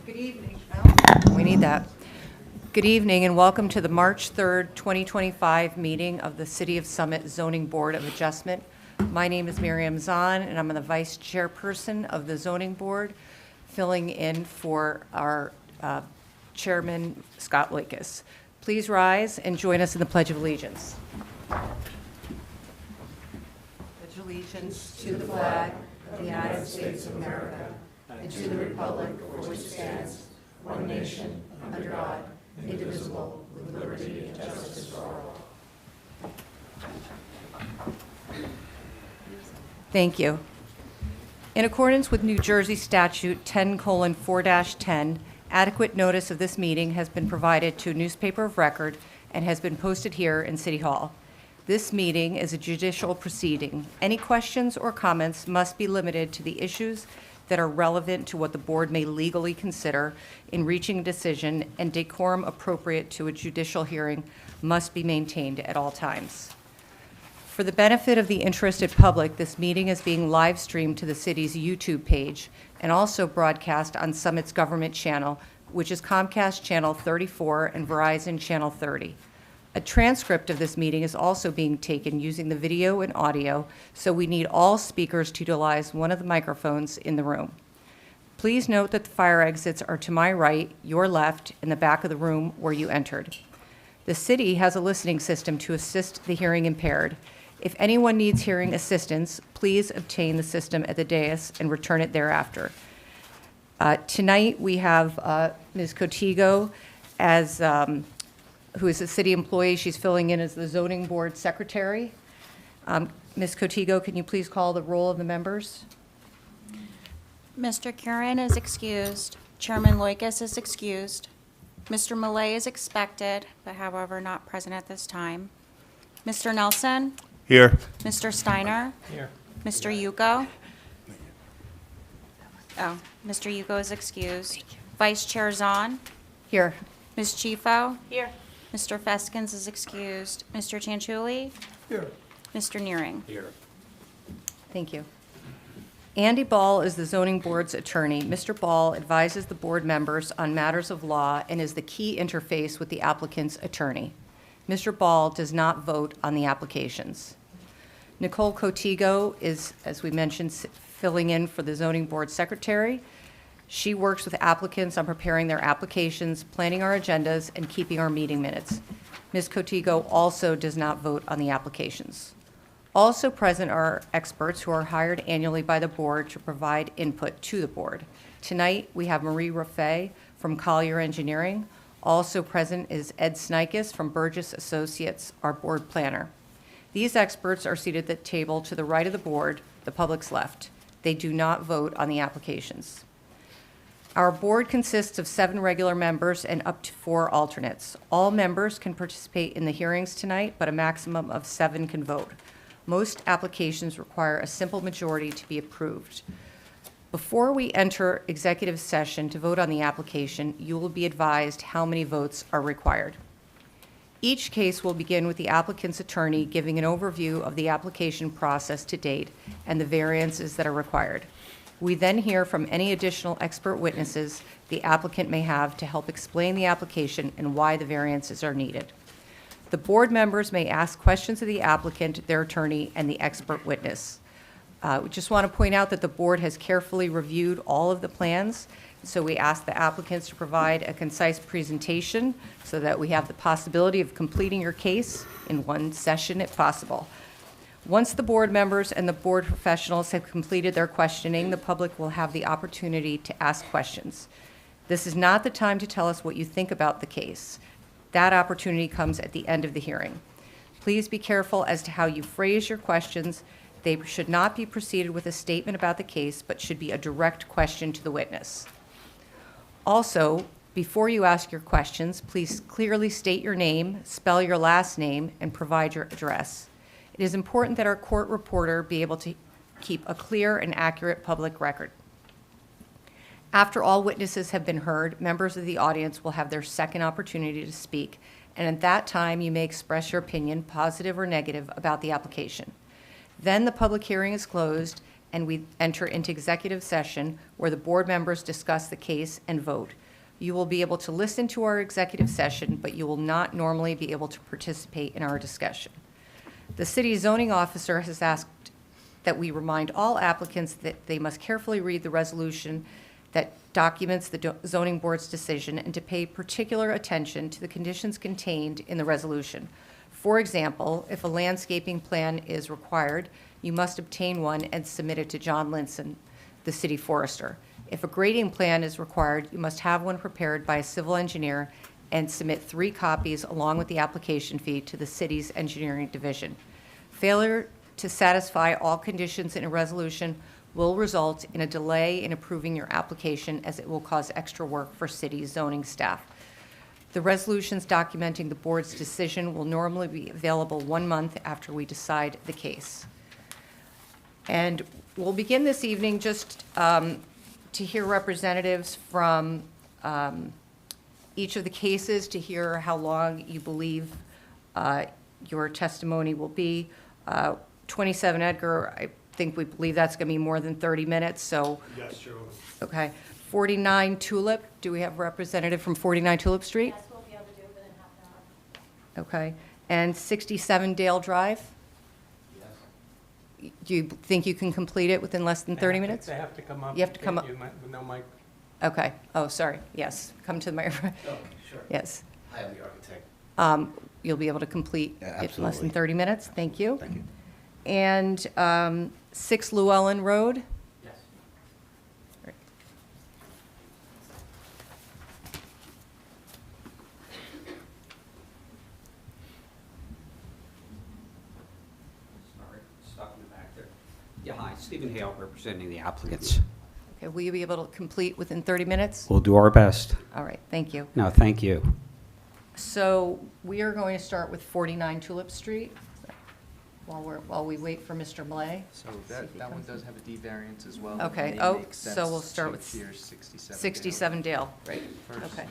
Good evening. Oh, we need that. Good evening and welcome to the March 3rd, 2025 meeting of the City of Summit Zoning Board of Adjustment. My name is Miriam Zahn and I'm the Vice Chairperson of the Zoning Board, filling in for our Chairman, Scott Likas. Please rise and join us in the Pledge of Allegiance. Pledge allegiance to the flag of the United States of America and to the republic for which it stands, one nation, under God, indivisible, with liberty and justice for all. Thank you. In accordance with New Jersey Statute 10:4-10, adequate notice of this meeting has been provided to a newspaper of record and has been posted here in City Hall. This meeting is a judicial proceeding. Any questions or comments must be limited to the issues that are relevant to what the board may legally consider in reaching a decision, and decorum appropriate to a judicial hearing must be maintained at all times. For the benefit of the interested public, this meeting is being live streamed to the city's YouTube page and also broadcast on Summit's government channel, which is Comcast Channel 34 and Verizon Channel 30. A transcript of this meeting is also being taken using the video and audio, so we need all speakers to utilize one of the microphones in the room. Please note that the fire exits are to my right, your left, in the back of the room where you entered. The city has a listening system to assist the hearing impaired. If anyone needs hearing assistance, please obtain the system at the dais and return it thereafter. Tonight we have Ms. Cotigo as who is a city employee. She's filling in as the zoning board secretary. Ms. Cotigo, can you please call the roll of the members? Mr. Curran is excused. Chairman Likas is excused. Mr. Millay is expected, but however not present at this time. Mr. Nelson? Here. Mr. Steiner? Here. Mr. Yuko? Oh, Mr. Yuko is excused. Vice Chair Zahn? Here. Ms. Chifo? Here. Mr. Feskins is excused. Mr. Chanchuli? Here. Mr. Nearing? Here. Thank you. Andy Ball is the zoning board's attorney. Mr. Ball advises the board members on matters of law and is the key interface with the applicant's attorney. Mr. Ball does not vote on the applications. Nicole Cotigo is, as we mentioned, filling in for the zoning board secretary. She works with applicants on preparing their applications, planning our agendas, and keeping our meeting minutes. Ms. Cotigo also does not vote on the applications. Also present are experts who are hired annually by the board to provide input to the board. Tonight, we have Marie Raffay from Collier Engineering. Also present is Ed Snikes from Burgess Associates, our board planner. These experts are seated at the table to the right of the board, the public's left. They do not vote on the applications. Our board consists of 7 regular members and up to 4 alternates. All members can participate in the hearings tonight, but a maximum of 7 can vote. Most applications require a simple majority to be approved. Before we enter executive session to vote on the application, you will be advised how many votes are required. Each case will begin with the applicant's attorney giving an overview of the application process to date and the variances that are required. We then hear from any additional expert witnesses the applicant may have to help explain the application and why the variances are needed. The board members may ask questions of the applicant, their attorney, and the expert witness. We just want to point out that the board has carefully reviewed all of the plans, so we ask the applicants to provide a concise presentation so that we have the possibility of completing your case in one session if possible. Once the board members and the board professionals have completed their questioning, the public will have the opportunity to ask questions. This is not the time to tell us what you think about the case. That opportunity comes at the end of the hearing. Please be careful as to how you phrase your questions. They should not be preceded with a statement about the case, but should be a direct question to the witness. Also, before you ask your questions, please clearly state your name, spell your last name, and provide your address. It is important that our court reporter be able to keep a clear and accurate public record. After all witnesses have been heard, members of the audience will have their second opportunity to speak, and at that time you may express your opinion, positive or negative, about the application. Then the public hearing is closed, and we enter into executive session where the board members discuss the case and vote. You will be able to listen to our executive session, but you will not normally be able to participate in our discussion. The city zoning officer has asked that we remind all applicants that they must carefully read the resolution that documents the zoning board's decision and to pay particular attention to the conditions contained in the resolution. For example, if a landscaping plan is required, you must obtain one and submit it to John Linson, the city forester. If a grading plan is required, you must have one prepared by a civil engineer and submit 3 copies along with the application fee to the city's engineering division. Failure to satisfy all conditions in a resolution will result in a delay in approving your application, as it will cause extra work for city zoning staff. The resolutions documenting the board's decision will normally be available 1 month after we decide the case. And we'll begin this evening just to hear representatives from each of the cases, to hear how long you believe your testimony will be. 27 Edgar, I think we believe that's going to be more than 30 minutes, so. Yes, sure. Okay. 49 Tulip, do we have a representative from 49 Tulip Street? Yes, we'll be able to do it within half an hour. Okay. And 67 Dale Drive? Yes. Do you think you can complete it within less than 30 minutes? They have to come up. You have to come up. With no mic. Okay. Oh, sorry. Yes. Come to the microphone. Oh, sure. Yes. I am the architect. You'll be able to complete Yeah, it in less than absolutely. 30 minutes? Thank you. Thank you. And 6 Llewellyn Road? Yes. Sorry, stuck in the back there. Yeah, hi, Stephen Hale, representing the applicants. Okay. Will you be able to complete within 30 minutes? We'll do our best. All right. Thank you. No, thank you. So we are going to start with 49 Tulip Street while we wait for Mr. Malay. So See if that he one comes does have a D variance as well. Okay. It may Oh, make so sense we'll start to with hear 67. 67 Dale, right? First. Okay.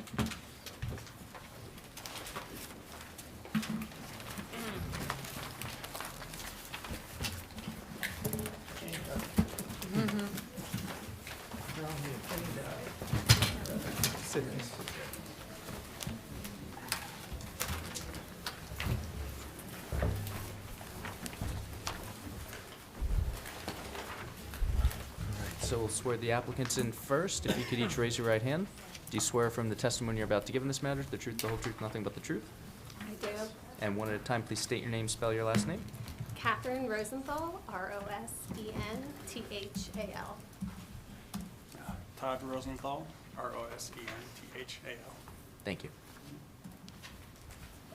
So we'll swear the applicants in first. If you could each raise your right hand. Do you swear from the testimony you're about to give in this matter, the truth, the whole truth, nothing but the truth? I do. And one at a time, please state your name, spell your last name. Catherine Rosenthal, Rosenthal. Todd Rosenthal, Rosenthal. Thank you.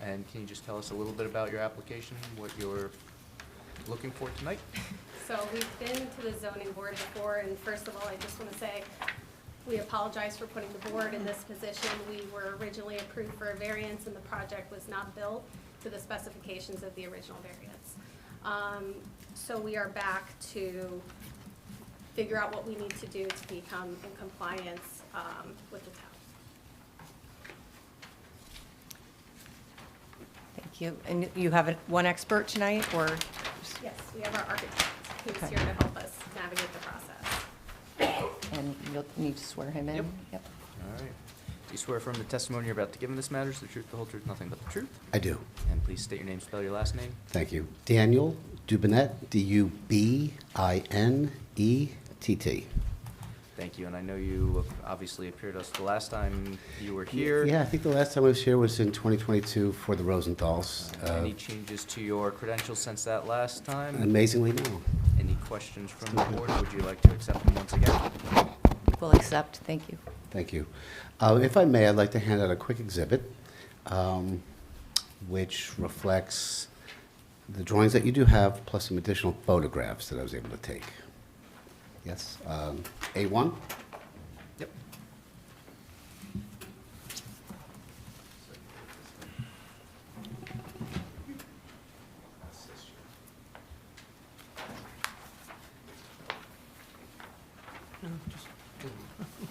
And can you just tell us a little bit about your application, what you're looking for tonight? So we've been to the zoning board before, and first of all, I just want to say, we apologize for putting the board in this position. We were originally approved for a variance, and the project was not built to the specifications of the original variance. So we are back to figure out what we need to do to become in compliance with the town. Thank you. And you have one expert tonight, or? Yes, we have our architect who's Okay. here to help us navigate the process. And you'll need to swear him in? Yep. Yep. All right. Do you swear from the testimony you're about to give in this matter, is the truth, the whole truth, nothing but the truth? I do. And please state your name, spell your last name. Thank you. Daniel Dubinet, Dubinett. Thank you, and I know you obviously appeared us the last time you were here. Yeah, I think the last time I was here was in 2022 for the Rosenthals. Any changes to your credentials since that last time? Amazingly, no. Any questions from the board? Would you like to accept them once again? We'll accept. Thank you. Thank you. If I may, I'd like to hand out a quick exhibit, which reflects the drawings that you do have, plus some additional photographs that I was able to take. Yes, A1? Yep.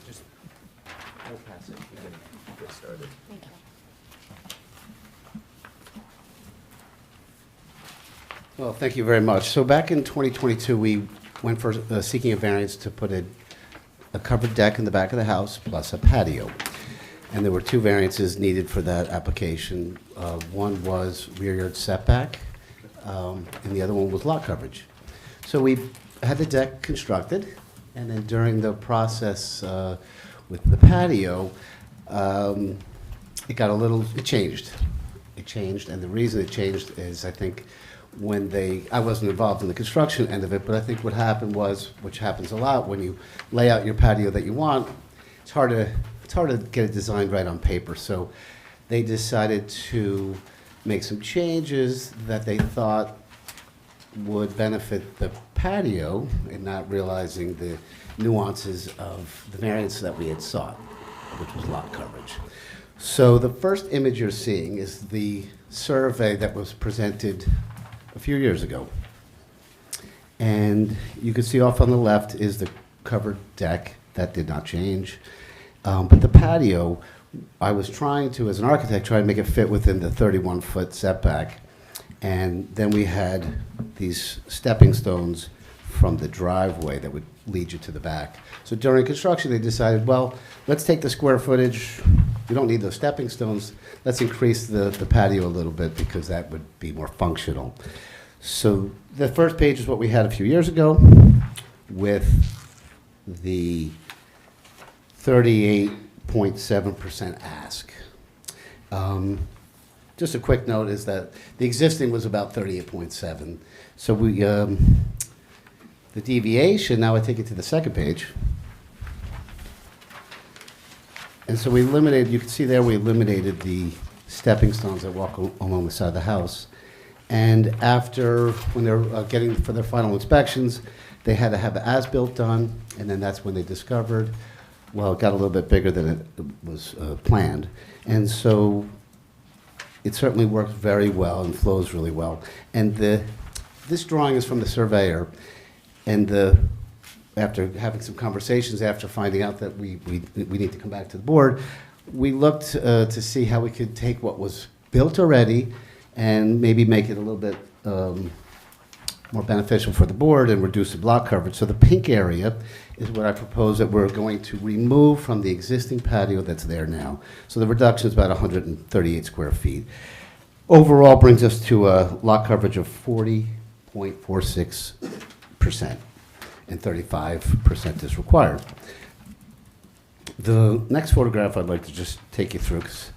Just, we'll pass it. We can get started. Thank you. Well, thank you very much. So back in 2022, we went for seeking a variance to put a covered deck in the back of the house plus a patio. And there were two variances needed for that application. One was rear yard setback, and the other one was lot coverage. So we had the deck constructed, and then during the process with the patio, it changed. It changed, and the reason it changed is, I think, I wasn't involved in the construction end of it, but I think what happened was, which happens a lot, when you lay out your patio that you want, it's hard to get it designed right on paper. So they decided to make some changes that they thought would benefit the patio, and not realizing the nuances of the variance that we had sought, which was lot coverage. So the first image you're seeing is the survey that was presented a few years ago. And you can see off on the left is the covered deck. That did not change. But the patio, I was trying to, as an architect, try to make it fit within the 31-foot setback. And then we had these stepping stones from the driveway that would lead you to the back. So during construction, they decided, well, let's take the square footage. We don't need those stepping stones. Let's increase the patio a little bit because that would be more functional. So the first page is what we had a few years ago with the 38.7% ask. Just a quick note is that the existing was about 38.7. So the deviation, now I take it to the second page. And so we eliminated, you can see there, we eliminated the stepping stones that walk along the side of the house. And after, when they're getting for their final inspections, they had to have the as-built done, and then that's when they discovered, well, it got a little bit bigger than it was planned. And so it certainly works very well and flows really well. And this drawing is from the surveyor, and after having some conversations, after finding out that we need to come back to the board, we looked to see how we could take what was built already and maybe make it a little bit more beneficial for the board and reduce the block coverage. So the pink area is what I propose that we're going to remove from the existing patio that's there now. So the reduction is about 138 square feet. Overall brings us to a lot coverage of 40.46%, and 35% is required. The next photograph I'd like to just take you through, because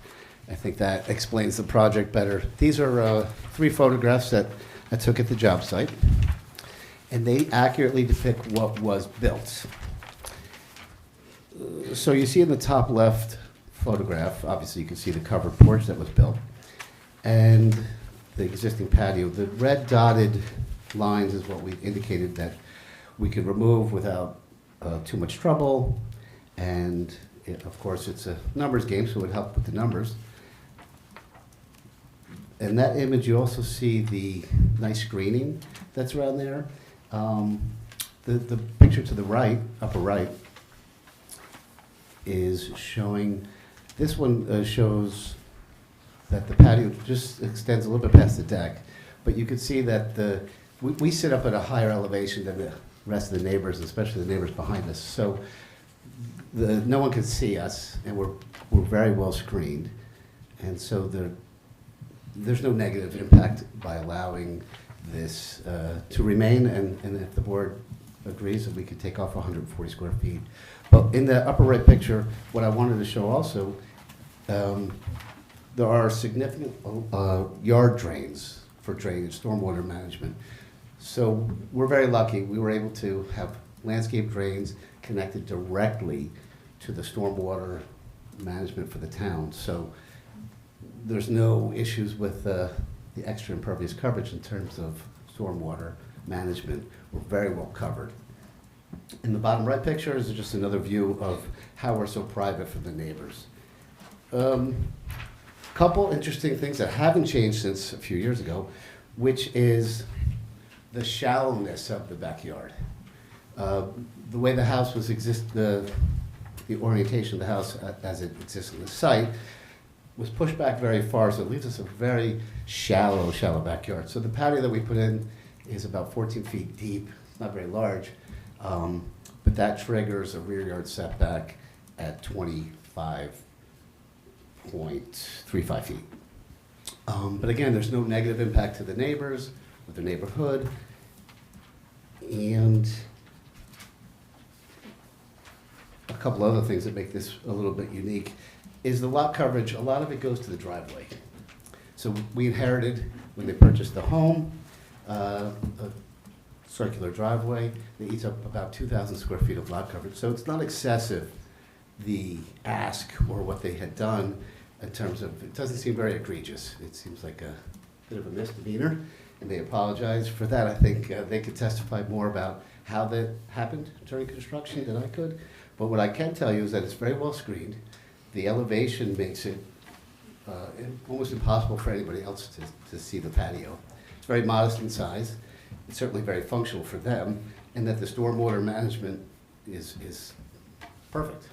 I think that explains the project better. These are 3 photographs that I took at the job site, and they accurately depict what was built. So you see in the top left photograph, obviously you can see the covered porch that was built, and the existing patio. The red dotted lines is what we indicated that we could remove without too much trouble, and of course it's a numbers game, so it would help with the numbers. In that image, you also see the nice screening that's around there. The picture to the right, upper right, is showing, this one shows that the patio just extends a little bit past the deck, but you can see that we sit up at a higher elevation than the rest of the neighbors, especially the neighbors behind us. So no one can see us, and we're very well screened, and so there's no negative impact by allowing this to remain, and if the board agrees that we could take off 140 square feet. But in the upper right picture, what I wanted to show also, there are significant yard drains for drainage, stormwater management. So we're very lucky. We were able to have landscape drains connected directly to the stormwater management for the town. So there's no issues with the extra impervious coverage in terms of stormwater management. We're very well covered. In the bottom right picture is just another view of how we're so private from the neighbors. Couple interesting things that haven't changed since a few years ago, which is the shallowness of the backyard. The way the house was the orientation of the house as it exists on the site was pushed back very far, so it leaves us a very shallow backyard. So the patio that we put in is about 14 feet deep, it's not very large, but that triggers a rear yard setback at 25.35 feet. But again, there's no negative impact to the neighbors or the neighborhood. And a couple other things that make this a little bit unique is the lot coverage. A lot of it goes to the driveway. So we inherited, when they purchased the home, a circular driveway that eats up about 2,000 square feet of lot coverage. So it's not excessive, the ask or what they had done in terms of, it doesn't seem very egregious. It seems like a bit of a misdemeanor, and they apologize for that. I think they could testify more about how that happened during construction than I could. But what I can tell you is that it's very well screened. The elevation makes it almost impossible for anybody else to see the patio. It's very modest in size. It's certainly very functional for them, and that the stormwater management is perfect.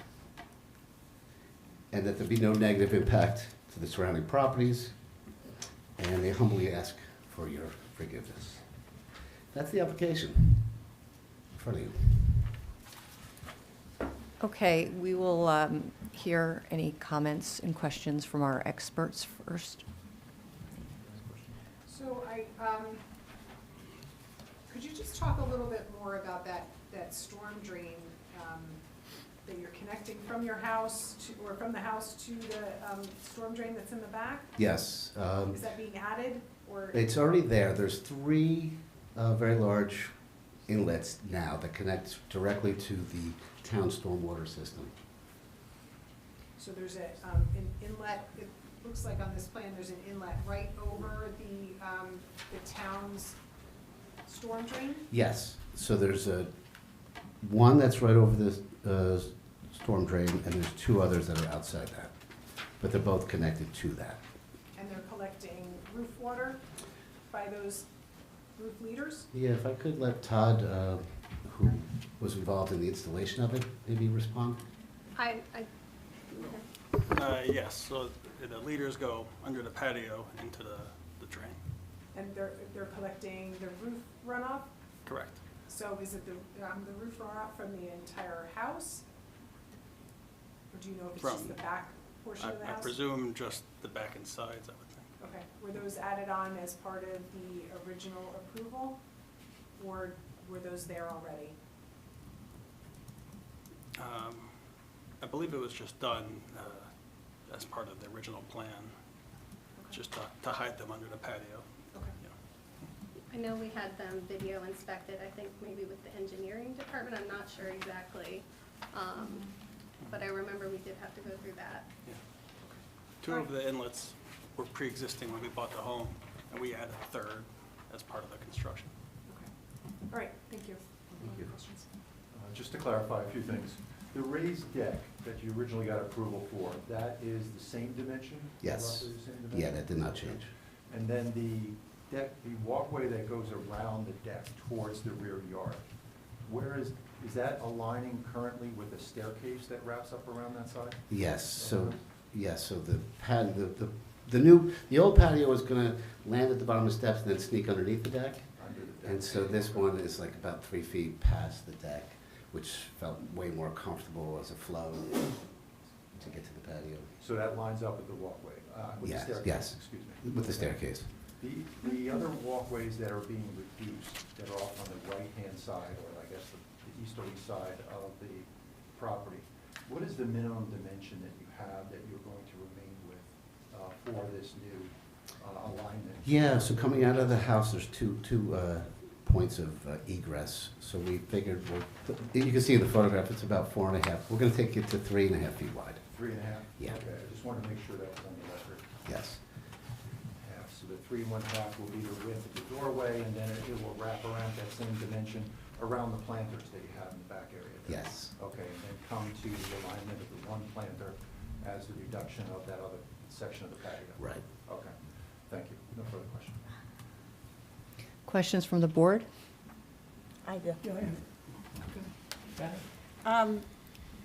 And that there be no negative impact to the surrounding properties, and they humbly ask for your forgiveness. That's the application in front of you. Okay, we will hear any comments and questions from our experts first. So could you just talk a little bit more about that storm drain that you're connecting from your house to, or from the house to the storm drain that's in the back? Yes. Is that being added, or? It's already there. There's 3 very large inlets now that connect directly to the town stormwater system. So there's an inlet, it looks like on this plan, there's an inlet right over the town's storm drain? Yes. So there's one that's right over the storm drain, and there's 2 others that are outside that. But they're both connected to that. And they're collecting roof water by those roof leaders? Yeah, if I could let Todd, who was involved in the installation of it, maybe respond? Yes, so the leaders go under the patio into the drain. And they're collecting the roof runoff? Correct. So is it the roof runoff from the entire house? Or do you know if it's just From- the back portion of the I house? presume just the back and sides, I would think. Okay, were those added on as part of the original approval? Or were those there already? I believe it was just done as part of the original plan, Okay. just to hide them under the patio. Okay. Yeah. I know we had them video inspected, I think maybe with the engineering department, I'm not sure exactly. But I remember we did have to go through that. Yeah. 2 of the inlets were pre-existing when we bought the home, and we added a 3rd as part of the construction. Okay. All right, thank you. Thank you. Questions? Just to clarify a few things, the raised deck that you originally got approval for, that is the same dimension? Yes. Roughly the same Yeah, dimension? that did not change. And then the deck, the walkway that goes around the deck towards the rear yard, where is that aligning currently with the staircase that wraps up around that side? Yes, so the the old patio is gonna land at the bottom of the steps and then sneak underneath the deck. Under the deck? And so this one is like about 3 feet past the deck, which felt way more comfortable as a flow to get to the patio. So that lines up with the walkway, with the Yes, staircase? yes. Excuse me. With the staircase. The other walkways that are being reduced, that are off on the right-hand side, or I guess the easterly side of the property, what is the minimum dimension that you have that you're going to remain with for this new alignment? Yeah, so coming out of the house, there's two points of egress. So we figured, you can see in the photograph, it's about 4.5. We're gonna take it to 3.5 feet wide. 3.5? Yeah. Okay, I just wanted to make sure that was on the record. Yes. Half, so the 3 1/2 will be the width of the doorway, and then it will wrap around that same dimension around the planters that you have in the back area there. Yes. Okay, and then come to the alignment of the 1 planter as the reduction of that other section of the patio. Right. Okay, thank you. No further question. Questions from the board? I do. Okay.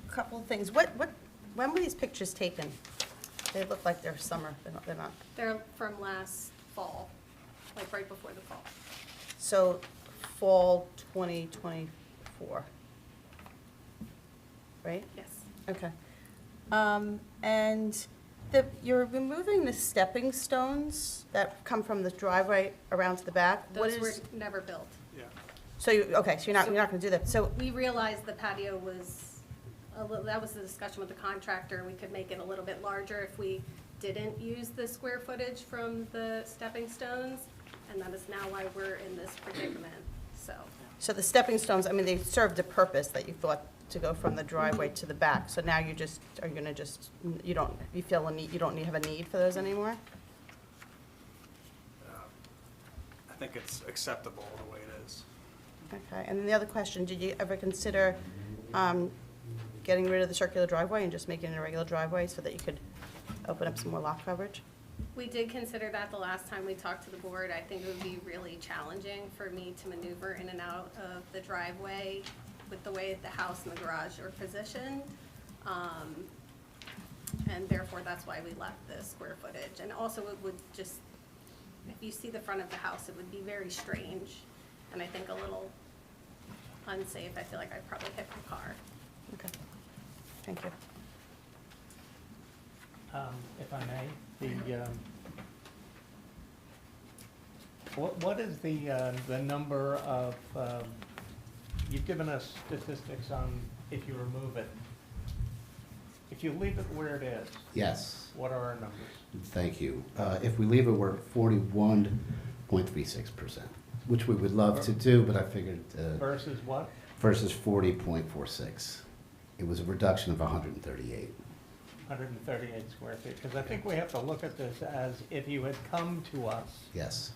Couple of things. When were these pictures taken? They look like they're summer, they're not. They're from last fall, like right before the fall. So fall 2024. Right? Yes. Okay. And you're removing the stepping stones that come from the driveway around to the back? What Those were is, never built. Yeah. so okay, so you're not gonna do that. So, We realized the patio was, that was the discussion with the contractor. We could make it a little bit larger if we didn't use the square footage from the stepping stones. And that is now why we're in this predicament, so. so the stepping stones, I mean, they served a purpose that you thought to go from the driveway to the back. So now you just, are you gonna just, you feel a need, you don't have a need for those anymore? I think it's acceptable the way it is. Okay, and then the other question, did you ever consider getting rid of the circular driveway and just making it a regular driveway so that you could open up some more lot coverage? We did consider that the last time we talked to the board. I think it would be really challenging for me to maneuver in and out of the driveway with the way the house and the garage are positioned. And therefore, that's why we left the square footage. And also, it would just, if you see the front of the house, it would be very strange, and I think a little unsafe. I feel like I'd probably hit my car. Okay, thank you. If I may, what is the number of, you've given us statistics on if you remove it. If you leave it where it is, Yes, what are our numbers? thank you. If we leave it, we're at 41.36%, which we would love to do, but I figured Versus what? versus 40.46. It was a reduction of 138. 138 square feet, because I think we have to look at this as if you had come to us, Yes,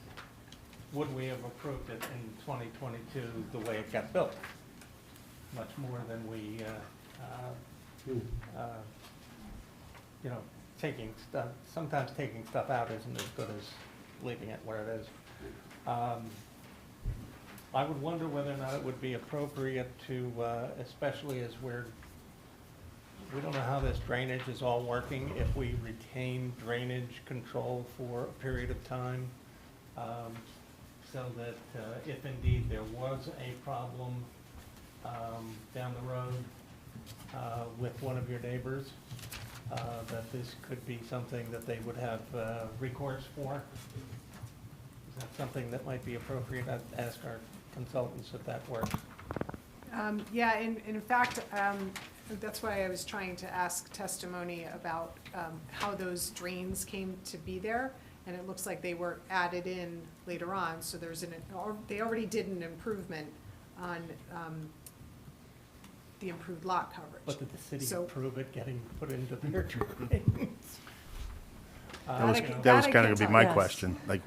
would we have approved it in 2022 the way it got built? Much more than we, taking stuff, sometimes taking stuff out isn't as good as leaving it where it is. I would wonder whether or not it would be appropriate to, especially as we don't know how this drainage is all working, if we retain drainage control for a period of time, so that if indeed there was a problem down the road with one of your neighbors, that this could be something that they would have recourse for. Is that something that might be appropriate? I'd ask our consultants if that works. Yeah, in fact, that's why I was trying to ask testimony about how those drains came to be there. And it looks like they were added in later on, so they already did an improvement on the improved lot coverage. But did the city So- approve it getting put into their drains? That was You know, that I kind can't of gonna be tell. my Yes. question, like,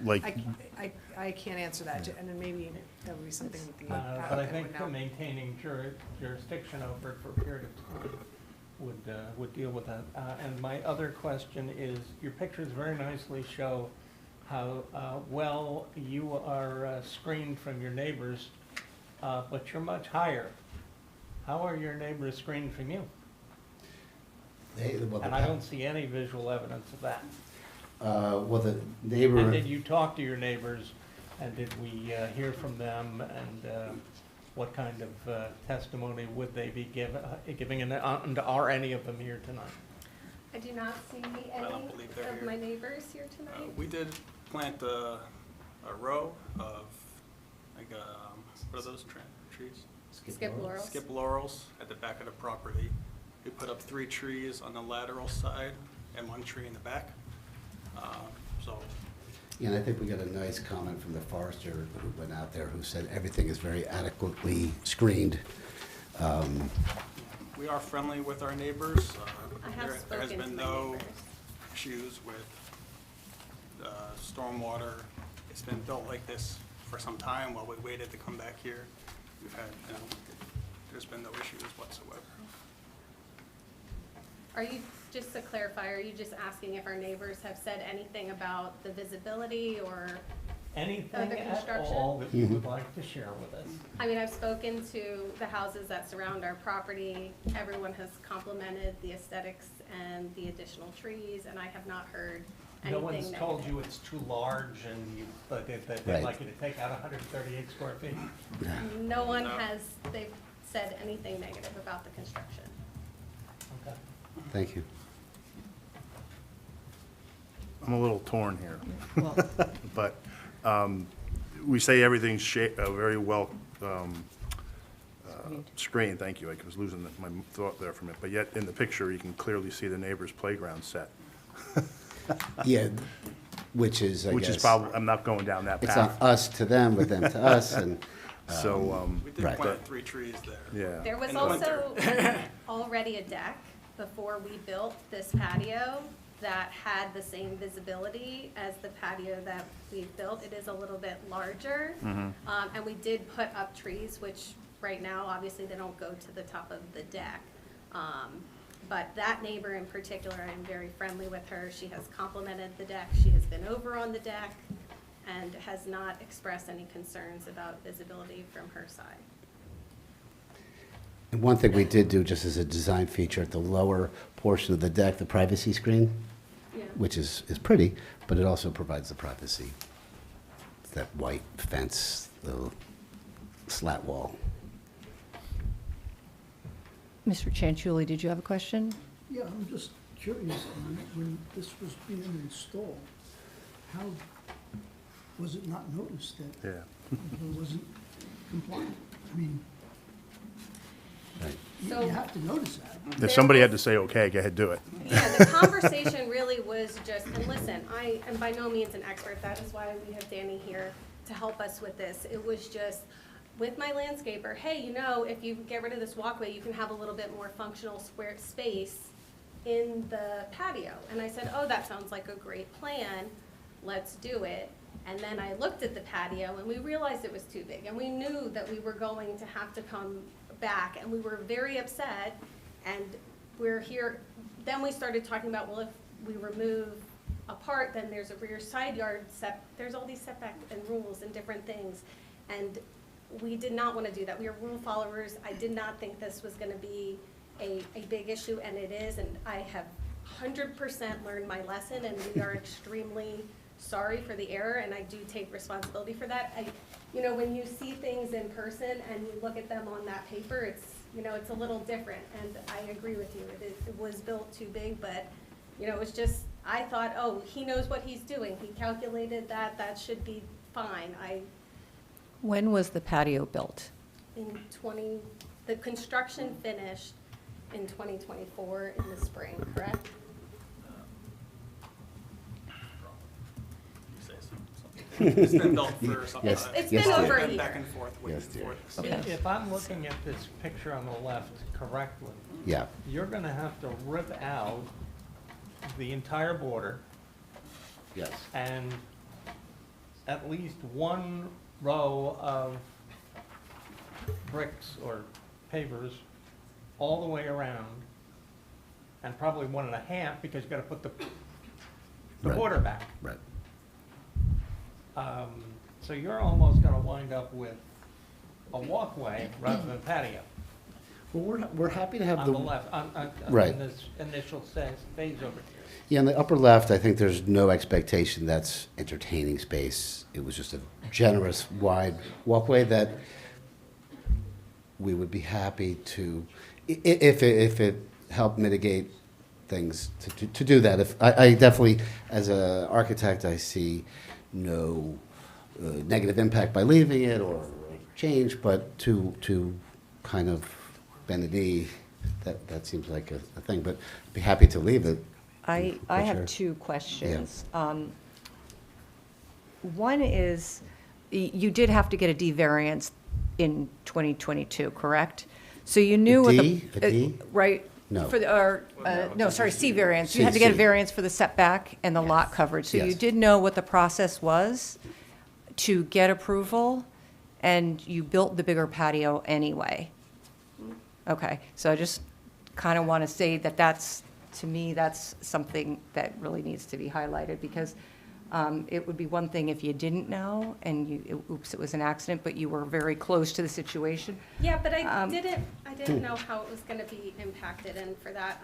I can't answer that, and then maybe that would be something that the But I applicant think would know. maintaining jurisdiction over it for a period of time would deal with that. And my other question is, your pictures very nicely show how well you are screened from your neighbors, but you're much higher. How are your neighbors screened from you? And I don't see any visual evidence of that. well, the neighbor. And did you talk to your neighbors, and did we hear from them, and what kind of testimony would they be giving, and are any of them here tonight? I do not see don't any believe they're of here. my neighbors here tonight. We did plant a row of, like, what are those trees? Skip laurels. Skip laurels at the back of the property. We put up 3 trees on the lateral side and 1 tree in the back. So, Yeah, and I think we got a nice comment from the forester who went out there who said everything is very adequately screened. we are friendly with our neighbors. I have There has spoken to been my no neighbors. issues with stormwater. It's been built like this for some time while we waited to come back here. We've had, there's been no issues whatsoever. Are you, just to clarify, are you just asking if our neighbors have said anything about the visibility or, Anything Other at construction? all that you would like to share with us? I mean, I've spoken to the houses that surround our property. Everyone has complimented the aesthetics and the additional trees, and I have not heard No anything one's told negative. you it's too large and you, that they'd Right. like you to take out 138 square feet? No one No. has, they've said anything negative about the construction. Okay. Thank you. I'm a little torn here. But we say everything's very well screened, thank you. I was losing my thought there for a minute. But yet, in the picture, you can clearly see the neighbor's playground set, Yeah, which is, I which is guess, probably, I'm not going down that it's not path. us to them, but them to us, and, So, We did Right. plant 3 trees there. yeah. There was In the winter. also already a deck before we built this patio that had the same visibility as the patio that we built. It is a little bit larger. And we did put up trees, which right now, obviously, they don't go to the top of the deck. But that neighbor in particular, I'm very friendly with her. She has complimented the deck. She has been over on the deck and has not expressed any concerns about visibility from her side. and one thing we did do, just as a design feature, at the lower portion of the deck, the privacy screen, Yeah. which is pretty, but it also provides the privacy. It's that white fence, the slat wall. Mr. Chanchuli, did you have a question? Yeah, I'm just curious, when this was being installed, how was it not noticed that Yeah. it wasn't compliant? I mean, Right. you So- have to notice that. If somebody had to say, okay, go ahead, do it. Yeah, the conversation really was just, and listen, I am by no means an expert, that is why we have Danny here to help us with this. It was just, with my landscaper, hey, you know, if you get rid of this walkway, you can have a little bit more functional square space in the patio. And I said, oh, that sounds like a great plan, let's do it. And then I looked at the patio and we realized it was too big, and we knew that we were going to have to come back, and we were very upset. And we're here, then we started talking about, well, if we remove a part, then there's a rear side yard there's all these setback and rules and different things. And we did not want to do that. We are rule followers. I did not think this was going to be a big issue, and it is. And I have 100% learned my lesson, and we are extremely sorry for the error, and I do take responsibility for that. You know, when you see things in person and you look at them on that paper, it's, you know, it's a little different, and I agree with you. It was built too big, but, you know, it was just, I thought, oh, he knows what he's doing. He calculated that, that should be fine. When was the patio built? The construction finished in 2024 in the spring, correct? You say something. It's been built for something. Yes. It's Yes, been dear. over a Been year. back and forth, waiting Yes, dear. for it. Okay. If I'm looking at this picture on the left correctly, Yeah, you're gonna have to rip out the entire border yes. and at least one row of bricks or pavers all the way around, and probably 1.5, because you gotta put the Right. border back. Right. So you're almost gonna wind up with a walkway rather than patio Well, we're happy to have on the left, on Right. in this initial phase over here. Yeah, in the upper left, I think there's no expectation that's entertaining space. It was just a generous, wide walkway that we would be happy to, if it helped mitigate things, to do that. If I definitely, as an architect, I see no negative impact by leaving it or change, but to kind of bend the knee, that seems like a thing. But I'd be happy to leave it. I What's have your- 2 questions. One is, you did have to get a D variance in 2022, correct? So you knew what the... D? A D? Right? No. For the, or, no, sorry, C variance. You had to get a C. variance for the setback and the lot coverage. So you Yes. did know what the process was to get approval, and you built the bigger patio anyway. Okay, so I just kind of want to say that to me, that's something that really needs to be highlighted, because it would be one thing if you didn't know and oops, it was an accident, but you were very close to the situation. Yeah, but I Um, didn't know how it was gonna be impacted, and for that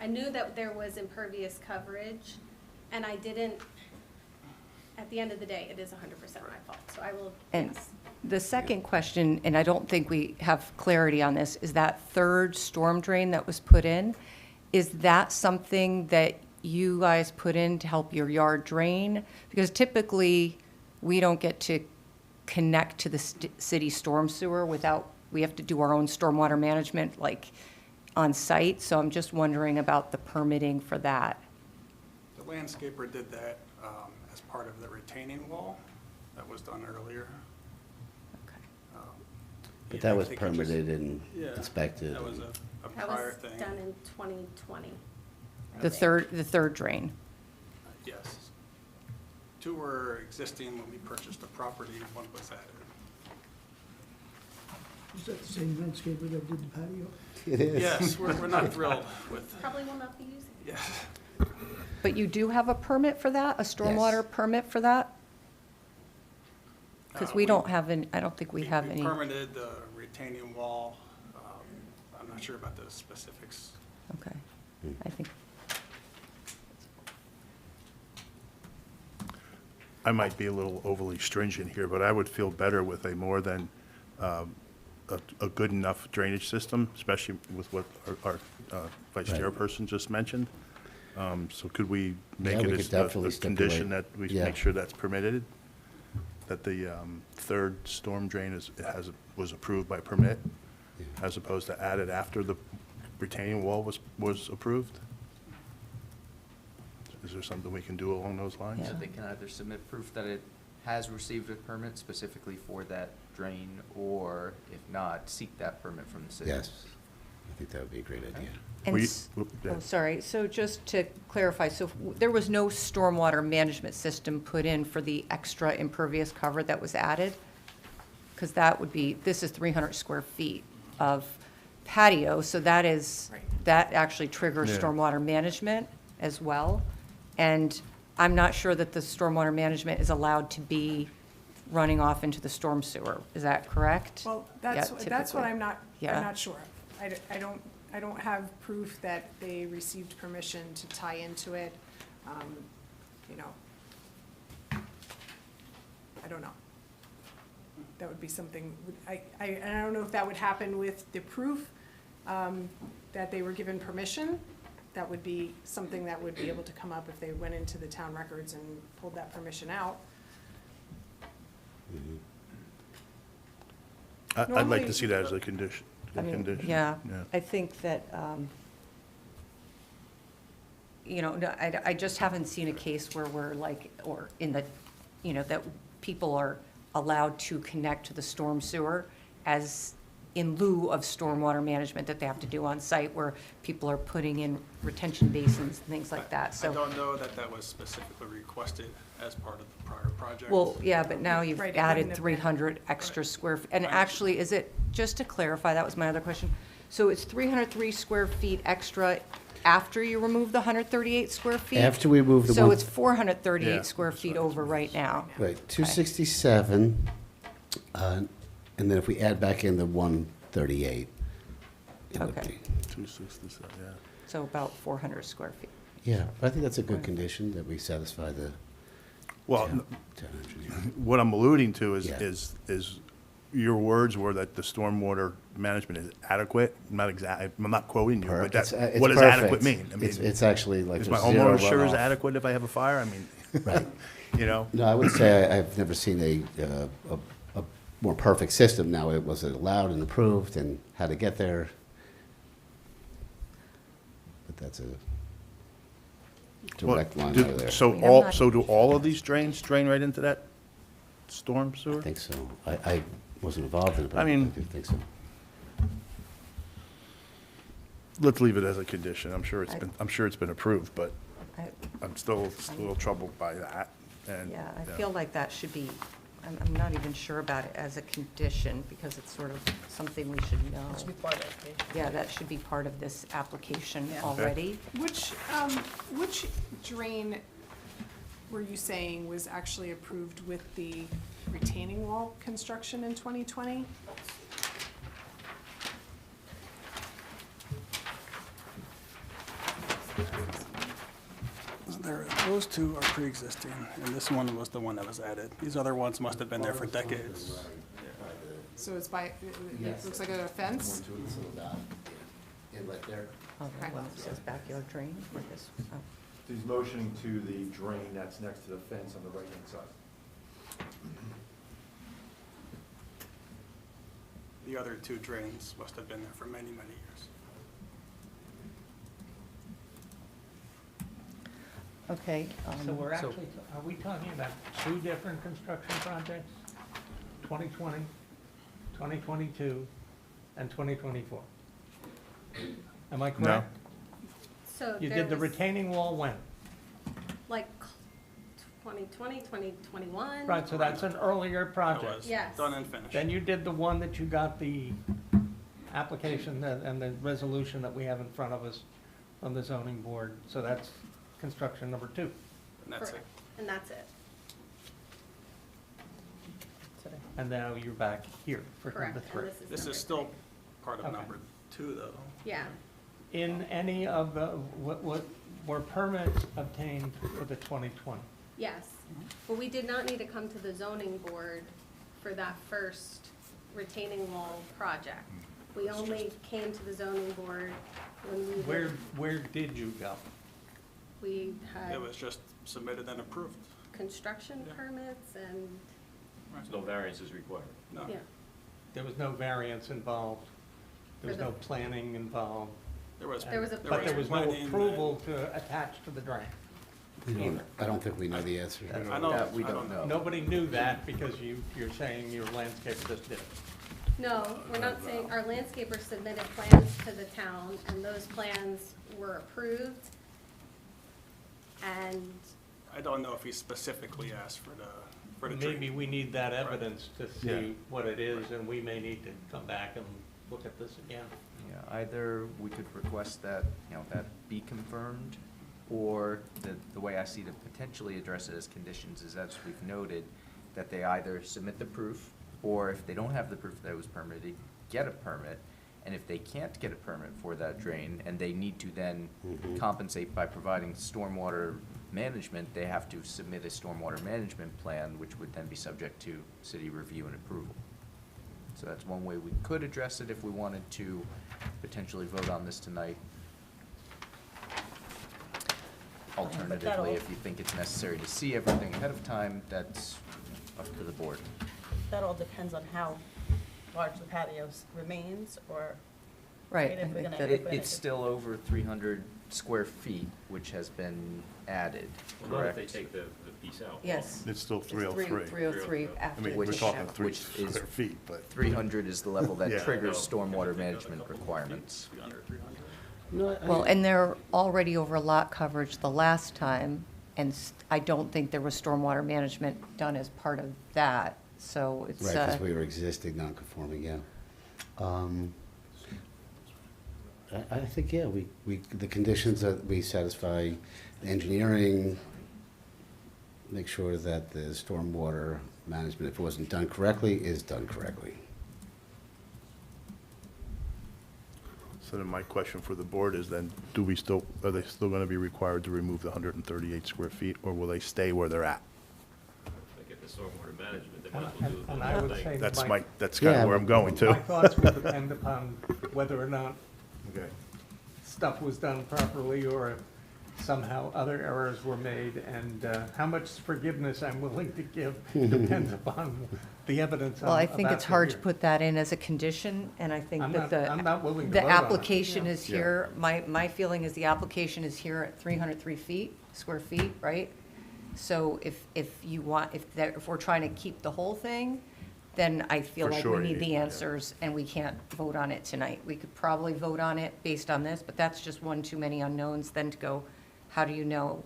I knew that there was impervious coverage, And I didn't, at the end of the day, it is 100% my fault, so I will, And yes. the second question, and I don't think we have clarity on this, is that third storm drain that was put in, is that something that you guys put in to help your yard drain? Because typically, we don't get to connect to the city storm sewer without, we have to do our own stormwater management, like, on site. So I'm just wondering about the permitting for that. The landscaper did that as part of the retaining wall that was done earlier. Okay. But Yeah, that I was think it just- permitted and Yeah, inspected. That was a That prior was thing. done in 2020. The third drain. Yes. Two were existing when we purchased the property, one was added. Is that the same landscaper that did the patio? It is. Yes, we're not thrilled with, Probably will not be using it. yes. But you do have a permit for that, a stormwater permit for that? Because we don't have any, I don't think we have any. We permitted the retaining wall. I'm not sure about the specifics. Okay, I think, I might be a little overly stringent here, but I would feel better with a more than, a good enough drainage system, especially with what our vice Right. chairperson just mentioned. So could we make Yeah, we it could a definitely condition stipulate. that we Yeah. make sure that's permitted? That the third storm drain was approved by permit, as opposed to added after the retaining wall was approved? Is there something we can do along those lines? Yeah. So they can either submit proof that it has received a permit specifically for that drain, or if not, seek that permit from the city. Yes, I think that would be a great idea. and, We- oh, sorry, so just to clarify, so there was no stormwater management system put in for the extra impervious cover that was added? Because that would be, this is 300 square feet of patio, so that is, Right. that actually triggers Yeah. stormwater management as well. And I'm not sure that the stormwater management is allowed to be running off into the storm sewer. Is that correct? Well, Yeah, that's what typically. I'm Yeah. not sure. I don't have proof that they received permission to tie into it. You know, I don't know. That would be something, and I don't know if that would happen with the proof that they were given permission. That would be something that would be able to come up if they went into the town records and pulled that permission out. I'd like Normally- to see that as a condition. I mean, condition. yeah, I think that, you know, no, I just haven't seen a case where we're like, or in the, you know, that people are allowed to connect to the storm sewer as in lieu of stormwater management that they have to do on site, where people are putting in retention basins and things like that, I so. don't know that that was specifically requested as part of the prior project. Well, yeah, but now you've Right, it added wouldn't have been. 300 extra square, and Right. actually, is it, just to clarify, that was my other question, so it's 303 square feet extra after you remove the 138 square feet? After we move the So one- it's 438 Yeah, square that's feet what it over right now? Right, 267, and then if we add back in the 138. it would Okay. be- 267, yeah. So about 400 square feet. Yeah, but I think that's a good condition, that we satisfy the Well, town engineer. what I'm alluding to Yeah. is your words were that the stormwater management is adequate. I'm not quoting you, but It's, that's, it's what does adequate perfect. mean? I It's actually like is my there's zero homeowner sure is runoff. adequate if I have a fire? I mean, Right. you know? No, I would say I've never seen a more perfect system. Now, it was allowed and approved and how to get there. But that's a Well, direct line do- out of there. So I mean, I'm all, not so do even all sure. of these drains drain right into that storm I sewer? think so. I wasn't involved in it, but I I mean- do think so. Let's leave it as a condition. I'm sure I- I'm sure it's been approved, but I- I'm still a little troubled by that. And, Yeah, I you know. feel like that should be, I'm not even sure about it as a condition, because it's sort of something we should know. It should be part of it. Yeah, that should be part of this application Yeah. already. Which drain were you saying was actually approved with the retaining wall construction in 2020? Isn't there a Those two are pre-existing, and this one was the one that was added. These other ones must have been there for decades. So it's by, it looks like a fence? Inlet there. Oh, the one that says backyard drain or this? Oh. He's motioning to the drain that's next to the fence on the right-hand side. The other two drains must have been there for many, many years. Okay. So we're So- actually, are we talking about two different construction projects? 2020, 2022, and 2024? Am I correct? So You there did the was, retaining wall when? like 2020, 2021. Right, so that's an earlier That project. was Yes. done and finished. Then you did the one that you got the application and the resolution that we have in front of us from the zoning board. So that's construction number 2. And that's it. Correct. And that's it. And now you're back here for Correct. number And 3. This number is still part of Okay. number 2, though. Yeah. In any of the, what were permits obtained for the 2020? Yes. But we did not need to come to the zoning board for that first retaining wall project. We only came to the zoning board when we Where did you go? we had It was just submitted and approved. construction Yeah. permits and, No variance is required. No. yeah. There was no variance involved. There was For the- no planning involved. There was. There was a But there was no planning and- approval to attach to the drain. I don't think we know the answer. I don't, we I don't don't know. Nobody knew that because you're saying your landscaper just did it. No, we're not saying, our landscaper submitted plans to the town, and those plans were approved. And, I don't know if he specifically asked for the Maybe drain. we need that evidence to Yeah. see what it is, and we may need to come back and look at this again. Yeah, either we could request that, that be confirmed, or the way I see to potentially address it as conditions is, as we've noted, that they either submit the proof, or if they don't have the proof that it was permitted, get a permit. And if they can't get a permit for that drain, and they need to then compensate by providing stormwater management, they have to submit a stormwater management plan, which would then be subject to city review and approval. So that's one way we could address it if we wanted to potentially vote on this tonight. Alternatively, if you think it's necessary to see everything ahead of time, that's up to the board. That all depends on how large the patio remains, or, Right. If I we're think gonna- that- It's still over 300 square feet, which has been added, Well, not if they correct? take the piece out. Yes. It's still It's 303. 303 I after. mean, the we're Which- talking checkout. 3 which is- square feet, but. 300 is the level that Yeah. triggers No, stormwater take a management couple requirements. feet, Under 300. No, Well, and they're already over lot coverage the last time, and I don't think there was stormwater management done as part of that, so it's, Right, because we were existing non-conforming, yeah. I think, yeah, the conditions that we satisfy engineering, make sure that the stormwater management, if it wasn't done correctly, is done correctly. So then my question for the board is then, are they still going to be required to remove the 138 square feet, or will they stay where they're at? They get the stormwater management, they might as well do the And I whole would thing. say That's my that's kind Yeah, of where I'm going to. thoughts would depend upon whether or not Okay. stuff was done properly, or if somehow other errors were made, and how much forgiveness I'm willing to give depends upon the evidence well, I I'm think about it's hard to hear. put that in as a condition, and I think I'm that not- I'm not willing to the vote on it. application Yeah. is here, my feeling is the application is here at 303 square feet, right? So if you want, if we're trying to keep the whole thing, then I feel For like sure, we need the yeah. answers, and we can't vote on it tonight. We could probably vote on it based on this, but that's just one too many unknowns, then to go, how do you know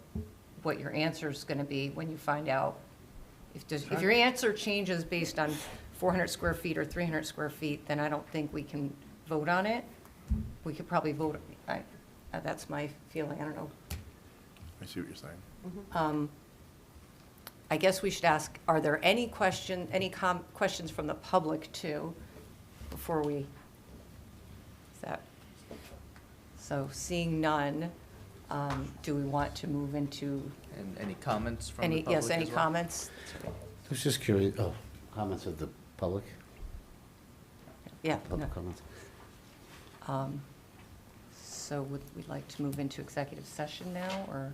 what your answer's gonna be when you find out? If your answer changes based on 400 square feet or 300 square feet, then I don't think we can vote on it. We could probably vote, that's my feeling, I don't know. I see what you're saying. I guess we should ask, are there any questions from the public too, before we, is that? So seeing none, Do we want to move into And any comments from the any, public yes, any as well? comments? I was just curious, comments of the public? Yeah, no. Public comments? So would we like to move into executive session now, or,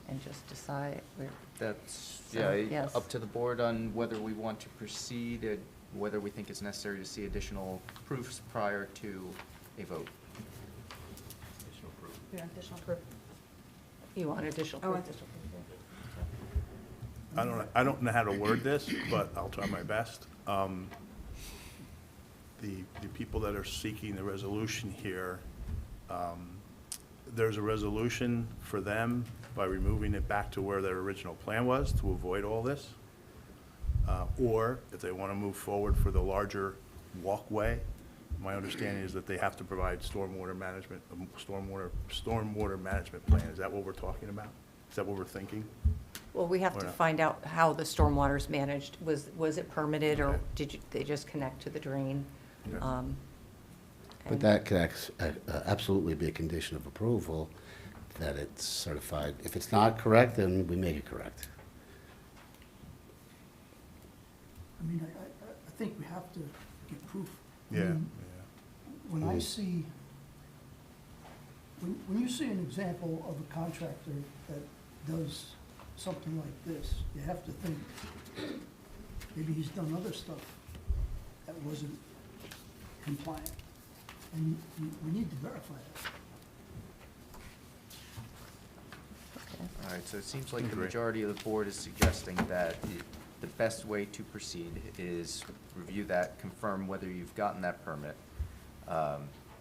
and just decide where? That's, So, yeah, yes. up to the board on whether we want to proceed, whether we think it's necessary to see additional proofs prior to a vote. Additional proof. Yeah, additional proof. You want additional? I proof? want I don't know how to word this, but I'll try my best. The people that are seeking the resolution here, there's a resolution for them by removing it back to where their original plan was to avoid all this. Or if they want to move forward for the larger walkway, my understanding is that they have to provide stormwater management, stormwater management plan. Is that what we're talking about? Is that what we're thinking? Well, we have Or to not? find out how the stormwater's managed. Was it permitted, or Okay. did they just connect to the drain? Yeah. But And- that could absolutely be a condition of approval, that it's certified. If it's not correct, then we make it correct. I mean, I think we have to get proof. I Yeah, mean, yeah. When I see, when you see an example of a contractor that does something like this, you have to think, maybe he's done other stuff that wasn't compliant. And we need to verify that. Okay. All right, so it seems like the Agree. majority of the board is suggesting that the best way to proceed is review that, confirm whether you've gotten that permit,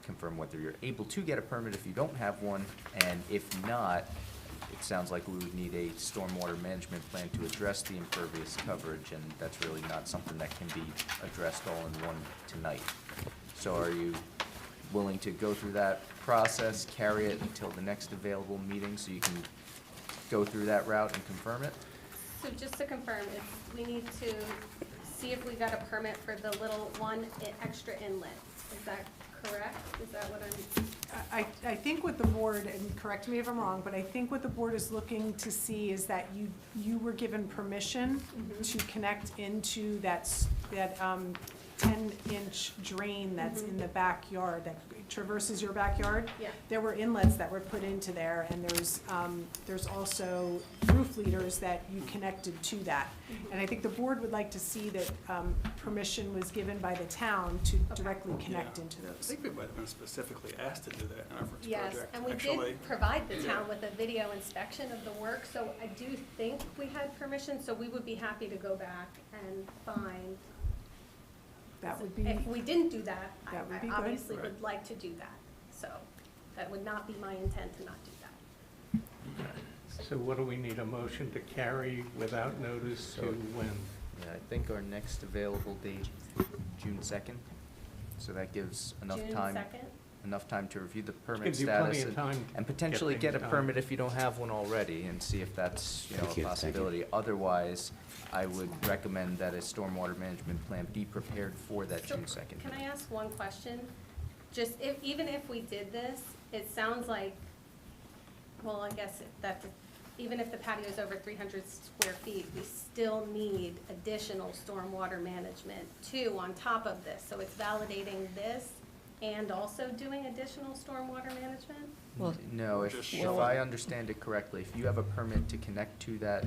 confirm whether you're able to get a permit if you don't have one, and if not, it sounds like we would need a stormwater management plan to address the impervious coverage, and that's really not something that can be addressed all in one tonight. So are you willing to go through that process, carry it until the next available meeting so you can go through that route and confirm it? So just to confirm, we need to see if we got a permit for the little one extra inlet. Is that correct? Is that what I'm? I think what the board, and correct me if I'm wrong, but I think what the board is looking to see is that you were given permission to connect into that 10-inch drain that's in the backyard, that traverses your backyard. Yeah. There were inlets that were put into there, and there's also roof leaders that you connected to that. And I think the board would like to see that permission was given by the town to directly connect Yeah. into I those. think we might have been specifically asked to do that in our first Yes, project, and we actually. did provide the town with a video inspection of the work, so I do think we had permission, so we would be happy to go back and find. That would be, If we didn't do that, That would be I good. obviously would Right. like to do that, so that would not be my intent to not do that. So what do we need, a motion to carry without notice to when? Yeah, I think our next available date, June 2nd, so that gives enough time. June 2nd? Enough time to review the permit Gives you plenty status of and- time to and potentially get get a things permit done. if you don't have one already and see if that's, Thank you, a thank you. possibility. Otherwise, I would recommend that a stormwater management plan be prepared for that So, June 2nd. Can I ask one question? Just even if we did this, it sounds like, well, I guess even if the patio is over 300 square feet, we still need additional stormwater management too on top of this. So it's validating this and also doing additional stormwater management? Well, No, Just if show I it. understand it correctly, if you have a permit to connect to that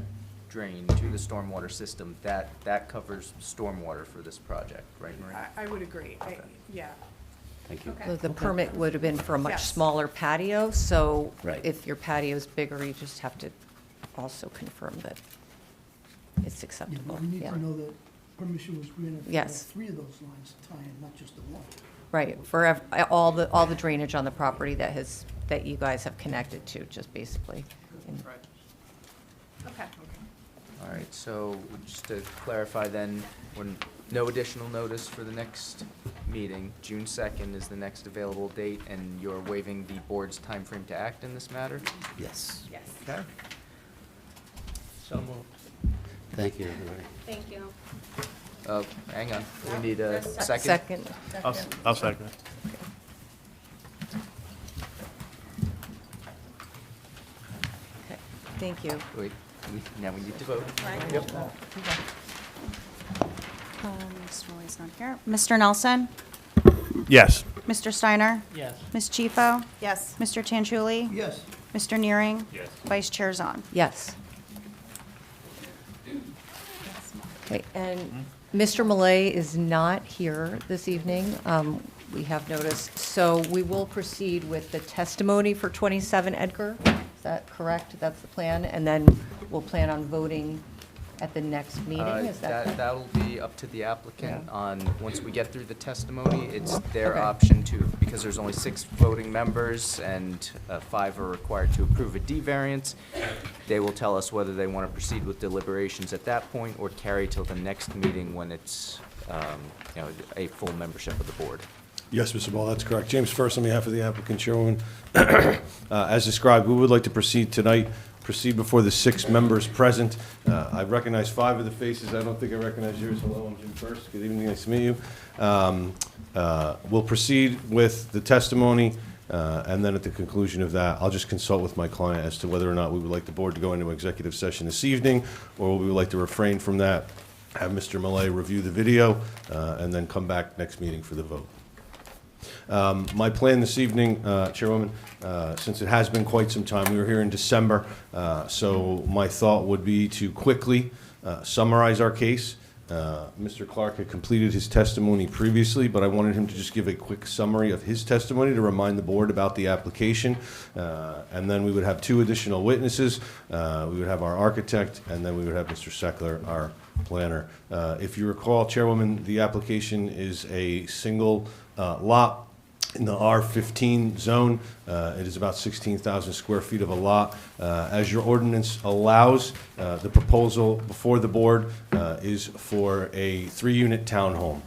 drain, to the stormwater system, that covers stormwater for this project, right, Marie? I would agree. Okay. Yeah. Thank you. Okay. The permit would have been for a much Yes. smaller patio, so Right. if your patio's bigger, you just have to also confirm that it's Yeah, acceptable. but we need Yeah. to know that permission was granted for all Yes. 3 of those lines to tie in, not just the one. Right, for all the drainage on the property that you guys have connected to, just basically. And- Right. Okay. All right, so just to clarify then, when, no additional notice for the next meeting, June 2nd is the next available date, and you're waiving the board's timeframe to act in this matter? Yes. Yes. Okay. So moved. Thank you, everybody. Thank you. Hang on, we need a Just a second? Second. I'll second it. Thank you. Wait, now we need to vote. Right. Yep. Mr. Roy's not here. Mr. Nelson? Yes. Mr. Steiner? Yes. Ms. Chifo? Yes. Mr. Tanchuli? Yes. Mr. Neering? Yes. Vice Chair Zahn? Yes. Okay, and Mr. Malay is not here this evening. We have noticed, so we will proceed with the testimony for 27 Edgar. Is that correct? That's the plan? And then we'll plan on voting at the next meeting? Is that? That'll be up to the applicant Yeah. on, once we get through the testimony, it's their Okay. option to, because there's only 6 voting members and 5 are required to approve a D variance, they will tell us whether they want to proceed with deliberations at that point or carry till the next meeting when it's, a full membership of the board. Yes, Mr. Ball, that's correct. James First, on behalf of the applicant, Chairwoman. As described, we would like to proceed tonight, proceed before the 6 members present. I recognize 5 of the faces. I don't think I recognize yours. Hello, I'm Jim First. Good evening, nice to meet you. We'll proceed with the testimony, and then at the conclusion of that, I'll just consult with my client as to whether or not we would like the board to go into executive session this evening, or we would like to refrain from that, have Mr. Malay review the video, and then come back next meeting for the vote. My plan this evening, Chairwoman, since it has been quite some time, we were here in December, so my thought would be to quickly summarize our case. Mr. Clark had completed his testimony previously, but I wanted him to just give a quick summary of his testimony to remind the board about the application. And then we would have 2 additional witnesses. We would have our architect, and then we would have Mr. Seckler, our planner. If you recall, Chairwoman, the application is a single lot in the R15 zone. It is about 16,000 square feet of a lot. As your ordinance allows, the proposal before the board is for a 3-unit townhome.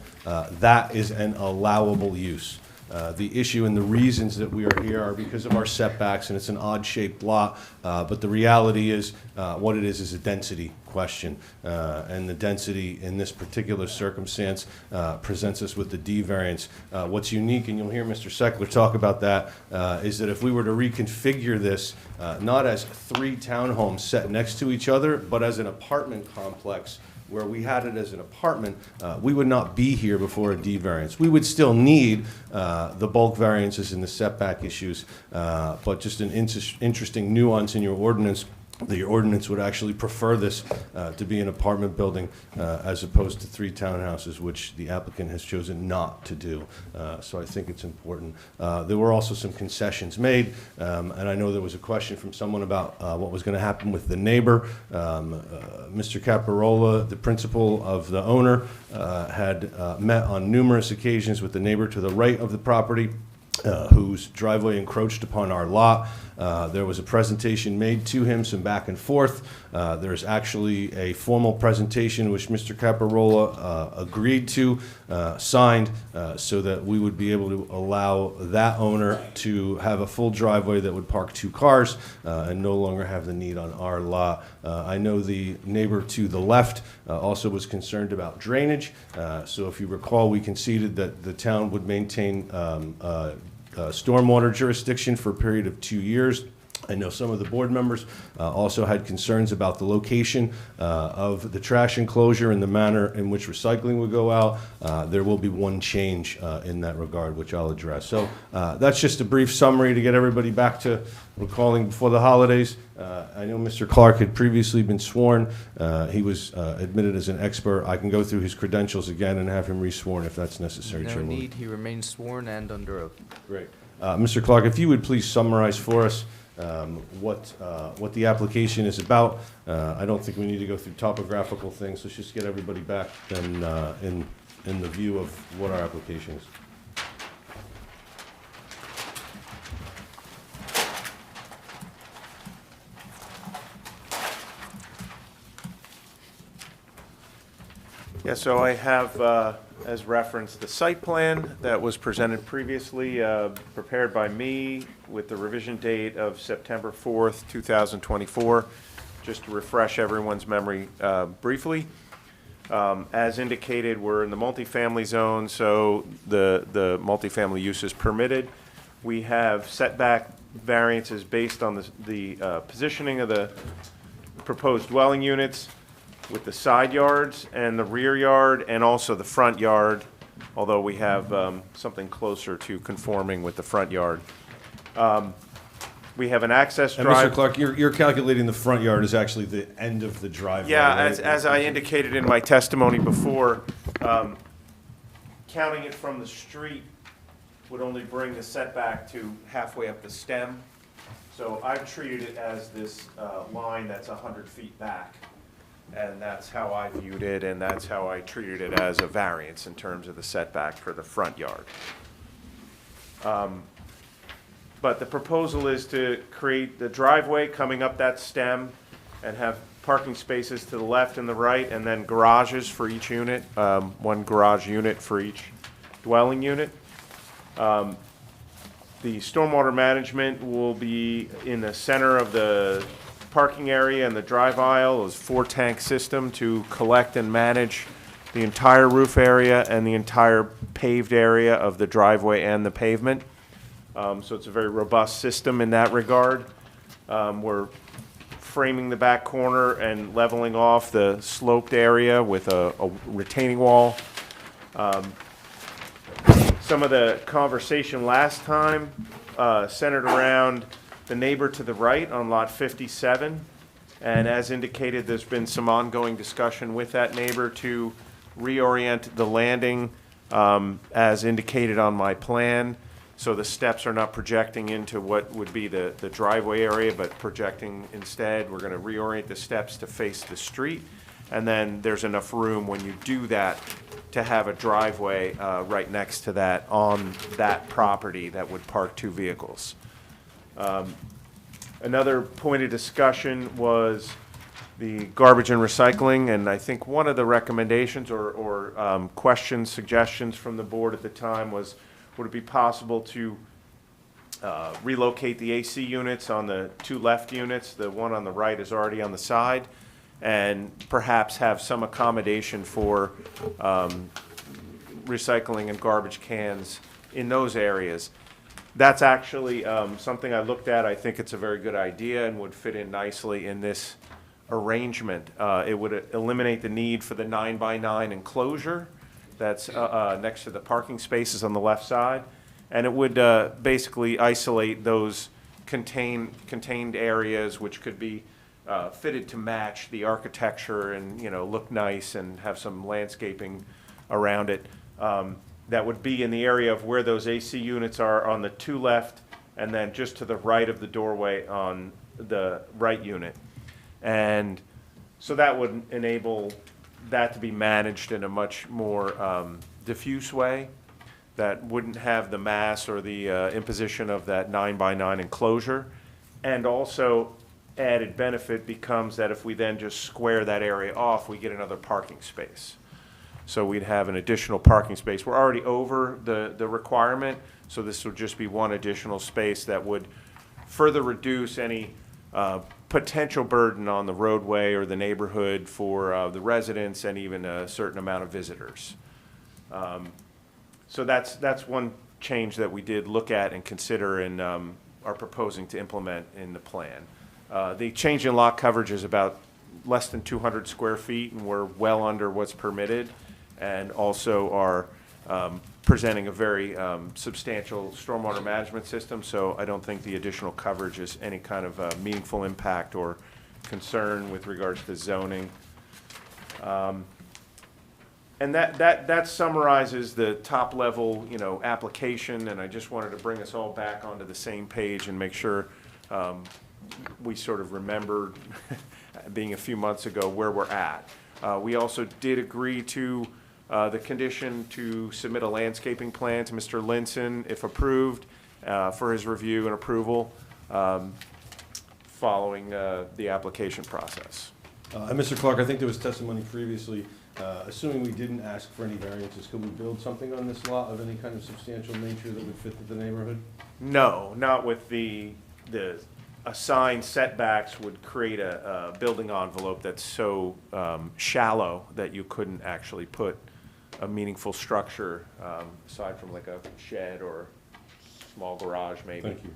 That is an allowable use. The issue and the reasons that we are here are because of our setbacks, and it's an odd-shaped lot, but the reality is what it is a density question, and the density in this particular circumstance presents us with the D variance. What's unique, and you'll hear Mr. Seckler talk about that, is that if we were to reconfigure this not as 3 townhomes set next to each other, but as an apartment complex, where we had it as an apartment, we would not be here before a D variance. We would still need the bulk variances and the setback issues, but just an interesting nuance in your ordinance. The ordinance would actually prefer this to be an apartment building as opposed to 3 townhouses, which the applicant has chosen not to do. So I think it's important. There were also some concessions made, and I know there was a question from someone about what was going to happen with the neighbor. Mr. Caparola, the principal of the owner, had met on numerous occasions with the neighbor to the right of the property, whose driveway encroached upon our lot. There was a presentation made to him, some back and forth. There's actually a formal presentation which Mr. Caparola agreed to, signed, so that we would be able to allow that owner to have a full driveway that would park 2 cars and no longer have the need on our lot. I know the neighbor to the left also was concerned about drainage. So if you recall, we conceded that the town would maintain stormwater jurisdiction for a period of 2 years. I know some of the board members also had concerns about the location of the trash enclosure and the manner in which recycling would go out. There will be one change in that regard, which I'll address. So that's just a brief summary to get everybody back to recalling before the holidays. I know Mr. Clark had previously been sworn. He was admitted as an expert. I can go through his credentials again and have him re-sworn if that's necessary, No Chairwoman. need, he remains sworn and under oath. Great. Mr. Clark, if you would please summarize for us what the application is about. I don't think we need to go through topographical things. Let's just get everybody back then in the view of what our application is. Yeah, so I have, as referenced, the site plan that was presented previously, prepared by me with the revision date of September 4th, 2024. Just to refresh everyone's memory briefly. As indicated, we're in the multifamily zone, so the multifamily use is permitted. We have setback variances based on the positioning of the proposed dwelling units with the side yards and the rear yard and also the front yard, although we have something closer to conforming with the front yard. We have an access And drive. Mr. Clark, you're calculating the front yard is actually the end of the driveway, Yeah, right? as I indicated in my testimony before, counting it from the street would only bring the setback to halfway up the stem. So I've treated it as this line that's 100 feet back. And that's how I viewed it, and that's how I treated it as a variance in terms of the setback for the front yard. But the proposal is to create the driveway coming up that stem and have parking spaces to the left and the right, and then garages for each unit, one garage unit for each dwelling unit. The stormwater management will be in the center of the parking area and the drive aisle. Is 4-tank system to collect and manage the entire roof area and the entire paved area of the driveway and the pavement. So it's a very robust system in that regard. We're framing the back corner and leveling off the sloped area with a retaining wall. Some of the conversation last time centered around the neighbor to the right on lot 57. And as indicated, there's been some ongoing discussion with that neighbor to reorient the landing as indicated on my plan. So the steps are not projecting into what would be the driveway area, but projecting instead. We're going to reorient the steps to face the street. And then there's enough room when you do that to have a driveway right next to that on that property that would park 2 vehicles. Another point of discussion was the garbage and recycling, and I think one of the recommendations or questions, suggestions from the board at the time was, would it be possible to relocate the AC units on the 2 left units? The one on the right is already on the side, and perhaps have some accommodation for recycling and garbage cans in those areas. That's actually something I looked at. I think it's a very good idea and would fit in nicely in this arrangement. It would eliminate the need for the 9x9 enclosure that's next to the parking spaces on the left side. And it would basically isolate those contained areas which could be fitted to match the architecture and, you know, look nice and have some landscaping around it. That would be in the area of where those AC units are on the 2 left, and then just to the right of the doorway on the right unit. And so that would enable that to be managed in a much more diffuse way that wouldn't have the mass or the imposition of that 9x9 enclosure. And also added benefit becomes that if we then just square that area off, we get another parking space. So we'd have an additional parking space. We're already over the requirement, so this would just be one additional space that would further reduce any potential burden on the roadway or the neighborhood for the residents and even a certain amount of visitors. So that's one change that we did look at and consider and are proposing to implement in the plan. The change in lot coverage is about less than 200 square feet, and we're well under what's permitted, and also are presenting a very substantial stormwater management system, so I don't think the additional coverage is any kind of meaningful impact or concern with regards to zoning. And that summarizes the top level, you know, application, and I just wanted to bring us all back onto the same page and make sure we sort of remembered, being a few months ago, where we're at. We also did agree to the condition to submit a landscaping plan to Mr. Linson, if approved, for his review and approval following the application process. And Mr. Clark, I think there was testimony previously, assuming we didn't ask for any variances, could we build something on this lot of any kind of substantial nature that would fit the neighborhood? No, not with the assigned setbacks would create a building envelope that's so shallow that you couldn't actually put a meaningful structure aside from like a shed or small garage maybe. Thank you.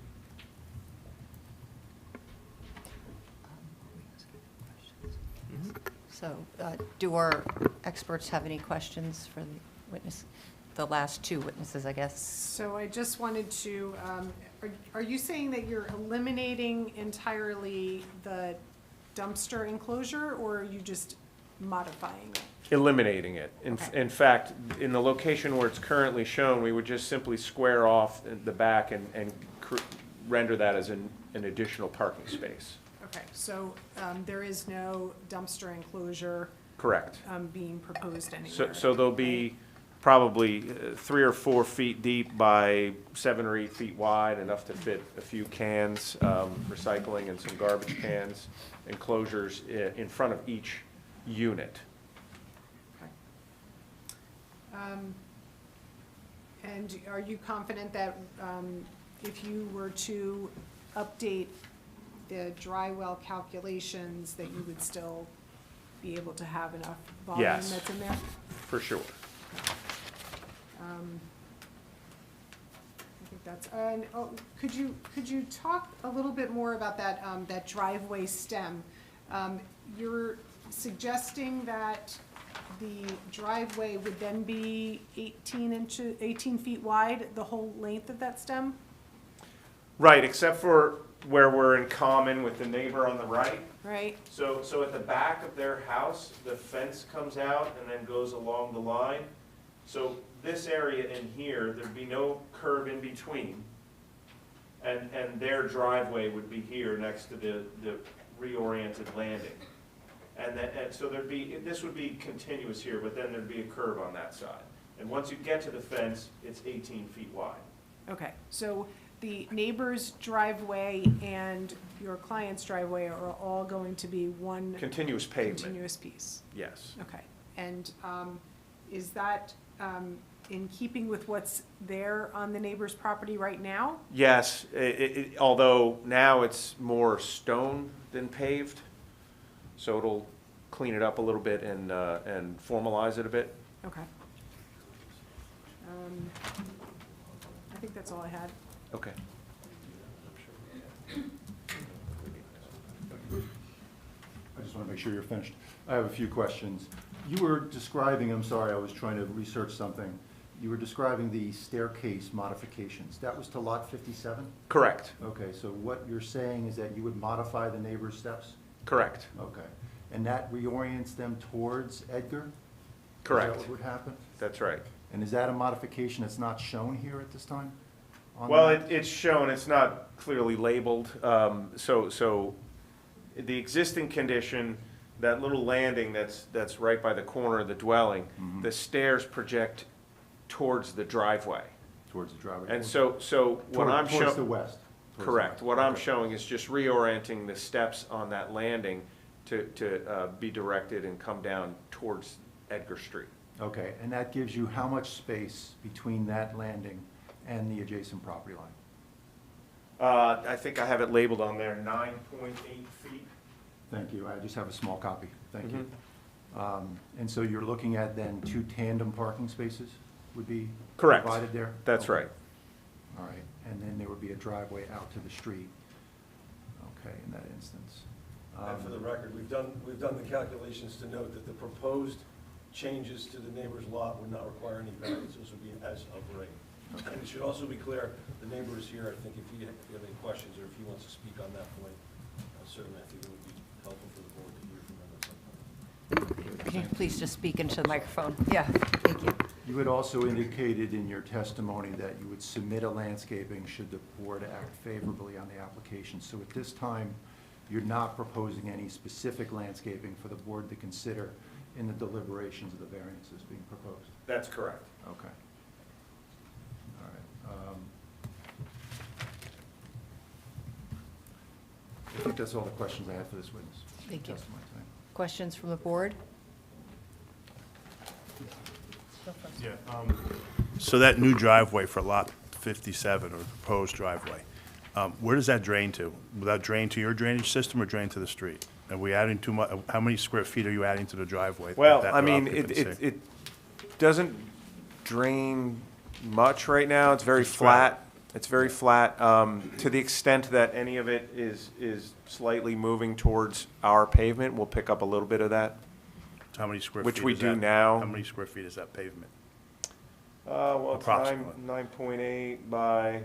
So do our experts have any questions for the witness, the last two witnesses, I guess? So I just wanted to, are you saying that you're eliminating entirely the dumpster enclosure, or are you just modifying it? Eliminating it. Okay. In fact, in the location where it's currently shown, we would just simply square off the back and render that as an additional parking space. Okay, so there is no dumpster enclosure Correct. being proposed anywhere? So there'll be probably 3 or 4 feet deep by 7 or 8 feet wide, enough to fit a few cans, recycling and some garbage cans, enclosures in front of each unit. Okay. And are you confident that if you were to update the dry well calculations, that you would still be able to have enough volume Yes. that's in there? For sure. I think that's, and, oh, could you talk a little bit more about that, that driveway stem? You're suggesting that the driveway would then be 18 feet wide, the whole length of that stem? Right, except for where we're in common with the neighbor on the right. Right? So at the back of their house, the fence comes out and then goes along the line. So this area in here, there'd be no curb in between. And their driveway would be here next to the reoriented landing. And so this would be continuous here, but then there'd be a curb on that side. And once you get to the fence, it's 18 feet wide. Okay, so the neighbor's driveway and your client's driveway are all going to be one Continuous pavement, continuous piece? yes. Okay, and is that in keeping with what's there on the neighbor's property right now? Yes, although now it's more stone than paved, so it'll clean it up a little bit and formalize it a bit. Okay. I think that's all I had. Okay. I just want to make sure you're finished. I have a few questions. You were describing, I'm sorry, I was trying to research something. You were describing the staircase modifications. That was to lot 57? Correct, Okay, so what you're saying is that you would modify the neighbor's steps? correct, Okay. And that reorients them towards Edgar? Is correct. that what would happen? That's right. And is that a modification that's not shown here at this time? on Well, that? it's shown, it's not clearly labeled, so the existing condition, that little landing that's right by the corner of the dwelling, Mhm. the stairs project towards the driveway. Towards the driveway? And so what I'm showing. Towards the west? Towards the Correct. west. What I'm Okay. showing is just reorienting the steps on that landing to be directed and come down towards Edgar Street. Okay, and that gives you how much space between that landing and the adjacent property line? I think I have it labeled on there, 9.8 feet. Thank you, I just have a small copy, thank you. Mhm. And so you're looking at then 2 tandem parking spaces would be Correct. provided there? That's Okay. right. All right, and then there would be a driveway out to the street, okay, in that instance. And for the record, we've done the calculations to note that the proposed changes to the neighbor's lot would not require any variances, would be as of right. And it should also be clear, the neighbor is here, I think if you have any questions or if he wants to speak on that point, certainly I think it would be helpful for the board to hear from him at some point. Can you please just speak into the microphone? Yeah, thank you. You had also indicated in your testimony that you would submit a landscaping should the board act favorably on the application. So at this time, you're not proposing any specific landscaping for the board to consider in the deliberations of the variances being proposed? That's correct. Okay. All right. I think that's all the questions I had for this witness. Thank you. Testimony tonight. Questions from the board? Yeah, so that new driveway for lot 57, or proposed driveway, where does that drain to? Will that drain to your drainage system or drain to the street? Are we adding too much, how many square feet are you adding to the driveway? Well, that I mean, occupancy? it doesn't drain much right now. It's very Just flat. It's very flat, to the extent that any of it is slightly moving towards our pavement, we'll pick up a little bit of that. How many square feet Which we is do that? now. How many square feet is that pavement? Well, it's Approximately. 9.8 by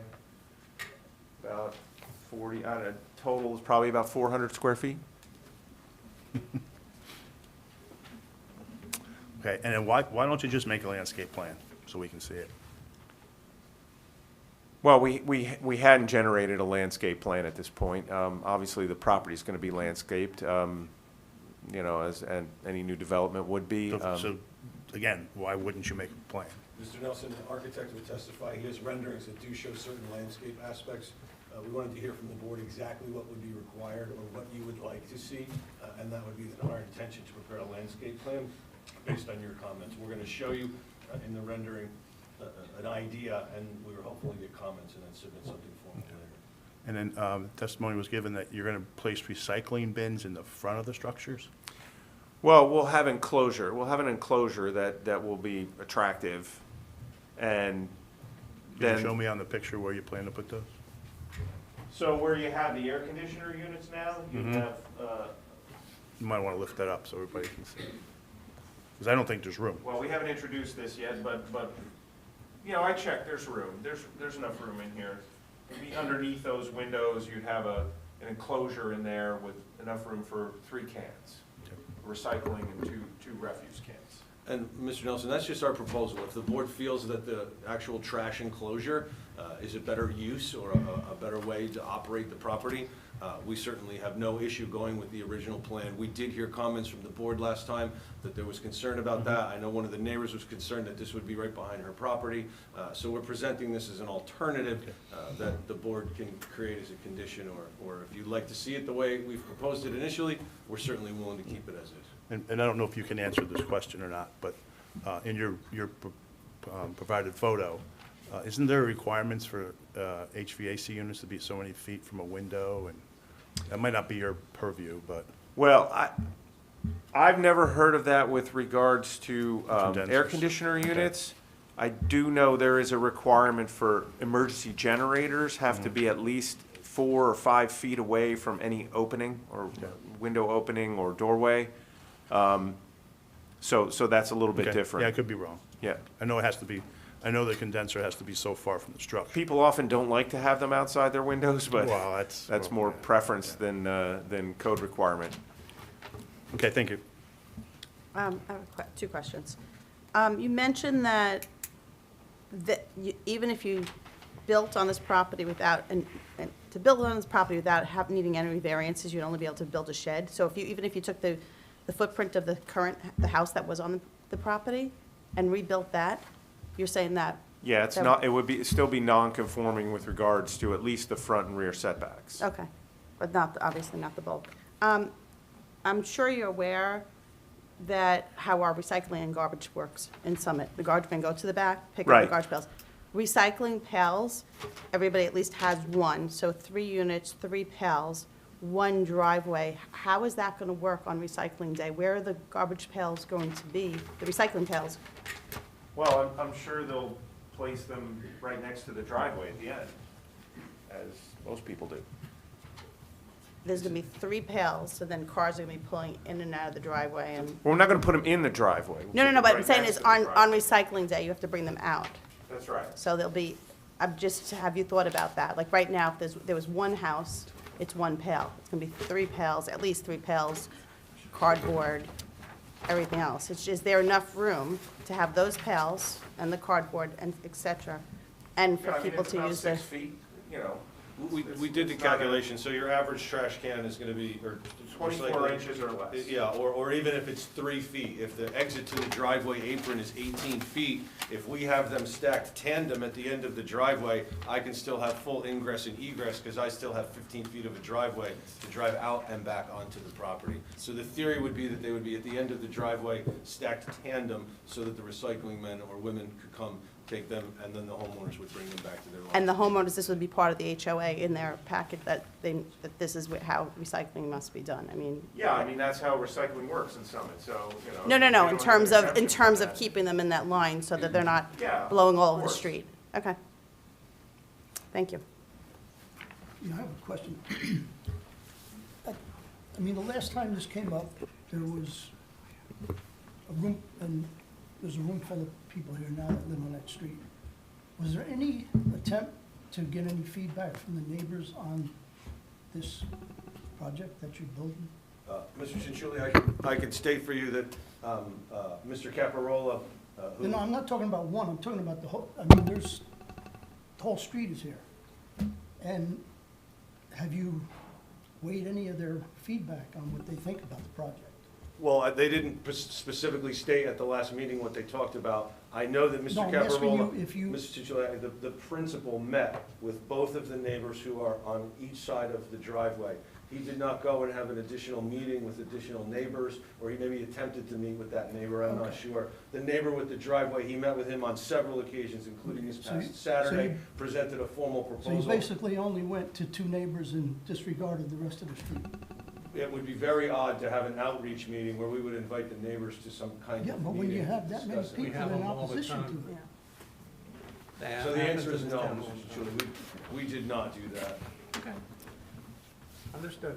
about 40, I don't know, total is probably about 400 square feet. Okay, and then why don't you just make a landscape plan so we can see it? Well, we hadn't generated a landscape plan at this point. Obviously, the property's going to be landscaped, you know, and any new development would be. So, again, why wouldn't you make a plan? Mr. Nelson, the architect will testify. He has renderings that do show certain landscape aspects. We wanted to hear from the board exactly what would be required or what you would like to see, and that would be our intention to prepare a landscape plan based on your comments. We're going to show you in the rendering an idea, and we will hopefully get comments and then submit something formal later. And then testimony was given that you're going to place recycling bins in the front of the structures? Well, we'll have enclosure. We'll have an enclosure that will be attractive, and Can you then. show me on the picture where you plan to put those? So where you have the air conditioner units now, you Mhm. have, You might want to lift that up so everybody can see. Because I don't think there's room. well, we haven't introduced this yet, but, you know, I checked, there's room. There's enough room in here. Maybe underneath those windows, you'd have an enclosure in there with enough room for 3 cans, recycling and two refuse cans. And Mr. Nelson, that's just our proposal. If the board feels that the actual trash enclosure is a better use or a better way to operate the property, we certainly have no issue going with the original plan. We did hear comments from the board last time that there was concern about that. I know one of the neighbors was concerned that this would be right behind her property. So we're presenting this as an alternative that the board can create as a condition, or if you'd like to see it the way we've proposed it initially, we're certainly willing to keep it as is. And I don't know if you can answer this question or not, but in your provided photo, isn't there requirements for HVAC units to be so many feet from a window? And that might not be your purview, but Well, I've never heard of that with regards to air Condensers. conditioner units. I do know there is a requirement for emergency generators have to be at least 4 or 5 feet away from any opening or window opening or doorway. So that's a little bit okay. different. Yeah, I could be wrong. Yeah. I know it has to be. I know the condenser has to be so far from the structure. People often don't like to have them outside their windows, but Well, that's more yeah, preference than code requirement. Okay, thank you. I have 2 questions. You mentioned that even if you built on this property without, and to build on this property without needing any variances, you'd only be able to build a shed. So even if you took the footprint of the house that was on the property and rebuilt that, you're saying that? Yeah, it's not, it would still be non-conforming with regards to at least the front and rear setbacks. Okay, but obviously not the bulk. I'm sure you're aware that how our recycling and garbage works in Summit. The garbage men go to the back, pick up the Right. garbage pails. Recycling pails, everybody at least has one, so 3 units, 3 pails, 1 driveway. How is that going to work on recycling day? Where are the garbage pails going to be, the recycling pails? Well, I'm sure they'll place them right next to the driveway at the end, as most people do. There's going to be 3 pails, so then cars are going to be pulling in and out of the driveway and... Well, we're not going to put them in the driveway. We'll No, put them but I'm right saying next is to the on driveway. recycling day, you have to bring them out. That's right. So there'll be, have you thought about that? Like right now, if there was 1 house, it's 1 pail. It's gonna be 3 pails, at least 3 pails, cardboard, everything else. Is there enough room to have those pails and the cardboard and et cetera? And for Yeah, I mean, people it's to about use the, 6 feet, you know. We did the calculation, so your average trash can is gonna be, or 24 recycling- inches or less. Yeah, or even if it's 3 feet, if the exit to the driveway apron is 18 feet, if we have them stacked tandem at the end of the driveway, I can still have full ingress and egress, because I still have 15 feet of a driveway to drive out and back onto the property. So the theory would be that they would be at the end of the driveway, stacked tandem, so that the recycling men or women could come, take them, and then the homeowners would bring them back to their lot. and the homeowners, this would be part of the HOA in their packet that this is how recycling must be done. I mean. Yeah, I mean, that's how recycling works in Summit, so, you know. No, we don't in have terms an of, exception for that. keeping them in that line so that they're not Yeah, blowing all of over the course. street. Okay. Thank you. Yeah, I have a question. I mean, the last time this came up, there was a room, and there's a room full of people here now that live on that street. Was there any attempt to get any feedback from the neighbors on this project that you're building? Mr. Cinciulli, I can state for you that Mr. Caparola, who... No, I'm not talking about one, I'm talking about the whole, I mean, the whole street is here. And have you weighed any of their feedback on what they think about the project? Well, they didn't specifically state at the last meeting what they talked about. I know that Mr. No, I'm asking Caparola, you if you- Mr. Cinciulli, the principal met with both of the neighbors who are on each side of the driveway. He did not go and have an additional meeting with additional neighbors, or he maybe attempted to meet with that neighbor, I'm not sure. The neighbor with the driveway, he met with him on several occasions, including this So you- past Saturday, so you- presented a formal So proposal. you basically only went to two neighbors and disregarded the rest of the street? It would be very odd to have an outreach meeting where we would invite the neighbors to some kind of Yeah, meeting. but when you have that many to discuss it. We people have in them all the opposition time. to it. That So the happens answer is in no, town all Mr. the time. Cinciulli. We did not do that. Okay. Understood.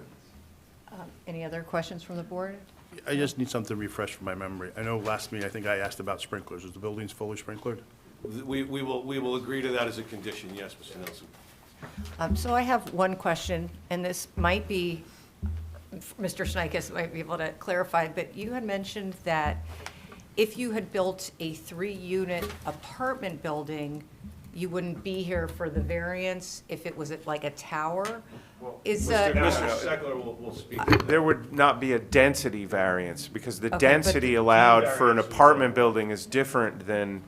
Any other questions from the board? I just need something refreshed from my memory. I know last meeting, I think I asked about sprinklers. Is the building's fully sprinklered? We will agree to that as a condition, yes, Mr. Nelson. So I have one question, and this might be, Mr. Schneikes might be able to clarify, but you had mentioned that if you had built a 3-unit apartment building, you wouldn't be here for the variance if it was like a tower? Is Mr. that? Seckler will speak to that. There would not be a density variance, because the Okay, but density the allowed for an variance would apartment go. building is different than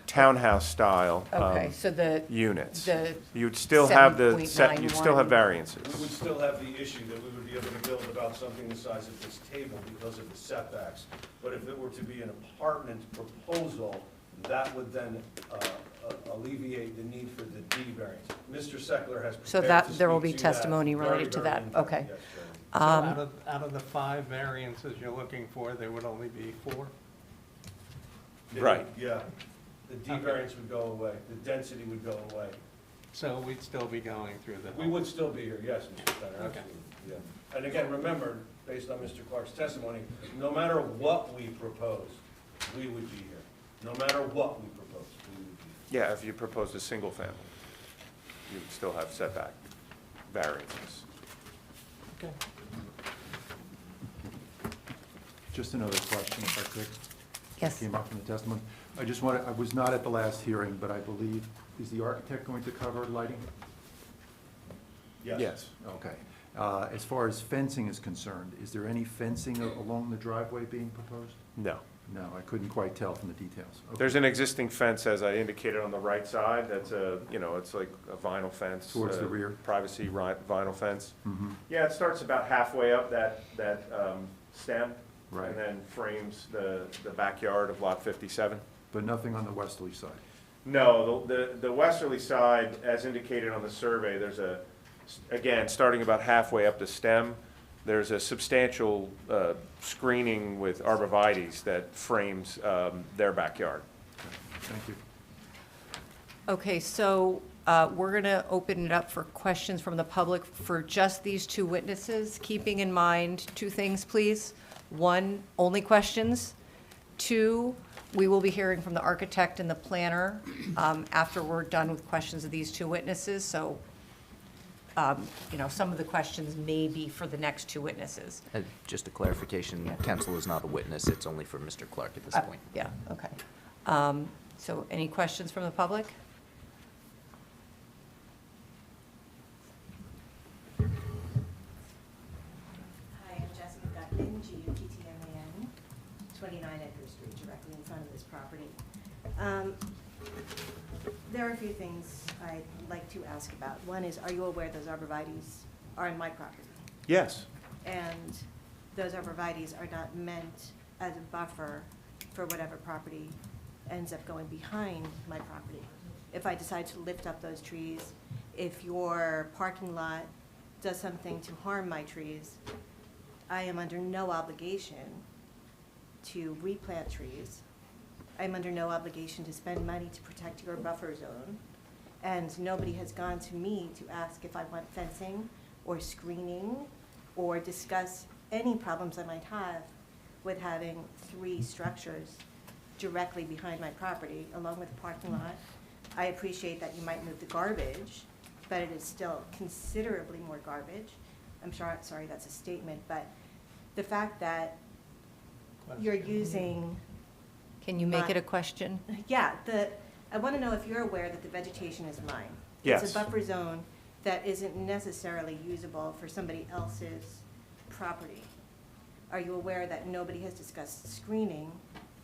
townhouse-style Okay, so the, units. the You'd still have you'd you'd still have variances. We would still have the issue that we would be able to build about something the size of this table because of the setbacks. But if it were to be an apartment proposal, that would then alleviate the need for the D variance. Mr. Seckler has So prepared that to there will speak be to that testimony very, related to very that. in-depth. Okay. Yes, So Chairman. out of the 5 variances you're looking for, there would only be 4? Right. Yeah. The D Okay. variance would go away. The density would go away. So we'd still be going through the. We would still be here, yes, Mr. Steiner, Okay. absolutely, yeah. And again, remember, based on Mr. Clark's testimony, no matter what we propose, we would be here. No matter what we propose, we would be here. Yeah, if you proposed a single family, you'd still have setback variances. Okay. Just another question, if I could. Yes. Came up from the testimony. I just wanted, I was not at the last hearing, but I believe, is the architect going to cover lighting? Yes. Okay. As far as fencing is concerned, is there any fencing along the driveway being proposed? No. No, I couldn't quite tell from the details. Okay. There's an existing fence, as I indicated, on the right side, that's it's like a vinyl fence. Towards the rear? Privacy vinyl fence. Mhm. Yeah, it starts about halfway up that stem. Right. And then frames the backyard of lot 57. But nothing on the westerly side? No, the westerly side, as indicated on the survey, there's again, starting about halfway up the stem, there's a substantial screening with arborvitaes that frames their backyard. Thank you. Okay, so we're going to open it up for questions from the public for just these 2 witnesses, keeping in mind 2 things, please. 1, only questions. 2, we will be hearing from the architect and the planner after we're done with questions of these 2 witnesses. So, some of the questions may be for the next 2 witnesses. Just a clarification, counsel is not a witness, it's only for Mr. Clark at this point. Yeah, okay. So any questions from the public? Hi, I'm Jessica Gutman, G-U-T-T-M-A-N, 29 Edgar Street, directly in front of this property. There are a few things I'd like to ask about. One is, are you aware those arborvitaes are on my property? Yes. And those arborvitaes are not meant as a buffer for whatever property ends up going behind my property. If I decide to lift up those trees, if your parking lot does something to harm my trees, I am under no obligation to replant trees. I'm under no obligation to spend money to protect your buffer zone. And nobody has gone to me to ask if I want fencing or screening or discuss any problems I might have with having 3 structures directly behind my property, along with a parking lot. I appreciate that you might move the garbage, but it is still considerably more garbage. I'm sure, sorry, that's a statement, but the fact that you're using, Can you make it a question? yeah, I want to know if you're aware that the vegetation is mine. Yes. It's a buffer zone that isn't necessarily usable for somebody else's property. Are you aware that nobody has discussed screening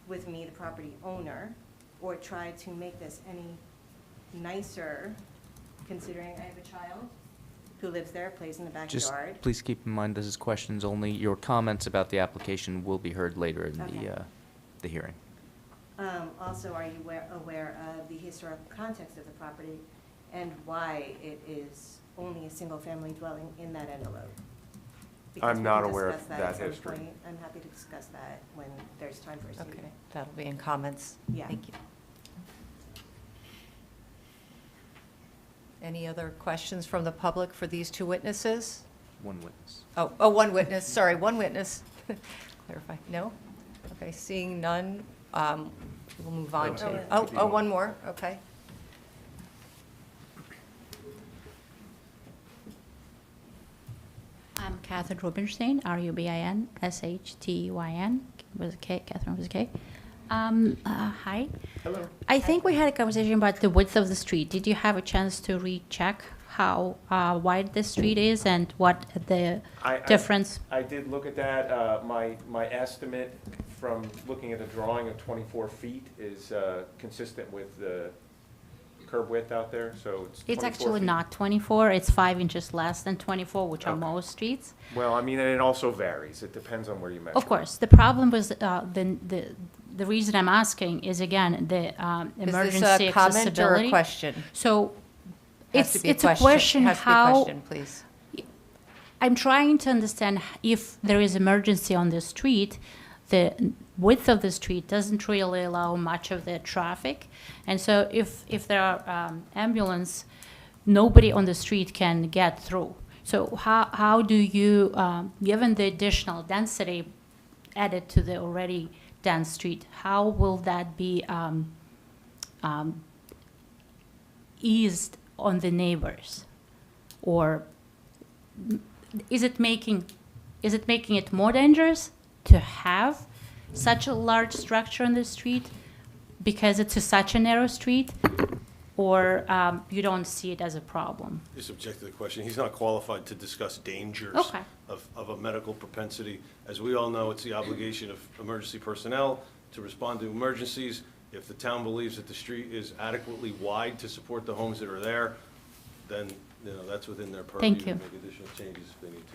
with me, the property owner, or tried to make this any nicer, considering I have a child who lives there, plays in the Just backyard? please keep in mind this is questions only. Your comments about the application will be heard later in Okay. the hearing. Also, are you aware of the historical context of the property and why it is only a single-family dwelling in that envelope? Because I'm we not can aware of discuss at that some history. point. I'm happy to discuss that when there's time for us to do Okay, it. that'll be in comments. Yeah. Thank you. Any other questions from the public for these 2 witnesses? One witness. Oh, 1 witness, sorry, 1 witness. Clarify, no? Okay, seeing none, we'll move on to, oh, 1 more, okay. I'm Catherine Rubinstein, Rubinstein, with a K, Catherine with a K. Hi. Hello. I think we had a conversation about the width of the street. Did you have a chance to recheck how wide the street is and what the difference? I did look at that. My estimate from looking at a drawing of 24 feet is consistent with the curb width out there, so it's 24 It's actually feet. not 24, it's 5 inches less than 24, which are Okay. most streets. Well, I mean, and it also varies. It depends on where you measure. Of course, the problem was, the reason I'm asking is, again, the emergency Is this a comment or a accessibility. question? So Has to it's be a question Has to be a how, question, please. I'm trying to understand if there is emergency on the street, the width of the street doesn't really allow much of the traffic. And so if there are ambulance, nobody on the street can get through. So how do you, given the additional density added to the already dense street, how will that be eased on the neighbors? Or is it making it more dangerous to have such a large structure on the street because it's such a narrow street, or you don't see it as a problem? Just object to the question. He's not qualified to discuss dangers Okay. of a medical propensity. As we all know, it's the obligation of emergency personnel to respond to emergencies. If the town believes that the street is adequately wide to support the homes that are there, then, that's within their purview. Thank you. To make additional changes if they need to.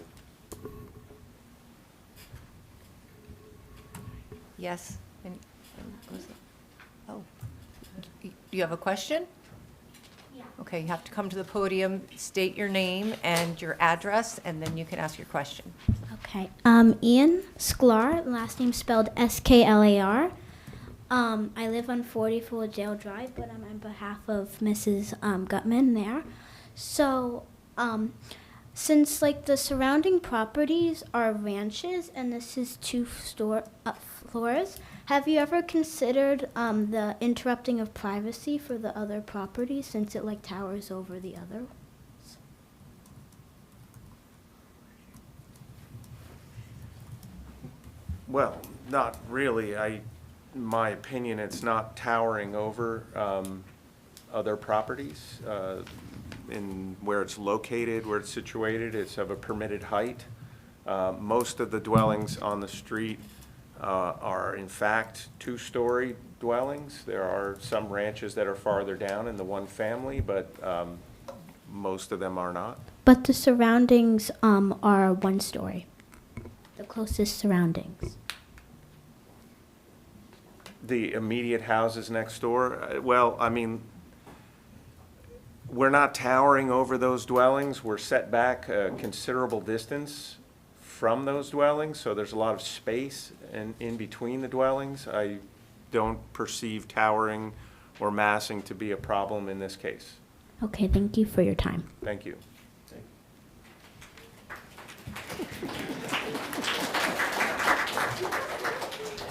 Yes? Was it- Oh, do you have a question? Yeah. Okay, you have to come to the podium, state your name and your address, and then you can ask your question. Okay. Ian Sklar, last name spelled Sklar. I live on 44 Jail Drive, but I'm on behalf of Mrs. Gutman there. So, since the surrounding properties are ranches and this is 2 floors, have you ever considered the interrupting of privacy for the other properties since it towers over the other? Well, not really. In my opinion, it's not towering over other properties. In where it's located, where it's situated, it's of a permitted height. Most of the dwellings on the street are in fact 2-story dwellings. There are some ranches that are farther down in the 1 family, but most of them are not. But the surroundings are 1 story. The closest surroundings. The immediate houses next door, well, I mean, we're not towering over those dwellings. We're set back a considerable distance from those dwellings, so there's a lot of space in between the dwellings. I don't perceive towering or massing to be a problem in this case. Okay, thank you for your time. Thank you.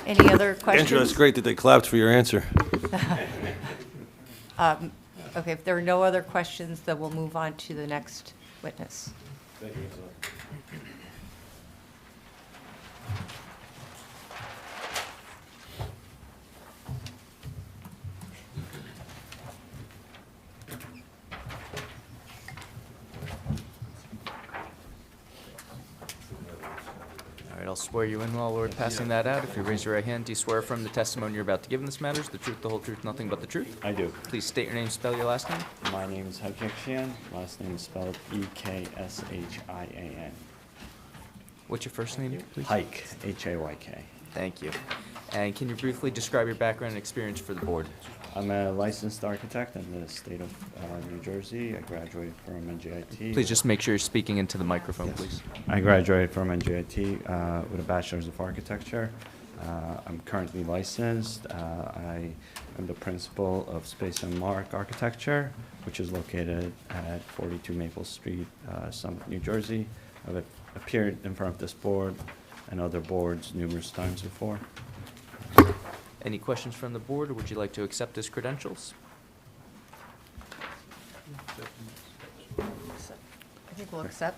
Any other questions? Andrew, that's great that they clapped for your answer. Okay, if there are no other questions, then we'll move on to the next witness. Thank you. All right, I'll swear you in while we're passing that out. If you raise your right hand, do you swear from the testimony you're about to give in this matter is the truth, the whole truth, nothing but the truth? I do. Please state your name, spell your last name. My name is Hekjian. Last name is spelled Ekshian. What's your first name, please? Hike, Hayk. Thank you. And can you briefly describe your background and experience for the board? I'm a licensed architect in the state of New Jersey. I graduated from NJIT. Please just make sure you're speaking into the microphone, Yes. please. I graduated from NJIT with a bachelor's of architecture. I'm currently licensed. I am the principal of Space and Mark Architecture, which is located at 42 Maple Street, Summit, New Jersey. I've appeared in front of this board and other boards numerous times before. Any questions from the board, or would you like to accept his credentials? I think we'll accept.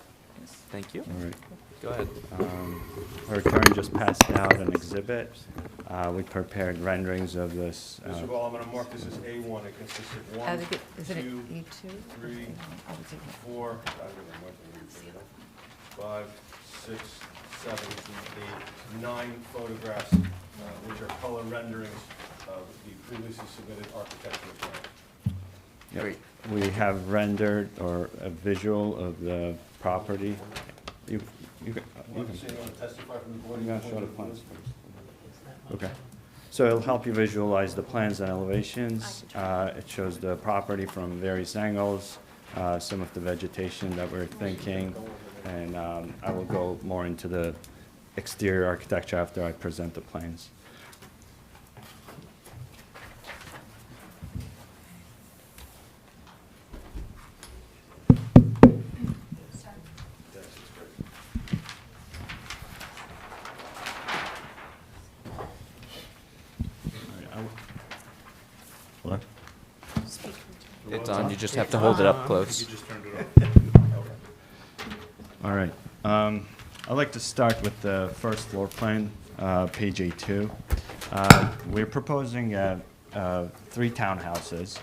Thank you. All right. Go ahead. Our attorney just passed out an exhibit. We prepared renderings of this. Mr. Ball, I'm going to mark this as A1. It consists of I 1, think isn't it 2, E2? 3, Oh, it's E1. 4, 5, 6, 7, 8, 9 photographs, which are color renderings of the previously submitted architectural plan. Yep. Great. We have rendered or a visual of the property. You can Want to testify from the board? I'm going to show the plans first. Okay. So it'll help you visualize the plans and elevations. It shows the property from various angles, some of the vegetation that we're thinking, and I will go more into the exterior architecture after I present the plans. What? It's on, you just have to hold it up close. All right. I'd like to start with the first floor plan, page A2. We're proposing 3 townhouses.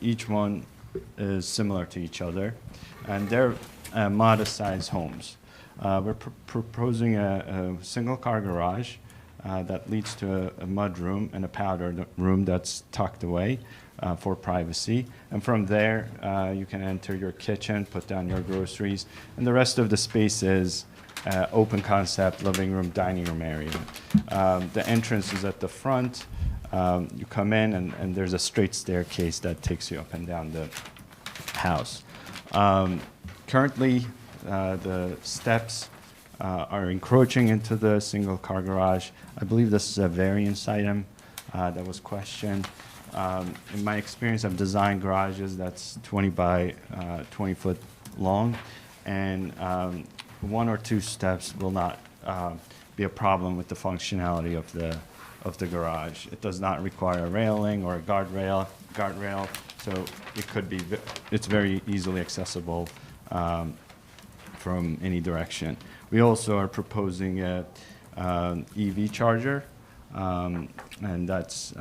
Each one is similar to each other, and they're modest-sized homes. We're proposing a single-car garage that leads to a mud room and a powder room that's tucked away for privacy. And from there, you can enter your kitchen, put down your groceries, and the rest of the space is open concept living room, dining room area. The entrance is at the front. You come in, and there's a straight staircase that takes you up and down the house. Currently, the steps are encroaching into the single-car garage. I believe this is a variance item that was questioned. In my experience, I've designed garages that's 20 by 20 foot long, and 1 or 2 steps will not be a problem with the functionality of the garage. It does not require a railing or a guardrail, so it's very easily accessible from any direction. We also are proposing a EV charger, and that's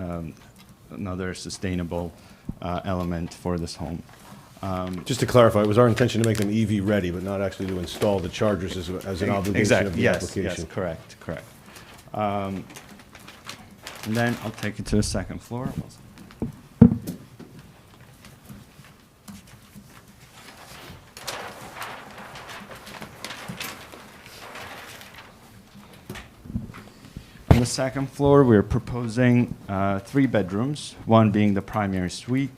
another sustainable element for this home. Just to clarify, it was our intention to make them EV ready, but not actually to install the chargers as an obligation of the application. Yes, correct. And then I'll take you to the second floor. On the second floor, we're proposing 3 bedrooms, one being the primary suite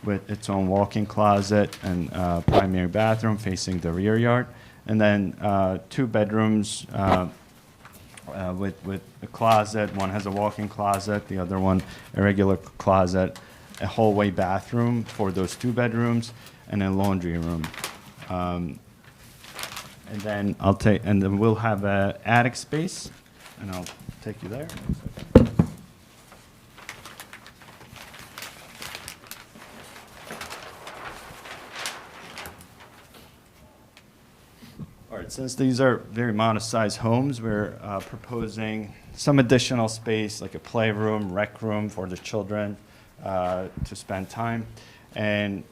with its own walk-in closet and primary bathroom facing the rear yard, and then 2 bedrooms with a closet. One has a walk-in closet, the other one a regular closet, a hallway bathroom for those 2 bedrooms, and a laundry room. And then we'll have an attic space, and I'll take you there. All right, since these are very modest-sized homes, we're proposing some additional space, like a playroom, rec room for the children to spend time. And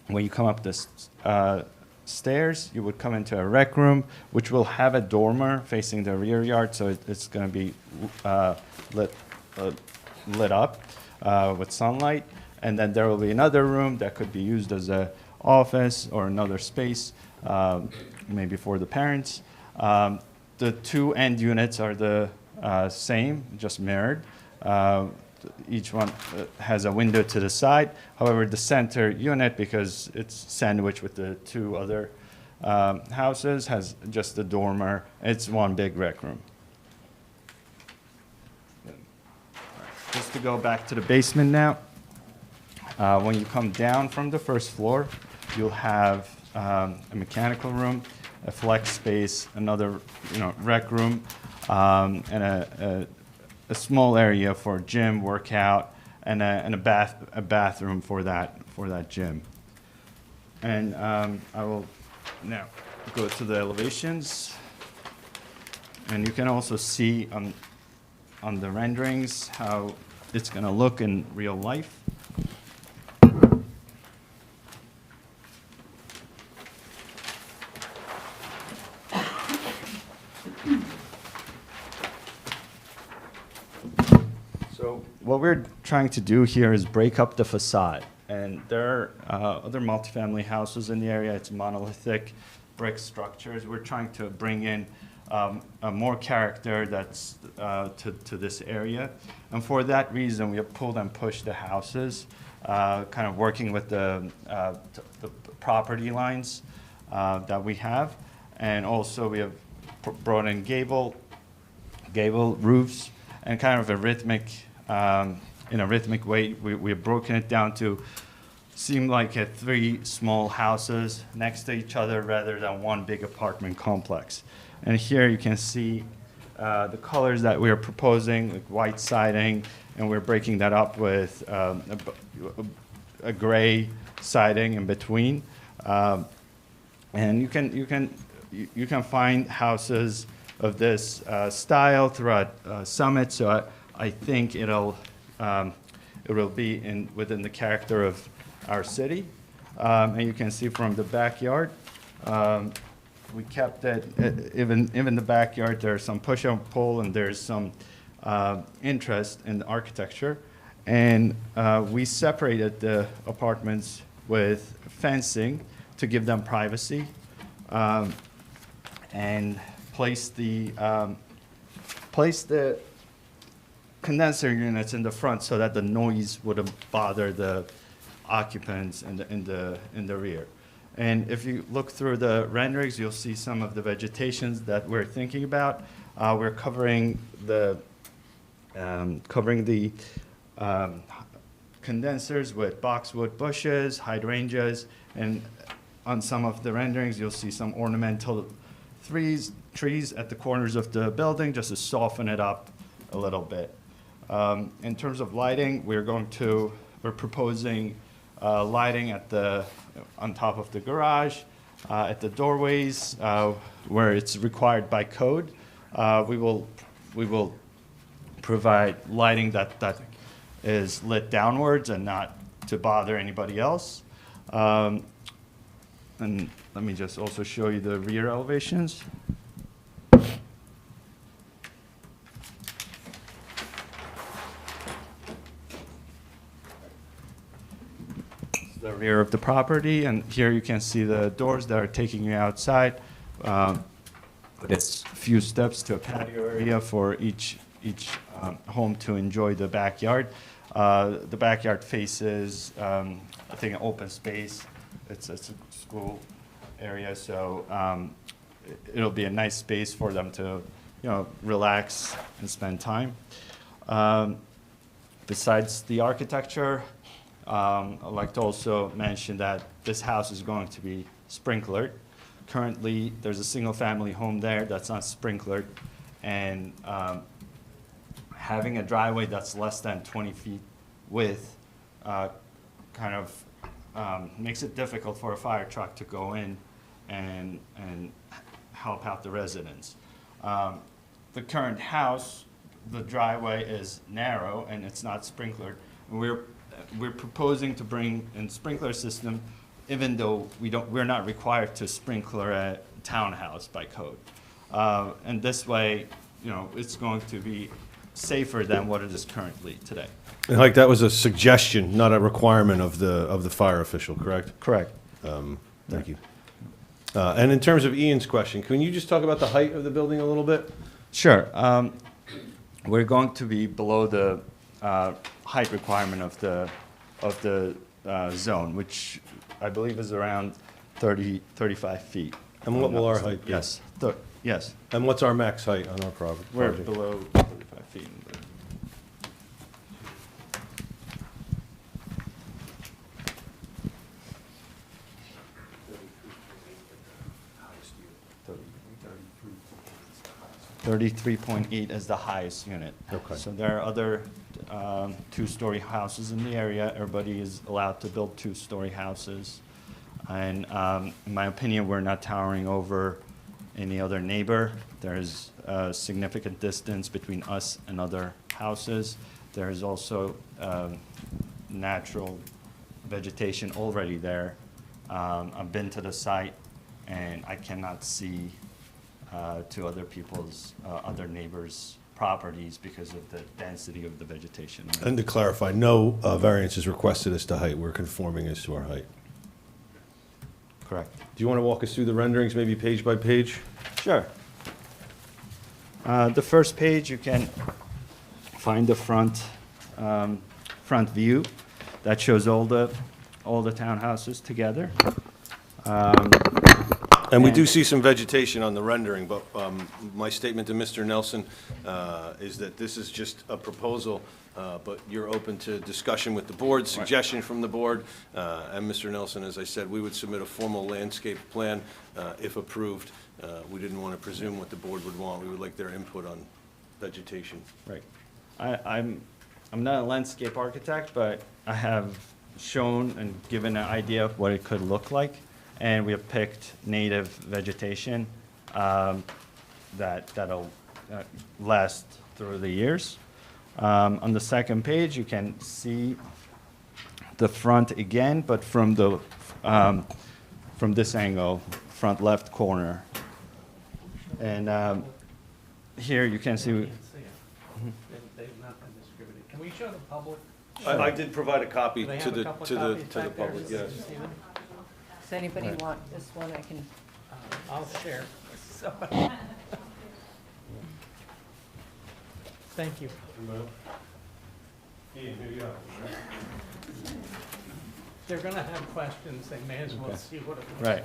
when you come up the stairs, you would come into a rec room, which will have a dormer facing the rear yard, so it's going to be lit up with sunlight. And then there will be another room that could be used as an office or another space, maybe for the parents. The 2 end units are the same, just mirrored. Each one has a window to the side. However, the center unit, because it's sandwiched with the 2 other houses, has just the dormer. It's one big rec room. Just to go back to the basement now, when you come down from the first floor, you'll have a mechanical room, a flex space, another rec room, and a small area for gym, workout, and a bathroom for that gym. And I will now go to the elevations, and you can also see on the renderings how it's going to look in real life. So what we're trying to do here is break up the facade. And there are other multifamily houses in the area. It's monolithic brick structures. We're trying to bring in more character that's to this area. And for that reason, we have pulled and pushed the houses, kind of working with the property lines that we have. And also we have brought in gable roofs, and kind of a rhythmic, in a rhythmic way, we have broken it down to seem like 3 small houses next to each other rather than one big apartment complex. And here you can see the colors that we are proposing, like white siding, and we're breaking that up with a gray siding in between. And you can find houses of this style throughout Summit. So I think it will be within the character of our city. And you can see from the backyard, we kept it, even the backyard, there's some push and pull, and there's some interest in the architecture. And we separated the apartments with fencing to give them privacy, and place the condenser units in the front so that the noise wouldn't bother the occupants in the rear. And if you look through the renderings, you'll see some of the vegetations that we're thinking about. We're covering the condensers with boxwood bushes, hydrangeas, and on some of the renderings, you'll see some ornamental trees at the corners of the building, just to soften it up a little bit. In terms of lighting, we're proposing lighting on top of the garage, at the doorways, where it's required by code. We will provide lighting that is lit downwards and not to bother anybody else. And let me just also show you the rear elevations. The rear of the property, and here you can see the doors that are taking you outside. It's a few steps to a patio area for each home to enjoy the backyard. The backyard faces, I think, an open space. It's a school area, so it'll be a nice space for them to, relax and spend time. Besides the architecture, I'd like to also mention that this house is going to be sprinklered. Currently, there's a single-family home there that's not sprinklered, and having a driveway that's less than 20 feet width kind of makes it difficult for a fire truck to go in and help out the residents. The current house, the driveway is narrow and it's not sprinklered. We're proposing to bring in sprinkler system, even though we're not required to sprinkler a townhouse by code. And this way, it's going to be safer than what it is currently today. And like, that was a suggestion, not a requirement of the fire official, correct? Correct. Thank you. And in terms of Ian's question, can you just talk about the height of the building a little bit? Sure. We're going to be below the height requirement of the zone, which I believe is around 35 feet. And what will our height be? Yes. Yes. And what's our max height on our project? We're below 35 feet. $33.8 is the highest unit. Okay. So there are other two-story houses in the area. Everybody is allowed to build two-story houses. And in my opinion, we're not towering over any other neighbor. There's a significant distance between us and other houses. There is also natural vegetation already there. I've been to the site, and I cannot see to other people's, other neighbors' properties because of the density of the vegetation. And to clarify, no variance is requested as to height. We're conforming as to our height. Correct. Do you want to walk us through the renderings, maybe page by page? Sure. The first page, you can find the front view that shows all the townhouses together. And we do see some vegetation on the rendering, but my statement to Mr. Nelson is that this is just a proposal, but you're open to discussion with the board, suggestion from the board. And Mr. Nelson, as I said, we would submit a formal landscape plan if approved. We didn't want to presume what the board would want. We would like their input on vegetation. Right. I'm not a landscape architect, but I have shown and given an idea of what it could look like. And we have picked native vegetation that'll last through the years. On the second page, you can see the front again, but from this angle, front left corner. And here you can see. They've not been distributed. Can we show the public? I did provide a copy Do they to have a the couple to the copies to the back there? public. Yes. See them? Does anybody want this one? I can. I'll share. So- Thank you. They're gonna have questions, they may as well see what it looks like. Right.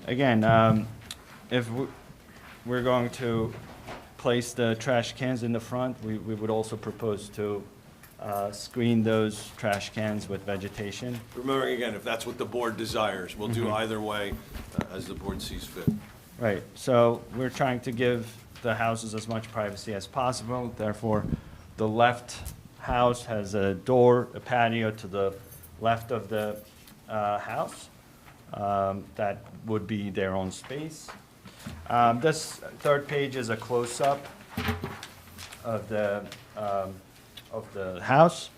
Again, if we're going to place the trash cans in the front, we would also propose to screen those trash cans with vegetation. Remembering again, if that's what the board desires, we'll do either way as the board sees fit. Right, so we're trying to give the houses as much privacy as possible. Therefore, the left house has a door, a patio to the left of the house. That would be their own space. This third page is a close-up of the house,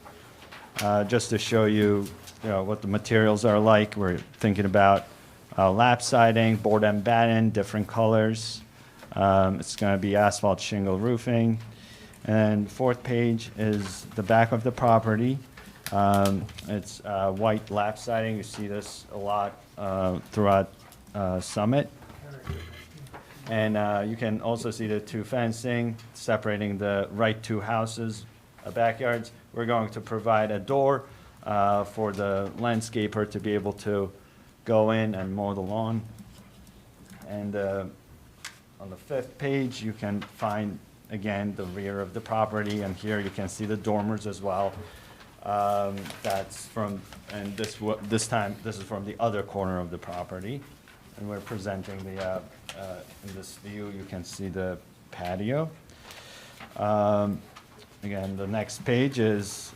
just to show you, what the materials are like. We're thinking about lap siding, board and batten, different colors. It's going to be asphalt shingle roofing. And fourth page is the back of the property. It's white lap siding. You see this a lot throughout Summit. And you can also see the two fencing separating the right two houses, backyards. We're going to provide a door for the landscaper to be able to go in and mow the lawn. And on the fifth page, you can find, again, the rear of the property. And here you can see the dormers as well. That's from, and this time, this is from the other corner of the property. And we're presenting the, in this view, you can see the patio. Again, the next page is,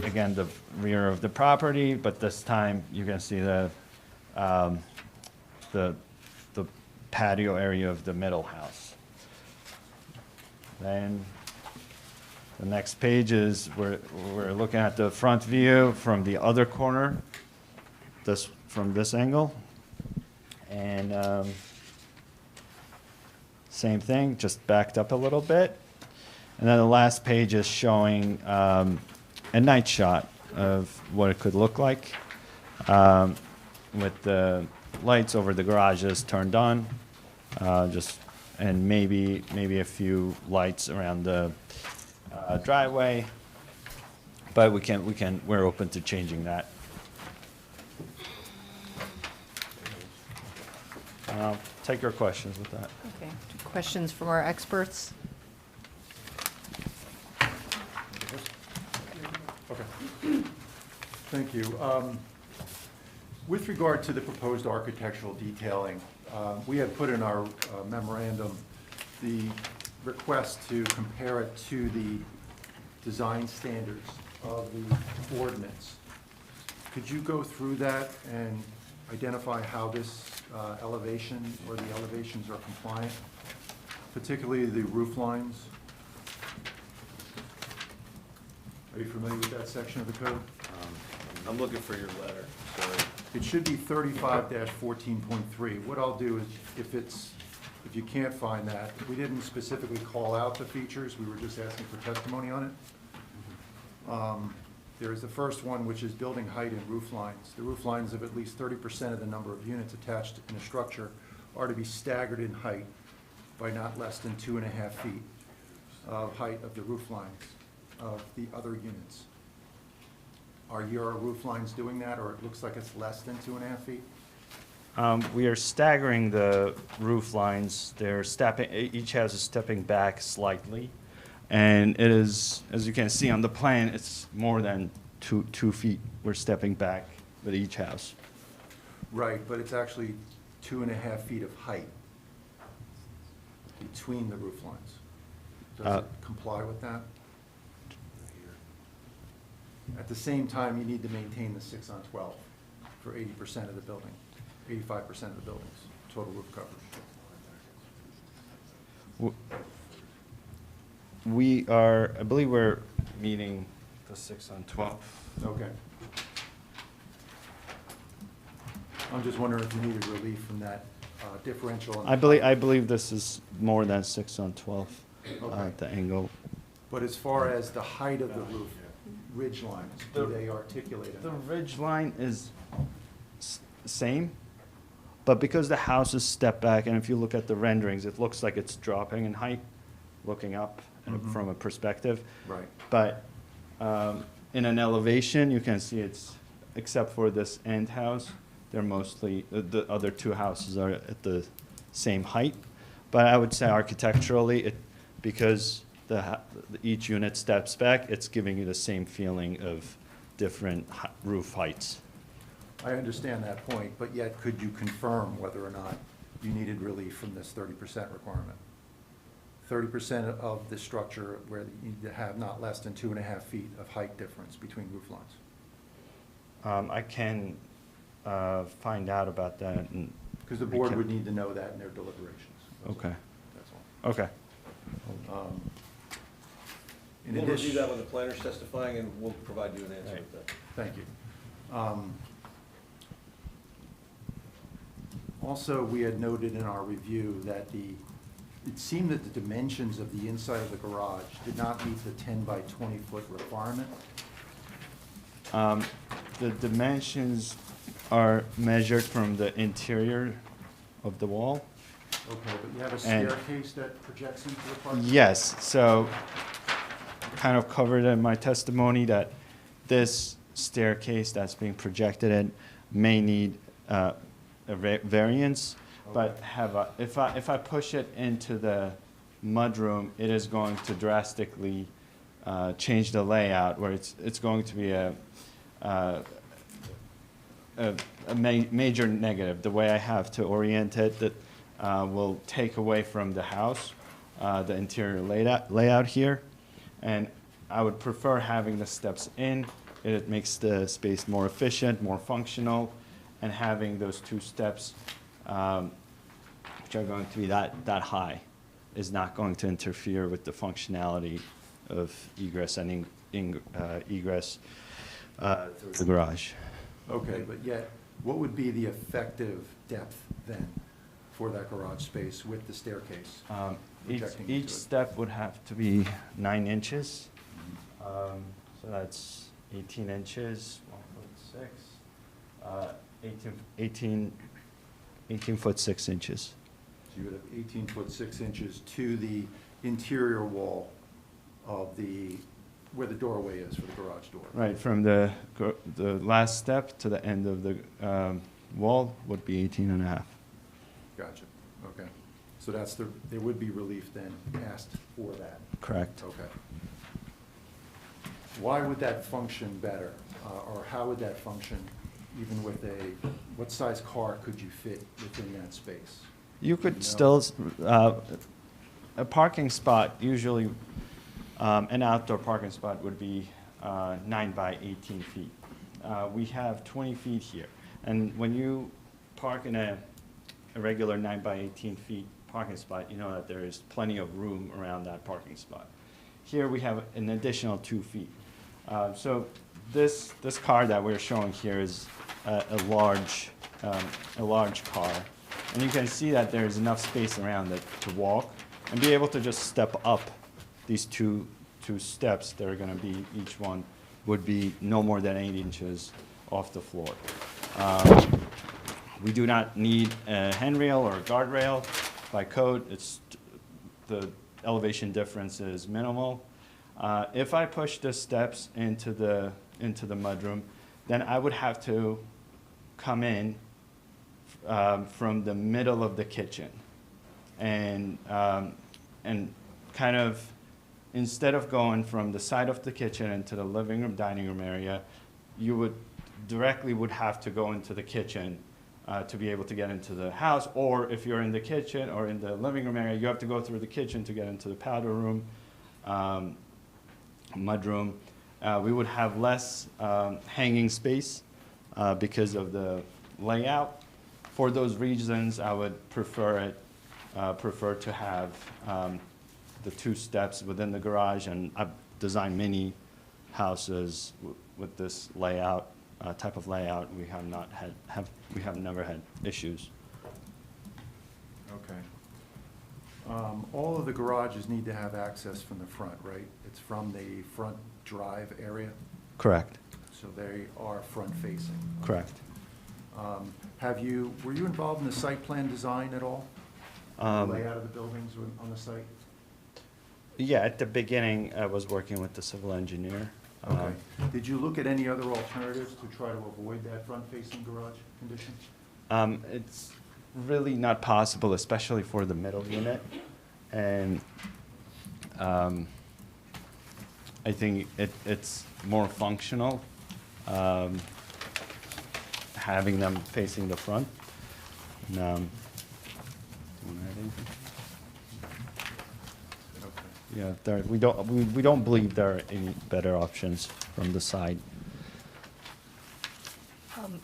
again, the rear of the property, but this time you can see the patio area of the middle house. Then the next page is, we're looking at the front view from the other corner, from this angle. And same thing, just backed up a little bit. And then the last page is showing a night shot of what it could look like with the lights over the garages turned on, and maybe a few lights around the driveway. But we're open to changing that. I'll take your questions with that. Okay. Questions from our experts? Okay. Thank you. With regard to the proposed architectural detailing, we had put in our memorandum the request to compare it to the design standards of the ordinance. Could you go through that and identify how this elevation or the elevations are compliant, particularly the roof lines? Are you familiar with that section of the code? I'm looking for your letter, sorry. It should be 35-14.3. What I'll do is, if you can't find that, we didn't specifically call out the features, we were just asking for testimony on it. There is the first one, which is building height and roof lines. The roof lines of at least 30% of the number of units attached in a structure are to be staggered in height by not less than 2.5 feet of height of the roof lines of the other units. Are your roof lines doing that, or it looks like it's less than 2.5 feet? We are staggering the roof lines. They're each house is stepping back slightly. And it is, as you can see on the plan, it's more than 2 feet. We're stepping back with each house. Right, but it's actually 2.5 feet of height between the roof lines. Does it comply with that? At the same time, you need to maintain the 6-on-12 for 80% of the building, 85% of the buildings, total roof coverage. I believe we're meeting the 6-on-12. Okay. I'm just wondering if you needed relief from that differential. I believe this is more than 6-on-12 at the angle. But as far as the height of the roof, ridge lines, do they articulate The enough? ridge line is same, but because the house is stepped back, and if you look at the renderings, it looks like it's dropping in height, looking up from a perspective. Right. But in an elevation, you can see it's, except for this end house, they're mostly, the other two houses are at the same height. But I would say architecturally, because each unit steps back, it's giving you the same feeling of different roof heights. I understand that point, but yet could you confirm whether or not you needed relief from this 30% requirement? 30% of the structure where you need to have not less than 2.5 feet of height difference between roof lines? I can find out about that. Because the board would need to know that in their deliberations. Okay. That's all. Okay. In We'll addition, review that when the planner's testifying, and we'll provide you an answer with that. thank you. Also, we had noted in our review that it seemed that the dimensions of the inside of the garage did not meet the 10 by 20 foot requirement. The dimensions are measured from the interior of the wall. Okay, but you have a And- staircase that projects into the parking? Yes, so kind of covered in my testimony that this staircase that's being projected in may need a variance, but if I push it into the mudroom, it is going to drastically change the layout where it's going to be a major negative. The way I have to orient it, that will take away from the house, the interior layout here. And I would prefer having the steps in. It makes the space more efficient, more functional, and having those 2 steps, which are going to be that high, is not going to interfere with the functionality of egress and egress through the garage. Okay, but yet, what would be the effective depth then for that garage space with the staircase? projecting into Each it? step would have to be 9 inches. So that's 18 inches, 1'6", 18 foot 6 inches. So you would have 18 foot 6 inches to the interior wall of where the doorway is for the garage door. Right, from the last step to the end of the wall would be 18 and a half. Gotcha, okay. So there would be relief then asked for that. Correct. Okay. Why would that function better? Or how would that function even with what size car could you fit within that space? You could No. still, a parking spot, usually, an outdoor parking spot would be 9 by 18 feet. We have 20 feet here. And when you park in a regular 9 by 18 feet parking spot, you know that there is plenty of room around that parking spot. Here we have an additional 2 feet. So this car that we're showing here is a large car. And you can see that there's enough space around it to walk and be able to just step up these two steps that are going to be, each one would be no more than 8 inches off the floor. We do not need a handrail or a guardrail. By code, the elevation difference is minimal. If I push the steps into the mudroom, then I would have to come in from the middle of the kitchen, and kind of, instead of going from the side of the kitchen into the living room, dining room area, you would have to go into the kitchen to be able to get into the house. Or if you're in the kitchen or in the living room area, you have to go through the kitchen to get into the powder room, mudroom. We would have less hanging space because of the layout. For those reasons, I would prefer to have the 2 steps within the garage, and I've designed many houses with this layout, type of layout. We have never had issues. Okay. All of the garages need to have access from the front, right? It's from the front drive area, Correct. so they are front facing. Correct. Were you involved in the site plan design at all? Layout of the buildings on the site? Yeah, at the beginning, I was working with the civil engineer. Okay. Did you look at any other alternatives to try to avoid that front-facing garage condition? It's really not possible, especially for the middle unit. And I think it's more functional, having them facing the front. And, do you wanna add anything? Yeah, we don't believe there are any better options from the side.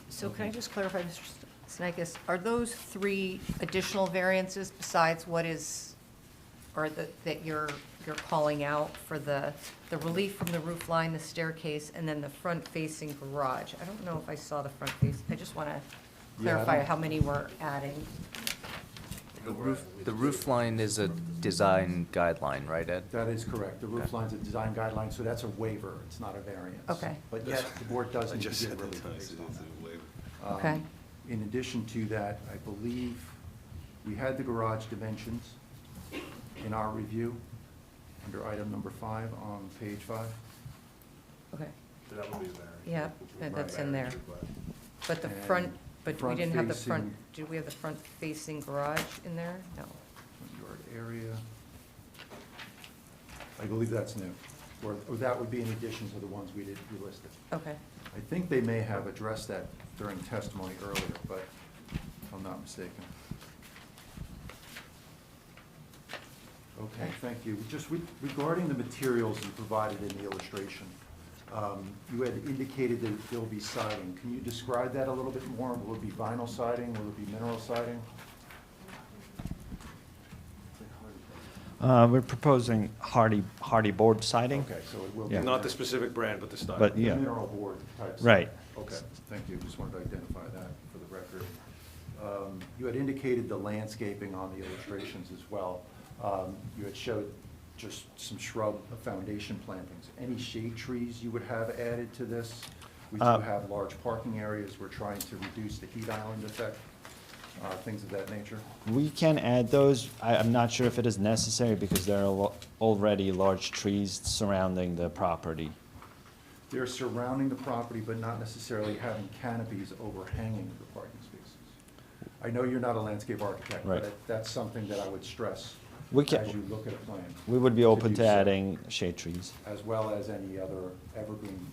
So can I just clarify, Mr. Snakis, are those 3 additional variances besides what is, or that you're calling out for the relief from the roof line, the staircase, and then the front-facing garage? I don't know if I saw the front face. I just want to clarify how many we're adding. The roof line is a design guideline, right, Ed? That is correct. The roof line's a design guideline, so that's a waiver. It's not a variance. Okay. But yes, the board does I need to just give said relief that. based on It's that. a waiver. Okay. In addition to that, I believe we had the garage dimensions in our review under item number 5 on page 5. Okay. That would be a variance. Yeah, that's in there. But the And front, but we didn't have the front, front-facing- did we have the front-facing garage in there? No. Front yard area. I believe that's new. or that would be in addition to the ones we listed. Okay. I think they may have addressed that during testimony earlier, but if I'm not mistaken. Okay, thank you. Just regarding the materials you provided in the illustration, you had indicated that there'll be siding. Can you describe that a little bit more? Will it be vinyl siding? Will it be mineral siding? We're proposing hardy board siding. Okay, so it will be. Yeah. Not the specific brand, but the style. But The yeah, mineral board type. right. Okay, thank you. Just wanted to identify that for the record. You had indicated the landscaping on the illustrations as well. You had showed just some shrub foundation plantings. Any shade trees you would have added to this? We do have large parking areas. We're trying to reduce the heat island effect, things of that nature. We can add those. I'm not sure if it is necessary because there are already large trees surrounding the property. They're surrounding the property, but not necessarily having canopies overhanging the parking spaces. I know you're not a landscape architect, Right. but that's something that I would stress We can- as you look at a plan. We would be open do to so, adding shade trees. as well as any other evergreen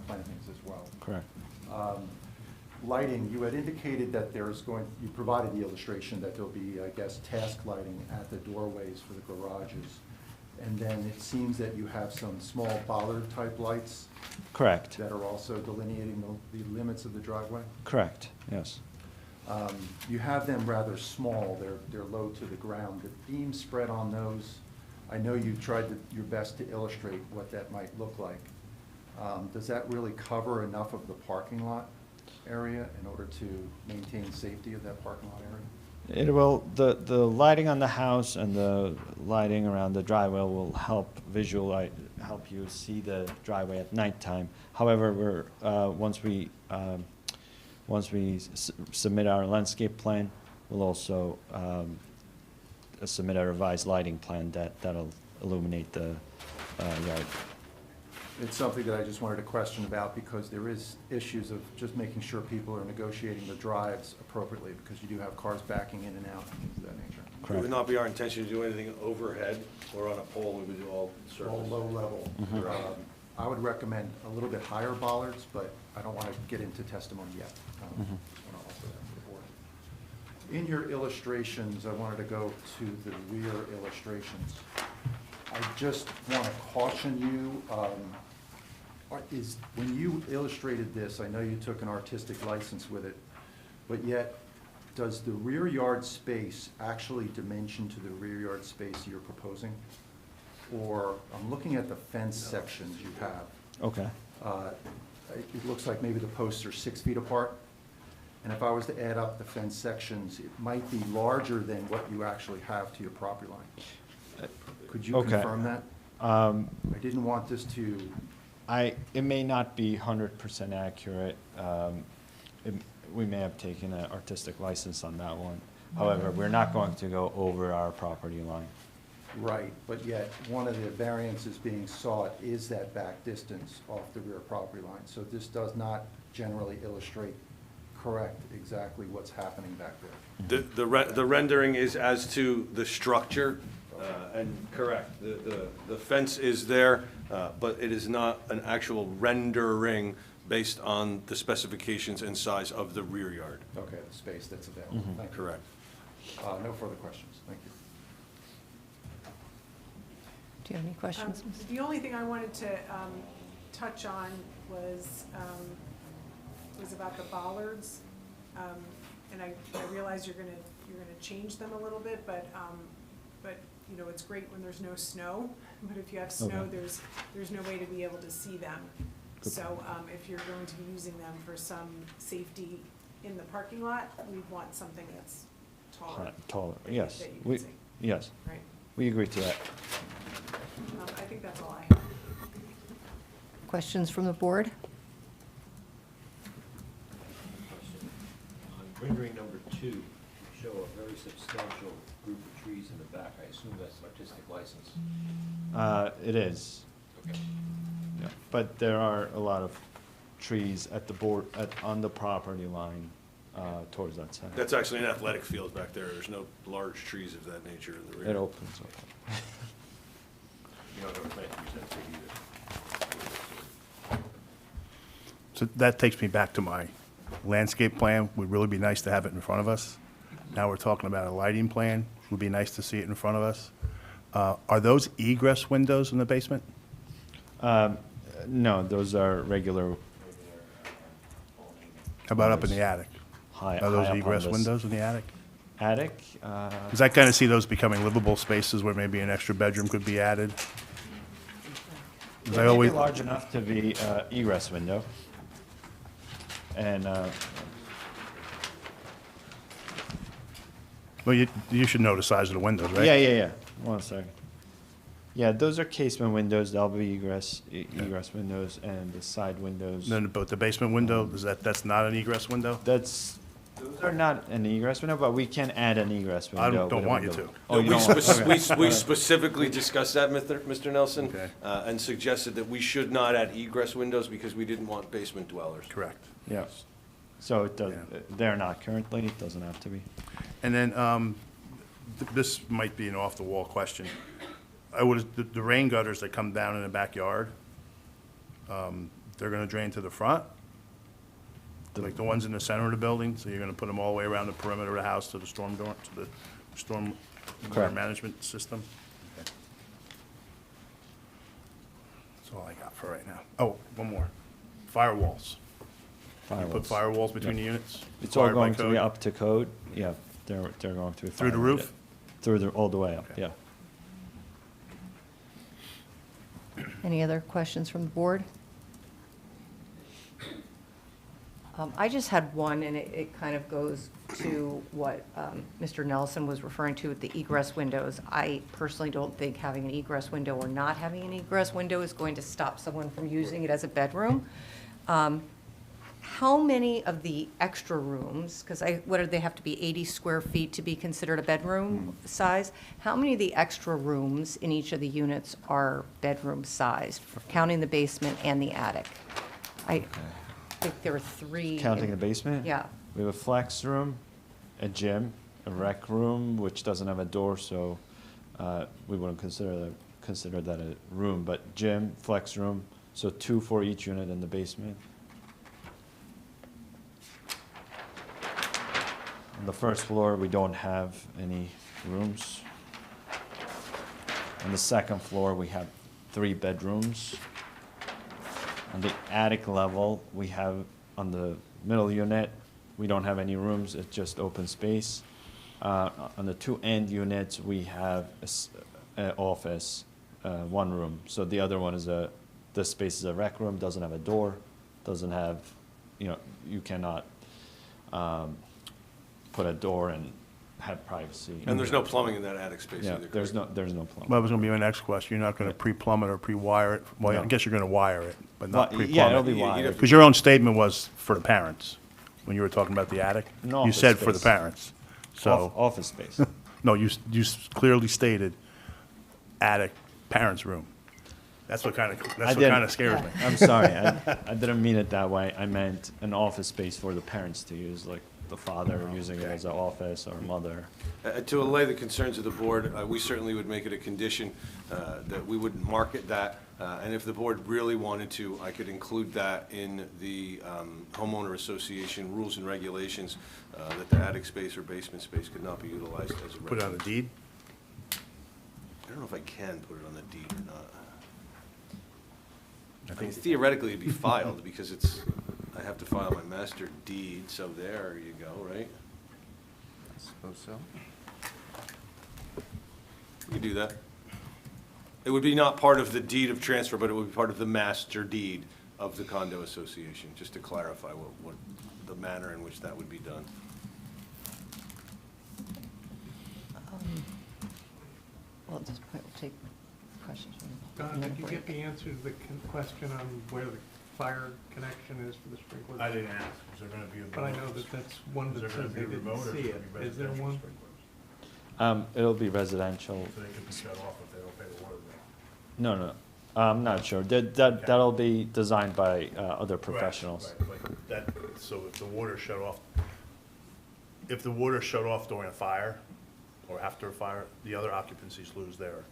plantings as well. Correct. Lighting, you had indicated that you provided the illustration that there'll be, I guess, task lighting at the doorways for the garages. And then it seems that you have some small bollard-type lights Correct. that are also delineating the limits of the driveway. Correct. Yes. You have them rather small, they're low to the ground. The beam spread on those, I know you tried your best to illustrate what that might look like. Does that really cover enough of the parking lot area in order to maintain safety of that parking lot area? It will, the lighting on the house and the lighting around the driveway will help help you see the driveway at nighttime. However, once we submit our landscape plan, we'll also submit a revised lighting plan that'll illuminate the yard. It's something that I just wanted to question about because there is issues of just making sure people are negotiating the drives appropriately because you do have cars backing in and out, things of that nature. It Correct. would not be our intention to do anything overhead or on a pole. We would do all surface. All low level. I would recommend a little bit higher bollards, but I don't want to get into testimony yet. I want to offer that to the board. In your illustrations, I wanted to go to the rear illustrations. I just want to caution you, when you illustrated this, I know you took an artistic license with it, but yet, does the rear yard space actually dimension to the rear yard space you're proposing? Or, I'm looking at the fence sections you have. Okay. It looks like maybe the posts are 6 feet apart. And if I was to add up the fence sections, it might be larger than what you actually have to your property line. Could you Okay. confirm that? I didn't want this to, It may not be 100% accurate. We may have taken an artistic license on that one. However, we're not going to go over our property line. right, but yet, one of the variances being sought is that back distance off the rear property line. So this does not generally illustrate correct exactly what's happening back there. The rendering is as to the structure, and correct, the fence is there, but it is not an actual rendering based on the specifications and size of the rear yard. Okay, the space that's available. Thank you. Correct. No further questions. Thank you. Do you have any questions? The only thing I wanted to touch on was about the bollards. And I realize you're gonna change them a little bit, but you know, it's great when there's no snow. But if you have snow, Okay. there's no way to be able to see them. Good So if you're going to be using them for some safety in the parking lot, we'd want something that's taller. Taller, that yes. you can see. Yes, Right. we agree to that. I think that's all I have. Questions from the board? On rendering number 2, you show a very substantial group of trees in the back. I assume that's artistic license. It is. Okay. Yeah, but there are a lot of trees at the on the property line towards that side. That's actually an athletic field back there. There's no large trees of that nature in the rear. It opens up. You don't have a plan to use that to either. So that takes me back to my landscape plan. Would really be nice to have it in front of us. Now we're talking about a lighting plan. Would be nice to see it in front of us. Are those egress windows in the basement? No, those are regular. How about up in the attic? High, Are those high up on egress this windows in the attic? Attic. Because I kind of see those becoming livable spaces where maybe an extra bedroom could be added. 'Cause I They may always, be large enough to be egress window. And well, you should know the size of the windows, right? yeah. 1 second. Yeah, those are casement windows. They'll be egress windows, and the side windows. Then, but the basement window, that's not an egress window? Those are not an egress window, but we can add an egress window. I don't with a want you window. to. Oh, you We don't want- okay. we specifically discussed that, Mr. Nelson, Okay. and suggested that we should not add egress windows because we didn't want basement dwellers. Correct. Yeah. So it does. Yeah. They're not currently. It doesn't have to be. And then, this might be an off-the-wall question. The rain gutters that come down in the backyard, they're gonna drain to the front? Like the ones in the center of the building, so you're gonna put them all the way around the perimeter of the house to the storm door, to the storm water Correct. management system? Okay. That's all I got for right now. Oh, one more. Firewalls. You put firewalls between the units? It's all Required by going to be code? up to code. Yeah, they're going to be Through the firewalled. roof? All the way up. Okay. Yeah. Any other questions from the board? I just had one, and it kind of goes to what Mr. Nelson was referring to with the egress windows. I personally don't think having an egress window or not having an egress window is going to stop someone from using it as a bedroom. How many of the extra rooms, because what do they have to be, 80 square feet to be considered a bedroom size? How many of the extra rooms in each of the units are bedroom sized, counting the basement and the attic? I think there are 3. Counting the basement? Yeah. We have a flex room, a gym, a rec room, which doesn't have a door, so we wouldn't consider that a room, but gym, flex room, so 2 for each unit in the basement. On the first floor, we don't have any rooms. On the second floor, we have 3 bedrooms. On the attic level, we have, on the middle unit, we don't have any rooms, it's just open space. On the 2 end units, we have an office, 1 room. So the other one is this space is a rec room, doesn't have a door, doesn't have, you cannot put a door and have privacy. And there's no plumbing in that attic space Yeah, either. there's correct? no plumbing. Well, that was gonna be my next question. You're not gonna pre-plumb it or pre-wire it? Well, I No. guess you're gonna wire it, but not Well, pre-plumb yeah, it'll be it. wired. Because your own statement was for the parents, when you were talking about the attic. An You office said for the space. parents. So, Office space. no, you clearly stated attic, parents' room. That's what I kind didn't. of scares me. I'm sorry, I didn't mean it that way. I meant an office space for the parents to use, like the father using it as an office or mother. To allay the concerns of the board, we certainly would make it a condition that we would market that, and if the board really wanted to, I could include that in the homeowner association rules and regulations, that the attic space or basement space could not be utilized as a Put it on the residence. deed? I don't know if I can put it on the deed or not. I I mean, think, theoretically, it'd be filed, because I have to file my master deed, so there you go, right? I suppose so. You could do that. It would be not part of the deed of transfer, but it would be part of the master deed of the condo association, just to clarify what the manner in which that would be done. Well, at this point, we'll take questions from the Don, did you board. get the answer to the question on where the fire connection is for the sprinklers? I didn't ask, is there gonna be a? But I know that that's one that says they didn't see it. Is there one? It'll be residential. So they could be shut off if they don't pay the water bill. No, I'm not sure. That'll be designed by other Correct, professionals. right, but so if the water shut off, during a fire or after a fire, the other occupancies lose their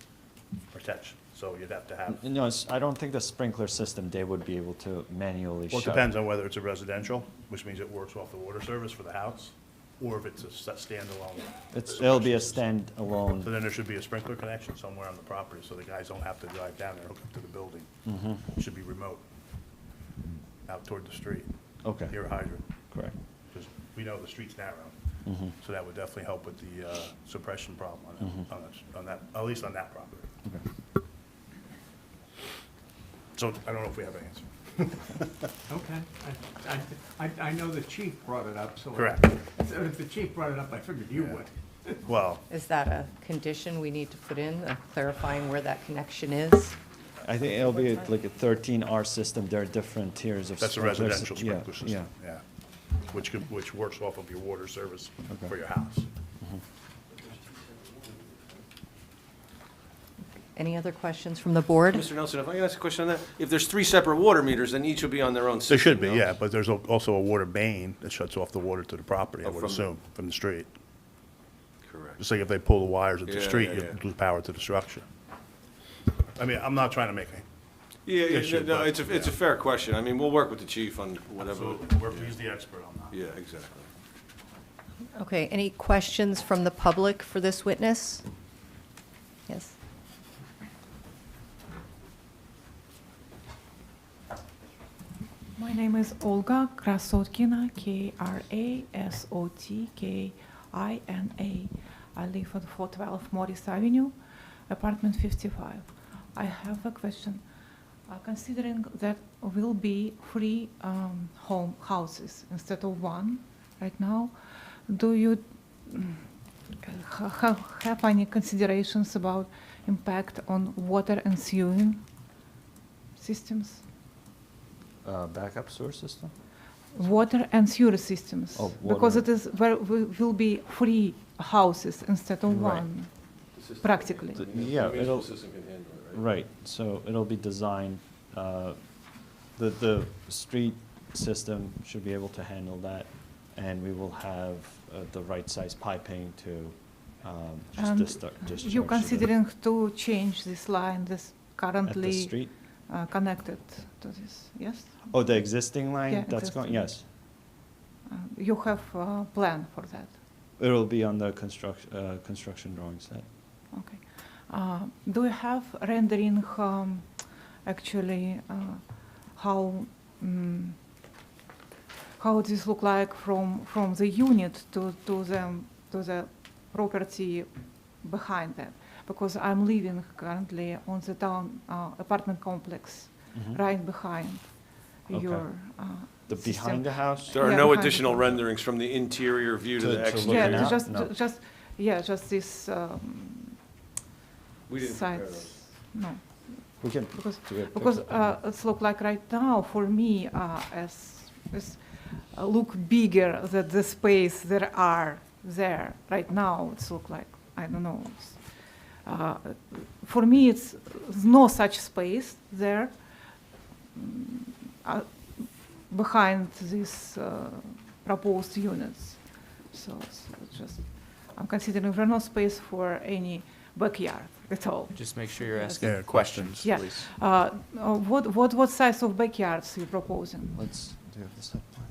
protection, so you'd have to have. No, I don't think the sprinkler system, they would be able to manually Well, it shut. depends on whether it's a residential, which means it works off the water service for the house, or if it's a standalone. It'll be a So standalone. then there should be a sprinkler connection somewhere on the property, so the guys don't have to drive down there, hook up to the building. It should be remote, out toward the street, Okay, near a hydrant, correct. because we know the street's narrow. Mhm. So that would definitely help with the suppression problem on that, at least on that property. Okay. So I don't know if we have an answer. Okay. I know the chief brought it up, so. Correct. So if the chief brought it up, I figured you would. Well, Is that a condition we need to put in, clarifying where that connection is? I think it'll be like a 13R system. There are different tiers of. that's a sprinklers. residential sprinkler system, Yeah. yeah, which works off of your water service Okay. for your house. Any other questions from the board? Mr. Nelson, if I can ask a question on that, if there's 3 separate water meters, then each will be on their own system. There should be, no? yeah, but there's also a water main that shuts off the water to the property, I Oh, would from- assume, from the street. Correct. Just like if they pull the wires at the Yeah, street, yeah, you yeah. lose power to the structure. I mean, I'm not trying to make a Yeah, issue, no, but, it's a yeah. fair question. I mean, we'll work with the chief on whatever. He's the expert on that. Yeah, exactly. Okay, any questions from the public for this witness? Yes. My name is Olga Krasotkina, Krasotkina. I live at 412 Morris Avenue, apartment 55. I have a question. Considering that will be 3 houses instead of 1 right now, do you have any considerations about impact on water and sewing systems? Backup sewer system? Water and sewer systems. Oh, Because water. it is will be 3 houses instead of Right. 1, practically. The- The yeah, municipal it'll- system can handle it, right? Right, so it'll be designed, the street system should be able to handle that, and we will have the right size piping to just And discharge. You to the- considering to change this line, this At the currently street? connected to this, yes? Oh, the existing line? Yeah, That's going, existing. yes. You have a plan for that, It'll be on the construction drawing set. okay. Do you have rendering, actually, how this look like from the unit to the property behind that? Because I'm living currently on the town apartment complex, Mhm. right behind Okay. your The system. behind the house? There are Yeah, no behind the additional front. renderings from the interior view to To the look exterior? at Yeah, now? just, No. just this We didn't prepare sides. those. No, We can because do it. because it's look like right now for me as look bigger that the space there are there right now. It's look like I don't know. For me, it's no such space there behind these proposed units. So it's just I'm considering there no space for any backyard at all. Just make sure you're Yes. asking Yeah, questions, Yeah. please. What size of backyards you proposing? Let's do the site plan.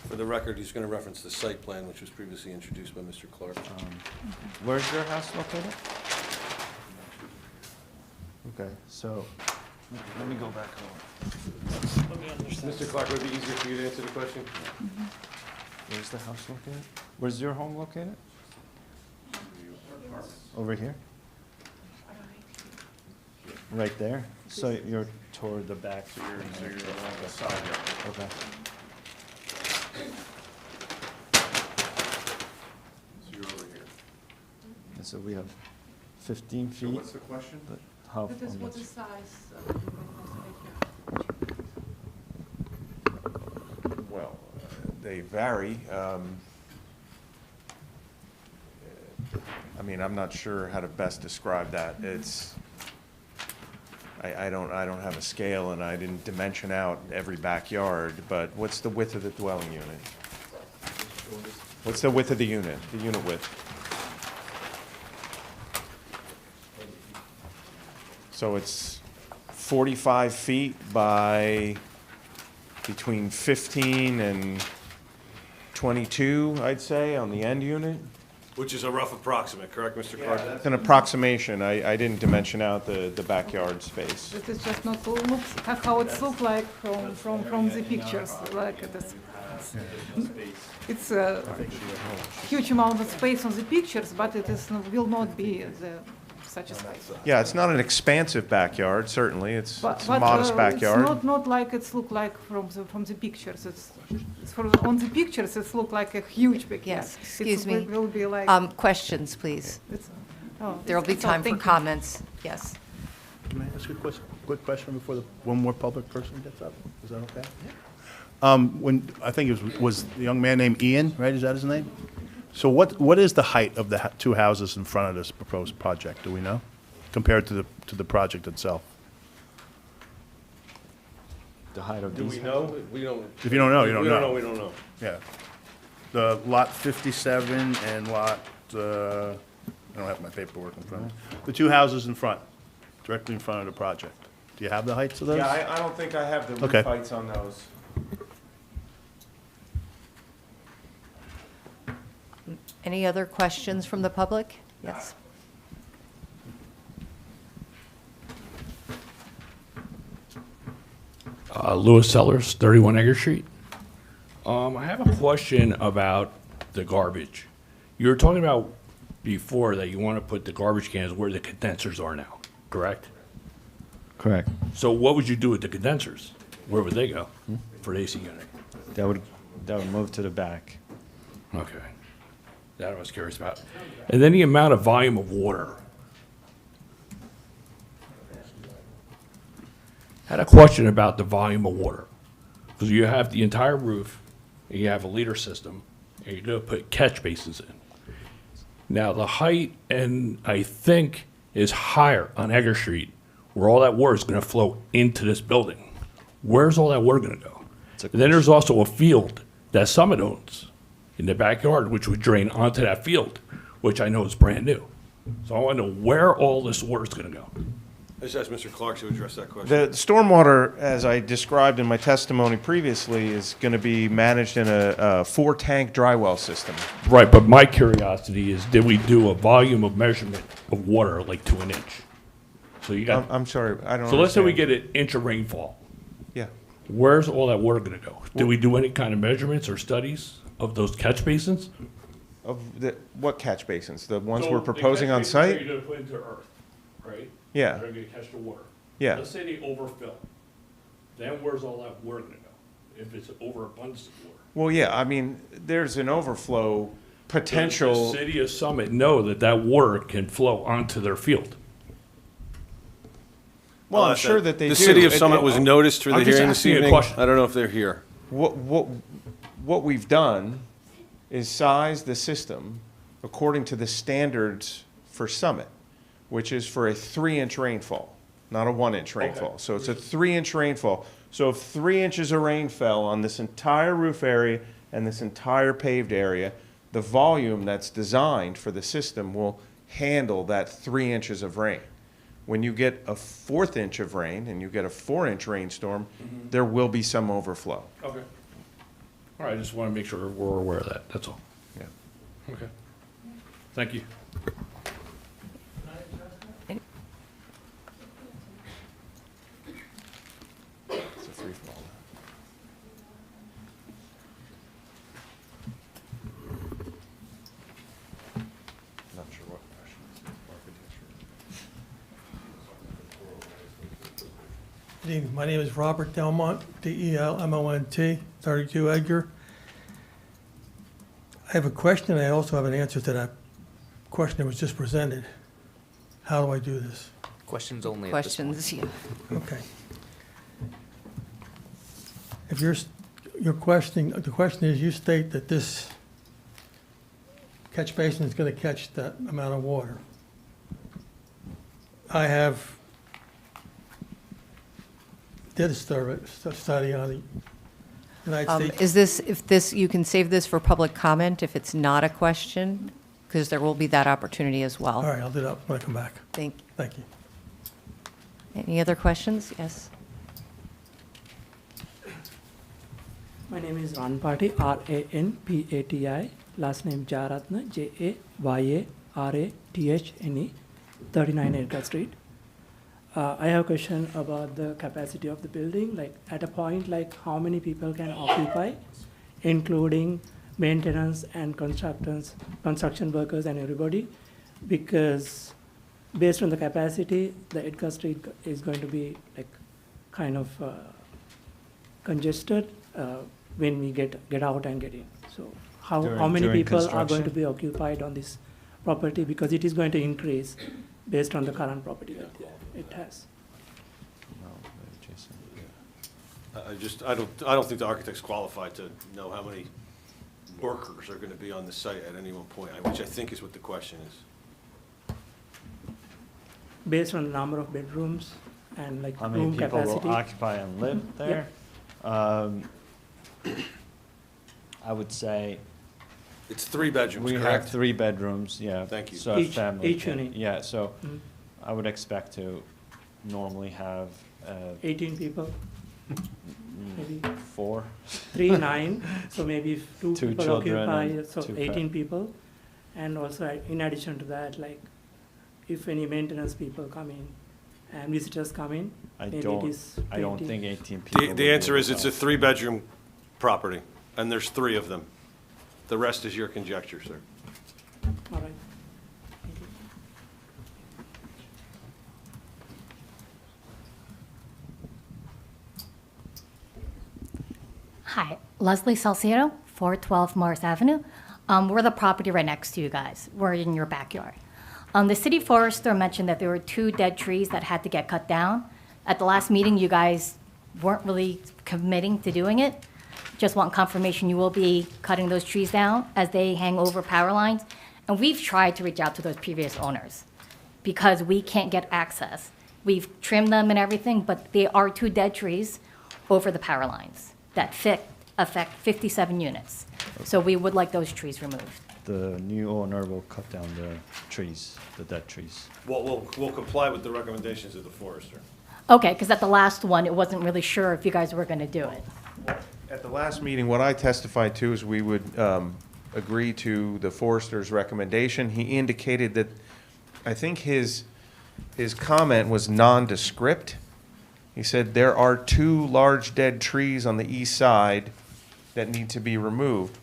For the record, he's going to reference the site plan, which was previously introduced by Mr. Clark. Where's your house located? Okay, so, let me go back over. Mr. Clark, would it be easier for you to answer the question? Where's the house located? Where's your home located? Over here? Right there? So you're toward the back? So you're along the side yard. Okay. So you're over here. And so we have 15 So feet. what's the question? but how? That is how what much? the size of your backyard? Well, they vary. I mean, I'm not sure how to best describe that. It's, I don't have a scale, and I didn't dimension out every backyard, but what's the width of the dwelling unit? What's the width of the unit width? So it's 45 feet by between 15 and 22, I'd say, on the end unit? Which is a rough approximate, correct, Mr. Clark? It's an approximation. I didn't dimension out the backyard space. It is just not looks how it looks like from the pictures. Like it's a huge amount of space on the pictures, but it will not be such a space. Yeah, it's not an expansive backyard, certainly. It's a But modest backyard. It's not like it's look like from the pictures. It's on the pictures it look like a huge backyard. Yes, excuse me. It will be like Questions, please. There will be it's all time for thinking. comments. Yes. Can I ask you a quick question before one more public person gets up? Is that okay? When, I think it was the young man named Ian, right? Is that his name? So what is the height of the two houses in front of this proposed project, do we know? Compared to the project itself? The height of Do these. we know? We don't. If you don't know, you don't know. We don't know. Yeah. The lot 57 and lot, I don't have my paperwork in front of me. The two houses in front, directly in front of the project. Do you have the heights of those? Yeah, I don't think I have the Okay. roof heights on those. Any other questions from the public? Yes. Louis Sellers, 31 Egger Street. I have a question about the garbage. You were talking about before that you want to put the garbage cans where the condensers are now, correct? Correct. So what would you do with the condensers? Where would they go for the AC unit? That would move to the back. Okay. That I was curious about. And then the amount of volume of water. I had a question about the volume of water. Because you have the entire roof, and you have a leader system, and you're going to put catch basins in. Now, the height, and I think, is higher on Egger Street, where all that water is going to flow into this building. Where's all that water going to go? And then there's also a field that Summit owns in the backyard, which would drain onto that field, which I know is brand new. So I want to know where all this water is going to go. I just asked Mr. Clark to address that question. The stormwater, as I described in my testimony previously, is going to be managed in a 4-tank dry well system. Right, but my curiosity is, did we do a volume of measurement of water like to an inch? So you got. I'm sorry, I don't So let's say we understand. get an inch of rainfall. Yeah. Where's all that water going to go? Did we do any kind of measurements or studies of those catch basins? Of the, what catch basins? The ones So we're the proposing catch on basins site? that You're going to put into earth, right? Yeah. They're going to catch the water. Yeah. Let's say they overfill. Then where's all that water going to go? If it's overabundance of water. Well, yeah, I mean, there's an overflow potential. Does the city of Summit know that that water can flow onto their field? Well, I'll I'm ask sure that they do. The city of It- Summit was noticed for the I'm just hearing this asking you a evening. question. I don't know if they're here. What we've done is size the system according to the standards for Summit, which is for a 3-inch rainfall, not a 1-inch rainfall. So it's a 3-inch rainfall. So if 3 inches of rain fell on this entire roof area and this entire paved area, the volume that's designed for the system will handle that 3 inches of rain. When you get a 1/4 inch of rain and you get a 4-inch rainstorm, there will be some overflow. Okay. All right, I just want to make sure we're aware of that, that's all. Yeah. Okay. Thank you. It's a free-for-all. Not sure what questions. Good evening. My name is Robert Delmont, D-E-L-M-O-N-T, 32 Edgar. I have a question, and I also have an answer to that question that was just presented. How do I do this? Questions only at this point. Questions, yeah. Okay. If you're questioning, the question is, you state that this catch basin is going to catch that amount of water. I have did a study on the United States. Is this, if this, you can save this for public comment if it's not a question, because there will be that opportunity as well. All right, I'll do that when I come back. Thank Thank you. Any other questions? Yes. My name is Ranpati, Ranpati, last name Jayaratna, Jayarathne, 39 Edgar Street. I have a question about the capacity of the building, like at a point, like how many people can occupy, including maintenance and construction workers and everybody, because based on the capacity, the Edgar Street is going to be like kind of congested when we get out and get in. So how many During people are going to construction? be occupied on this property, because it is going to increase based on the current property that it has. I don't think the architect's qualified to know how many workers are gonna be on the site at any one point, which I think is what the question is. Based on the number of bedrooms and like How many room people capacity. will occupy and live there? I would say It's 3 bedrooms, we have correct? 3 bedrooms, yeah. Thank you. So a Each- family each can- unit. Yeah, so Mhm. I would expect to normally have 18 people, maybe 4. 3, 9, so maybe if 2 Two people children occupy, and so 2 18 people. And also in addition to that, like if any maintenance people come in and visitors come in, I maybe it don't, is I don't 20. think 18 people. The would be answer is it's a enough. 3-bedroom property, and there's 3 of them. The rest is your conjecture, sir. All right. Thank you. Hi, Leslie Salcedo, 412 Morris Avenue. We're the property right next to you guys. We're in your backyard. The city forester mentioned that there were 2 dead trees that had to get cut down. At the last meeting, you guys weren't really committing to doing it. Just want confirmation you will be cutting those trees down as they hang over power lines. And we've tried to reach out to those previous owners because we can't get access. We've trimmed them and everything, but they are 2 dead trees over the power lines that affect 57 units. So we would like those trees removed. The new owner will cut down the trees, the dead trees. We'll comply with the recommendations of the forester. Okay, because at the last one, it wasn't really sure if you guys were going to do it. At the last meeting, what I testified to is we would agree to the forester's recommendation. He indicated that, I think his comment was nondescript. He said there are 2 large dead trees on the east side that need to be removed.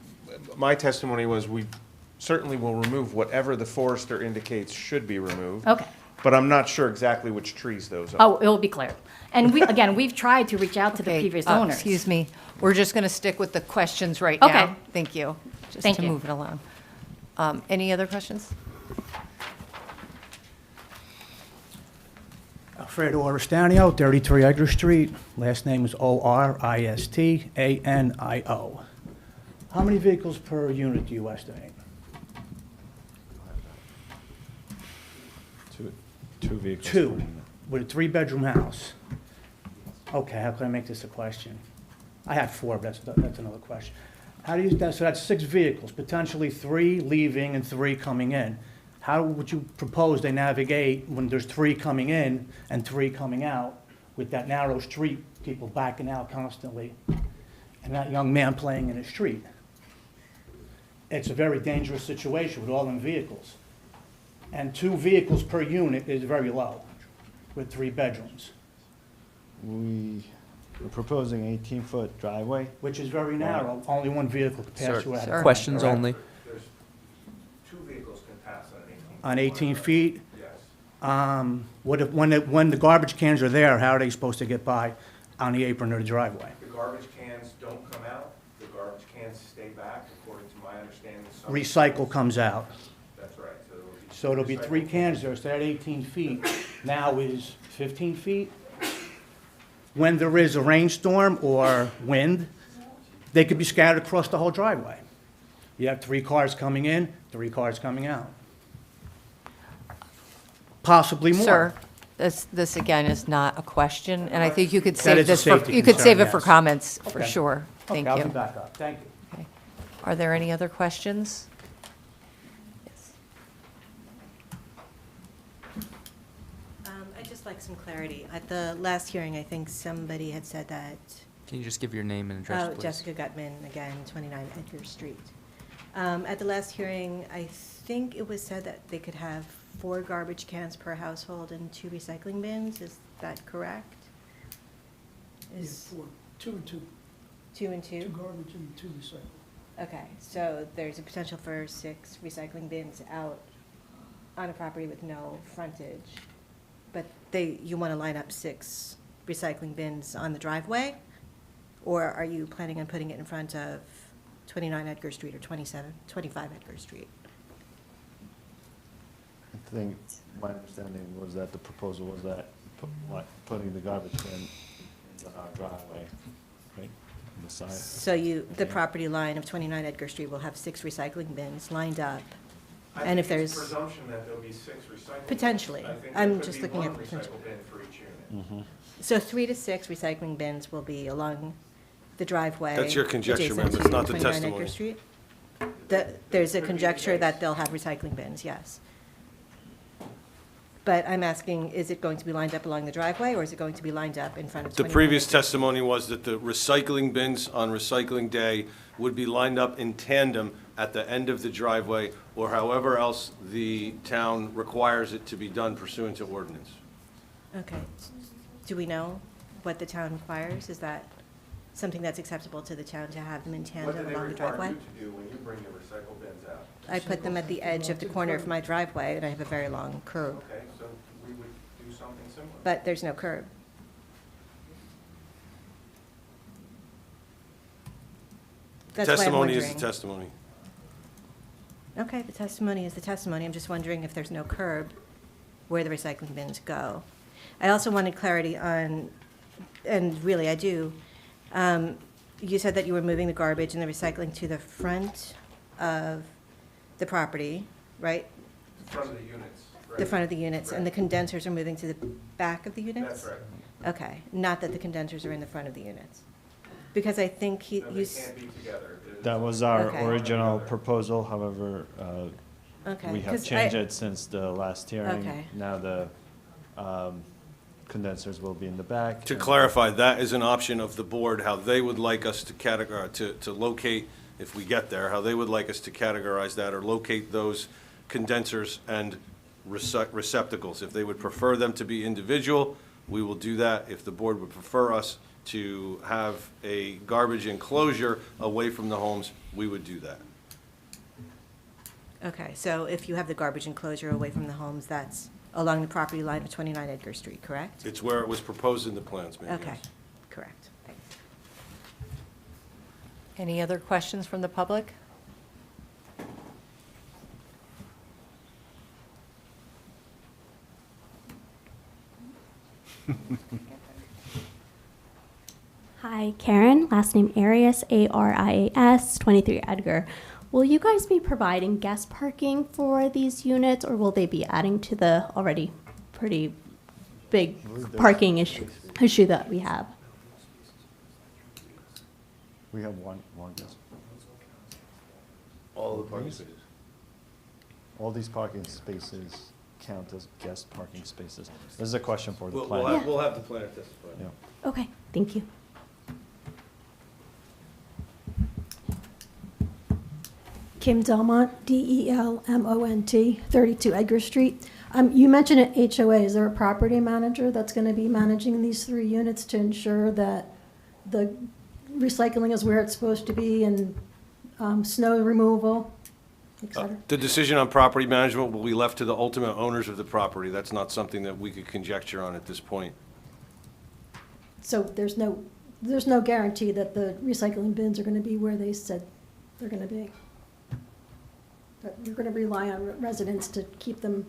My testimony was we certainly will remove whatever the forester indicates should be removed. Okay. But I'm not sure exactly which trees those are. Oh, it will be clear. And we, again, we've tried to reach out to the Okay, previous owners. Excuse me. We're just going to stick with the questions right Okay. now. Thank you. Just Thank to you. move it along. Any other questions? Alfredo Oristanio, 33 Edgar Street. Last name is Oristanio. How many vehicles per unit do you estimate? 2 vehicles. per 2, unit. with a 3-bedroom house. Okay, how can I make this a question? I had 4, but that's another question. How do you, so that's 6 vehicles, potentially 3 leaving and 3 coming in. How would you propose they navigate when there's 3 coming in and 3 coming out with that narrow street, people backing out constantly, and that young man playing in the street? It's a very dangerous situation with all them vehicles. And 2 vehicles per unit is very low with 3 bedrooms, We're proposing 18-foot driveway. which is very narrow. Only 1 vehicle can pass through at a time. Questions correct? only. There's 2 vehicles can pass on an 18. On 18 feet? Yes. What if, when the garbage cans are there, how are they supposed to get by on the apron or the driveway? The garbage cans don't come out, the garbage cans stay back, according to my understanding. Some- Recycle comes out. That's right, So there'll be 3 cans there, so that 18 feet now is 15 feet. When there is a rainstorm or wind, they could be scattered across the whole driveway. You have 3 cars coming in, 3 cars coming out. Possibly more. Sir, This again is not a question, and I think you could That save is a this for, safety you could concern, save it for yes. comments, for Okay. sure. Thank Okay, I'll you. be back up. Thank you. Okay. Are there any other questions? Yes. I'd just like some clarity. At the last hearing, I think somebody had said that, Can you just give your name and address, please? Jessica Gutman, again, 29 Edgar Street. At the last hearing, I think it was said that they could have 4 garbage cans per household and 2 recycling bins. Is that correct? Is 2 and 2. 2 and 2? garbage and 2 recycling. Okay, so there's a potential for 6 recycling bins out on a property with no frontage. But you want to line up 6 recycling bins on the driveway? Or are you planning on putting it in front of 29 Edgar Street or 25 Edgar Street? I think my understanding was that the proposal was that putting the garbage in our driveway, right, on the side. So the property line of 29 Edgar Street will have 6 recycling bins lined up? And if there's... presumption that there'll be 6 recycling. Potentially. I'm just looking at the potential. bin for each unit. So 3 to 6 recycling bins will be along the driveway. That's your conjecture, adjacent ma'am. It's to not the 29 testimony. Edgar Street? There's a conjecture that they'll have recycling bins, yes. But I'm asking, is it going to be lined up along the driveway, or is it going to be lined up in front of The 29? previous testimony was that the recycling bins on recycling day would be lined up in tandem at the end of the driveway, or however else the town requires it to be done pursuant to ordinance. Okay. Do we know what the town requires? Is that something that's acceptable to the town to have them in tandem along the driveway? to do when you bring your recycle bins out? I put them at the edge of the corner of my driveway, and I have a very long curb, Okay, so we would do something similar. but there's no curb. That's why I'm Testimony is wondering. the testimony. Okay, the testimony is the testimony. I'm just wondering if there's no curb, where the recycling bins go. I also wanted clarity on, and really I do, you said that you were moving the garbage and the recycling to the front of the property, right? In front of the units, right? The front of the units, and the condensers are moving to the back of the units? That's right. Okay, not that the condensers are in the front of the units? Because I think No, they can't be together. That was our Okay. original proposal, however, Okay. we have 'cause changed it since the last hearing. Okay. Now the condensers will be in the back. To and- clarify, that is an option of the board, how they would like us to to locate, if we get there, how they would like us to categorize that or locate those condensers and receptacles. If they would prefer them to be individual, we will do that. If the board would prefer us to have a garbage enclosure away from the homes, we would do that. Okay, so if you have the garbage enclosure away from the homes, that's along the property line of 29 Edgar Street, correct? It's where it was proposed in the plans, ma'am. Okay, yes. correct. Thanks. Any other questions from the public? Hi, Karen, last name Arias, A-R-I-A-S, 23 Edgar. Will you guys be providing guest parking for these units, or will they be adding to the already pretty big parking issue that we have? We have one guest. All the parking spaces. All these parking spaces count as guest parking spaces. This is a question for the We'll planner. have, we'll have the planner testify. Yeah. Okay, thank you. Kim Delmont, D-E-L-M-O-N-T, 32 Edgar Street. You mentioned an HOA. Is there a property manager that's going to be managing these 3 units to ensure that the recycling is where it's supposed to be and snow removal, et cetera? The decision on property management will be left to the ultimate owners of the property. That's not something that we could conjecture on at this point. So there's no guarantee that the recycling bins are going to be where they said they're going to be? That you're going to rely on residents to keep them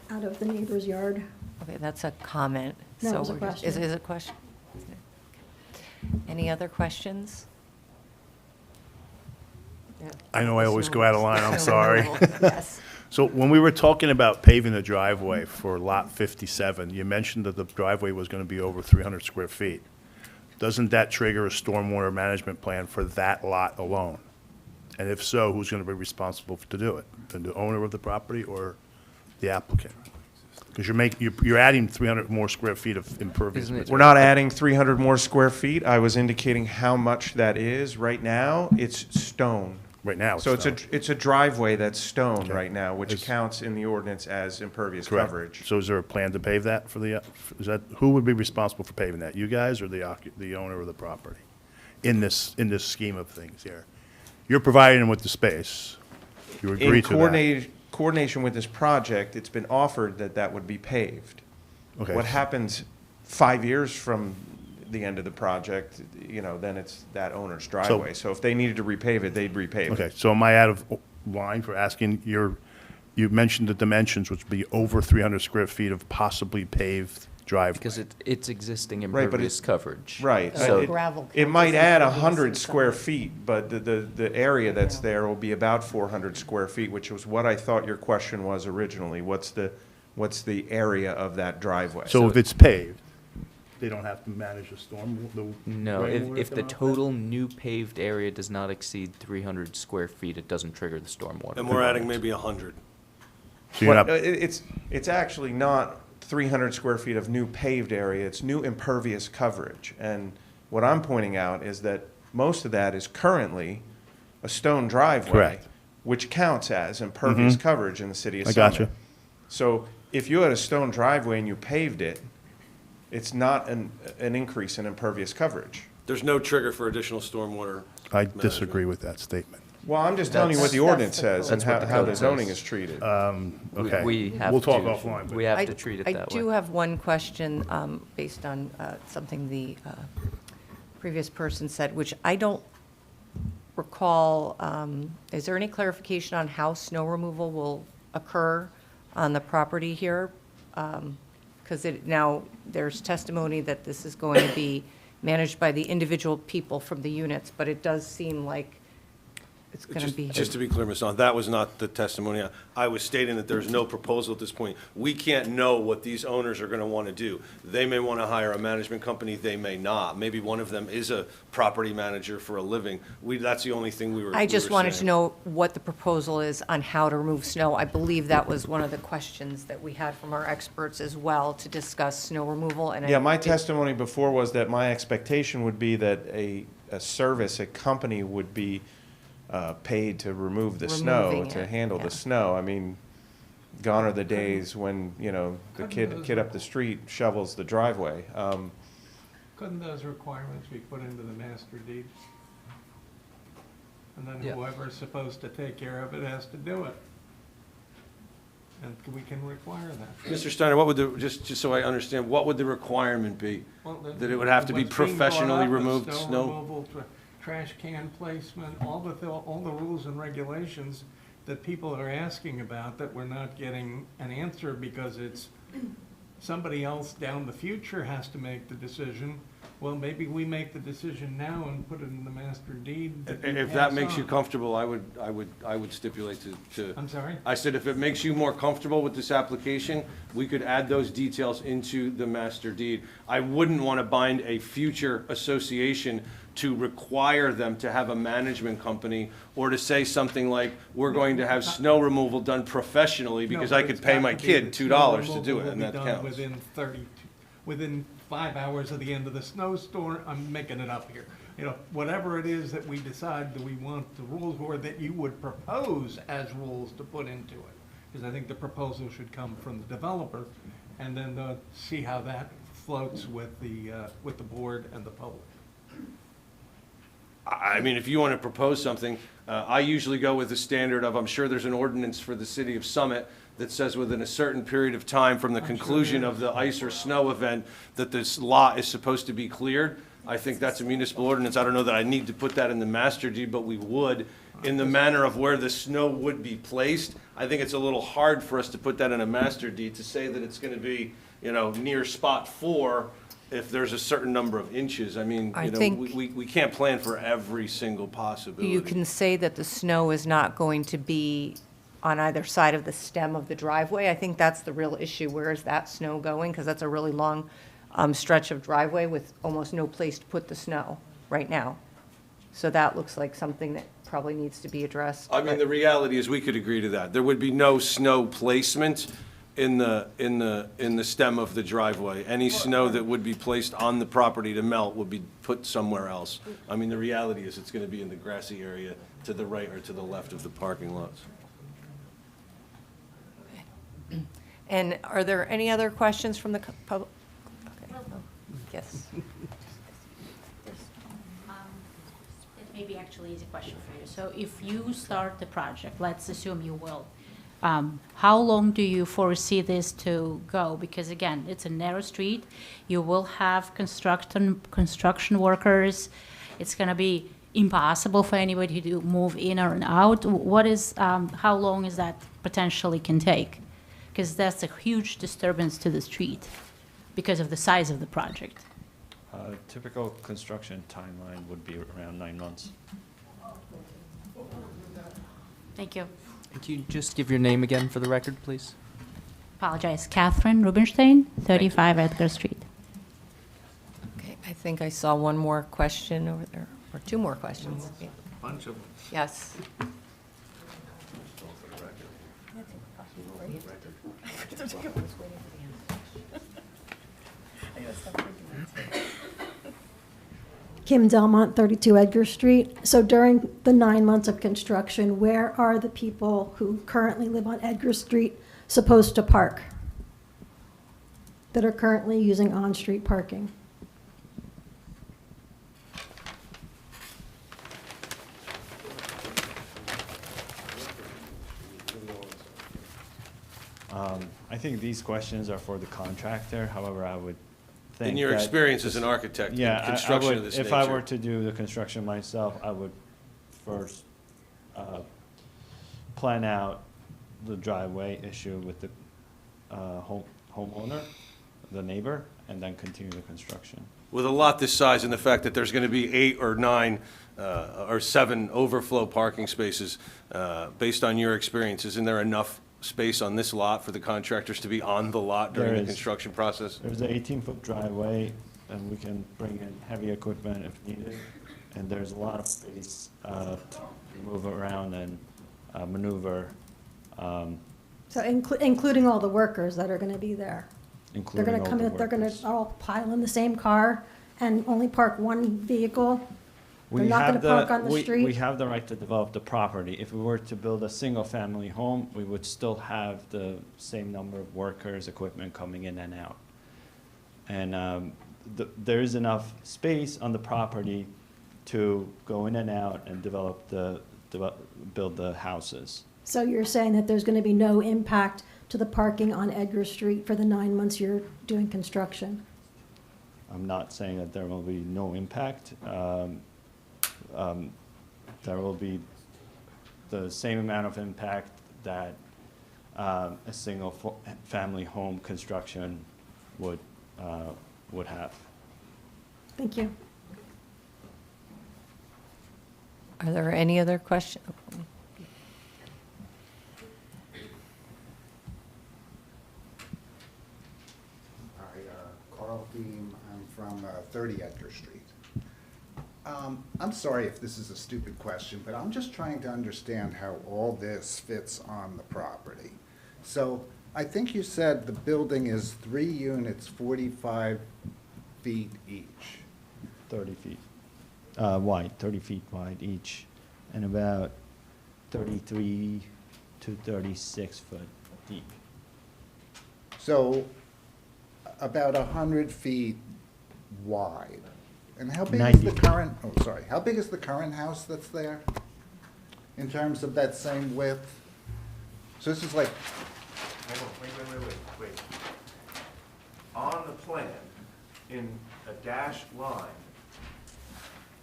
out of the neighbor's yard? Okay, that's a comment. No, so it was a we're just- question. Is it a question? Any other questions? I know I always go out of line, I'm No, sorry. no, Yes. So when we were talking about paving the driveway for lot 57, you mentioned that the driveway was going to be over 300 square feet. Doesn't that trigger a stormwater management plan for that lot alone? And if so, who's going to be responsible to do it? The owner of the property or the applicant? Because you're adding 300 more square feet of impervious Isn't it- material. We're not adding 300 more square feet. I was indicating how much that is. Right now, it's stone. Right now, it's So stone. it's a driveway that's stone Okay. right now, which Is- counts in the ordinance as impervious Correct. coverage. So is there a plan to pave that for the, who would be responsible for paving that? You guys or the owner of the property? In this scheme of things here? You're providing them with the space. You agree In to that? coordination with this project, it's been offered that that would be paved. Okay. What happens 5 years from the end of the project, then it's that owner's driveway. So if they needed to repave it, they'd repave it. Okay, so am I out of line for asking you mentioned the dimensions, which would be over 300 square feet of possibly paved driveway? Because it's existing Right, but impervious coverage. Right. So It- Gravel It counts might as add impervious 100 in square some- feet, but the area that's there will be about 400 square feet, which was what I thought your question was originally. What's the area of that driveway? So if it's paved, they don't have to manage the storm, No, rainwater if the coming off that? total new paved area does not exceed 300 square feet, it doesn't trigger the stormwater. And we're adding maybe 100. So you're Well, not, it's actually not 300 square feet of new paved area, it's new impervious coverage. And what I'm pointing out is that most of that is currently a stone driveway. Correct. Which counts as impervious coverage in the city of I Summit. gotcha. So if you had a stone driveway and you paved it, it's not an increase in impervious coverage. There's no trigger for additional stormwater. I management. disagree with that statement. Well, I'm just telling you what the That's- ordinance that's says and the code. how the That's what the zoning code is treated. Okay. We have We'll talk to- offline, but- We have I- to treat it that way. I do have one question based on something the previous person said, which I don't recall. Is there any clarification on how snow removal will occur on the property here? Because now there's testimony that this is going to be managed by the individual people from the units, but it does seem like it's going to be. Just to be clear, Ms. On, that was not the testimony. I was stating that there's no proposal at this point. We can't know what these owners are going to want to do. They may want to hire a management company, they may not. Maybe one of them is a property manager for a living. That's the only thing we were I just wanted to saying. know what the proposal is on how to remove snow. I believe that was one of the questions that we had from our experts as well to discuss snow removal. And Yeah, my testimony before was that my expectation would be that a company would be paid to remove the snow, Removing to it, handle yeah. the snow. I mean, gone are the days when, the kid up the street shovels the driveway. Couldn't those requirements be put into the master deed? And then Yeah. whoever's supposed to take care of it has to do it. And we can require that. Mr. Steiner, what would just so I understand, what would the requirement be? Well, That it would have to be what's being brought professionally up is removed snow? removal, trash can placement, all the rules and regulations that people are asking about that we're not getting an answer because it's somebody else down the future has to make the decision. Well, maybe we make the decision now and put it in the master deed. that we If that pass makes you on. comfortable, I would stipulate to. I'm sorry? I said if it makes you more comfortable with this application, we could add those details into the master deed. I wouldn't want to bind a future association to require them to have a management company or to say something like, we're going to have snow removal done professionally because No, I but could it's pay got my to be kid that snow $2 to do removal it, will and be that done counts. Within 5 hours of the end of the snowstorm. I'm making it up here. Whatever it is that we decide that we want the rules or that you would propose as rules to put into it. Because I think the proposal should come from the developer and then see how that floats with the board and the public. I mean, if you want to propose something, I usually go with the standard of, I'm sure there's an ordinance for the city of Summit that says within a certain period of time from the conclusion of the ice or snow event, that this lot is supposed to be cleared. I think that's a municipal ordinance. I don't know that I need to put that in the master deed, but we would, in the manner of where the snow would be placed. I think it's a little hard for us to put that in a master deed, to say that it's going to be, near spot 4 if there's a certain number of inches. I mean, I think- we can't plan for every single possibility. You can say that the snow is not going to be on either side of the stem of the driveway. I think that's the real issue. Where is that snow going? Because that's a really long stretch of driveway with almost no place to put the snow right now. So that looks like something that probably needs to be addressed. I mean, the reality is, we could agree to that. There would be no snow placement in the stem of the driveway. Any snow that would be placed on the property to melt would be put somewhere else. I mean, the reality is, it's gonna be in the grassy area to the right or to the left of the parking lots. And are there any other questions from the public? Okay. Yes. It may be actually easy question for you. So if you start the project, let's assume you will, how long do you foresee this to go? Because again, it's a narrow street. You will have construction workers. It's going to be impossible for anybody to move in or out. What is, how long is that potentially can take? Because that's a huge disturbance to the street because of the size of the project. Typical construction timeline would be around 9 months. Thank you. Can you just give your name again for the record, please? Apologize. Catherine Rubinstein, 35 Edgar Street. Okay, I think I saw one more question over there, or two more questions. Yeah. Bunch of them. Yes. Kim Delmont, 32 Edgar Street. So during the 9 months of construction, where are the people who currently live on Edgar Street supposed to park that are currently using on-street parking? I think these questions are for the contractor. However, I would think In your that experience as this- an architect in Yeah, construction I of would, this if I were nature. to do the construction myself, I would first plan out the driveway issue with the homeowner, the neighbor, and then continue the construction. With a lot this size and the fact that there's going to be 8 or 9 or 7 overflow parking spaces, based on your experience, isn't there enough space on this lot for the contractors to be on the lot during There the is. construction process? There's an 18-foot driveway, and we can bring in heavy equipment if needed. And there's a lot of space to move around and maneuver, So including all the workers that are going to be there? They're including going all to come the in, they're going workers. to all pile in the same car and only park one vehicle? They're We not have going to park on the we street? have the right to develop the property. If we were to build a single-family home, we would still have the same number of workers, equipment coming in and out. And there is enough space on the property to go in and out and build the houses. So you're saying that there's going to be no impact to the parking on Edgar Street for the 9 months you're doing construction? I'm not saying that there will be no impact. There will be the same amount of impact that a single-family home construction would have. Thank you. Are there any other questions? Hi, Carl Deem, I'm from 30 Edgar Street. I'm sorry if this is a stupid question, but I'm just trying to understand how all this fits on the property. So I think you said the building is 3 units, 45 feet each. 30 feet wide, 30 feet wide each, and about 33 to 36 foot deep. So about 100 feet wide. And how big is 90 the feet. current, oh, sorry, how big is the current house that's there? In terms of that same width? So this is like, Hold on, wait. On the plan, in a dashed line,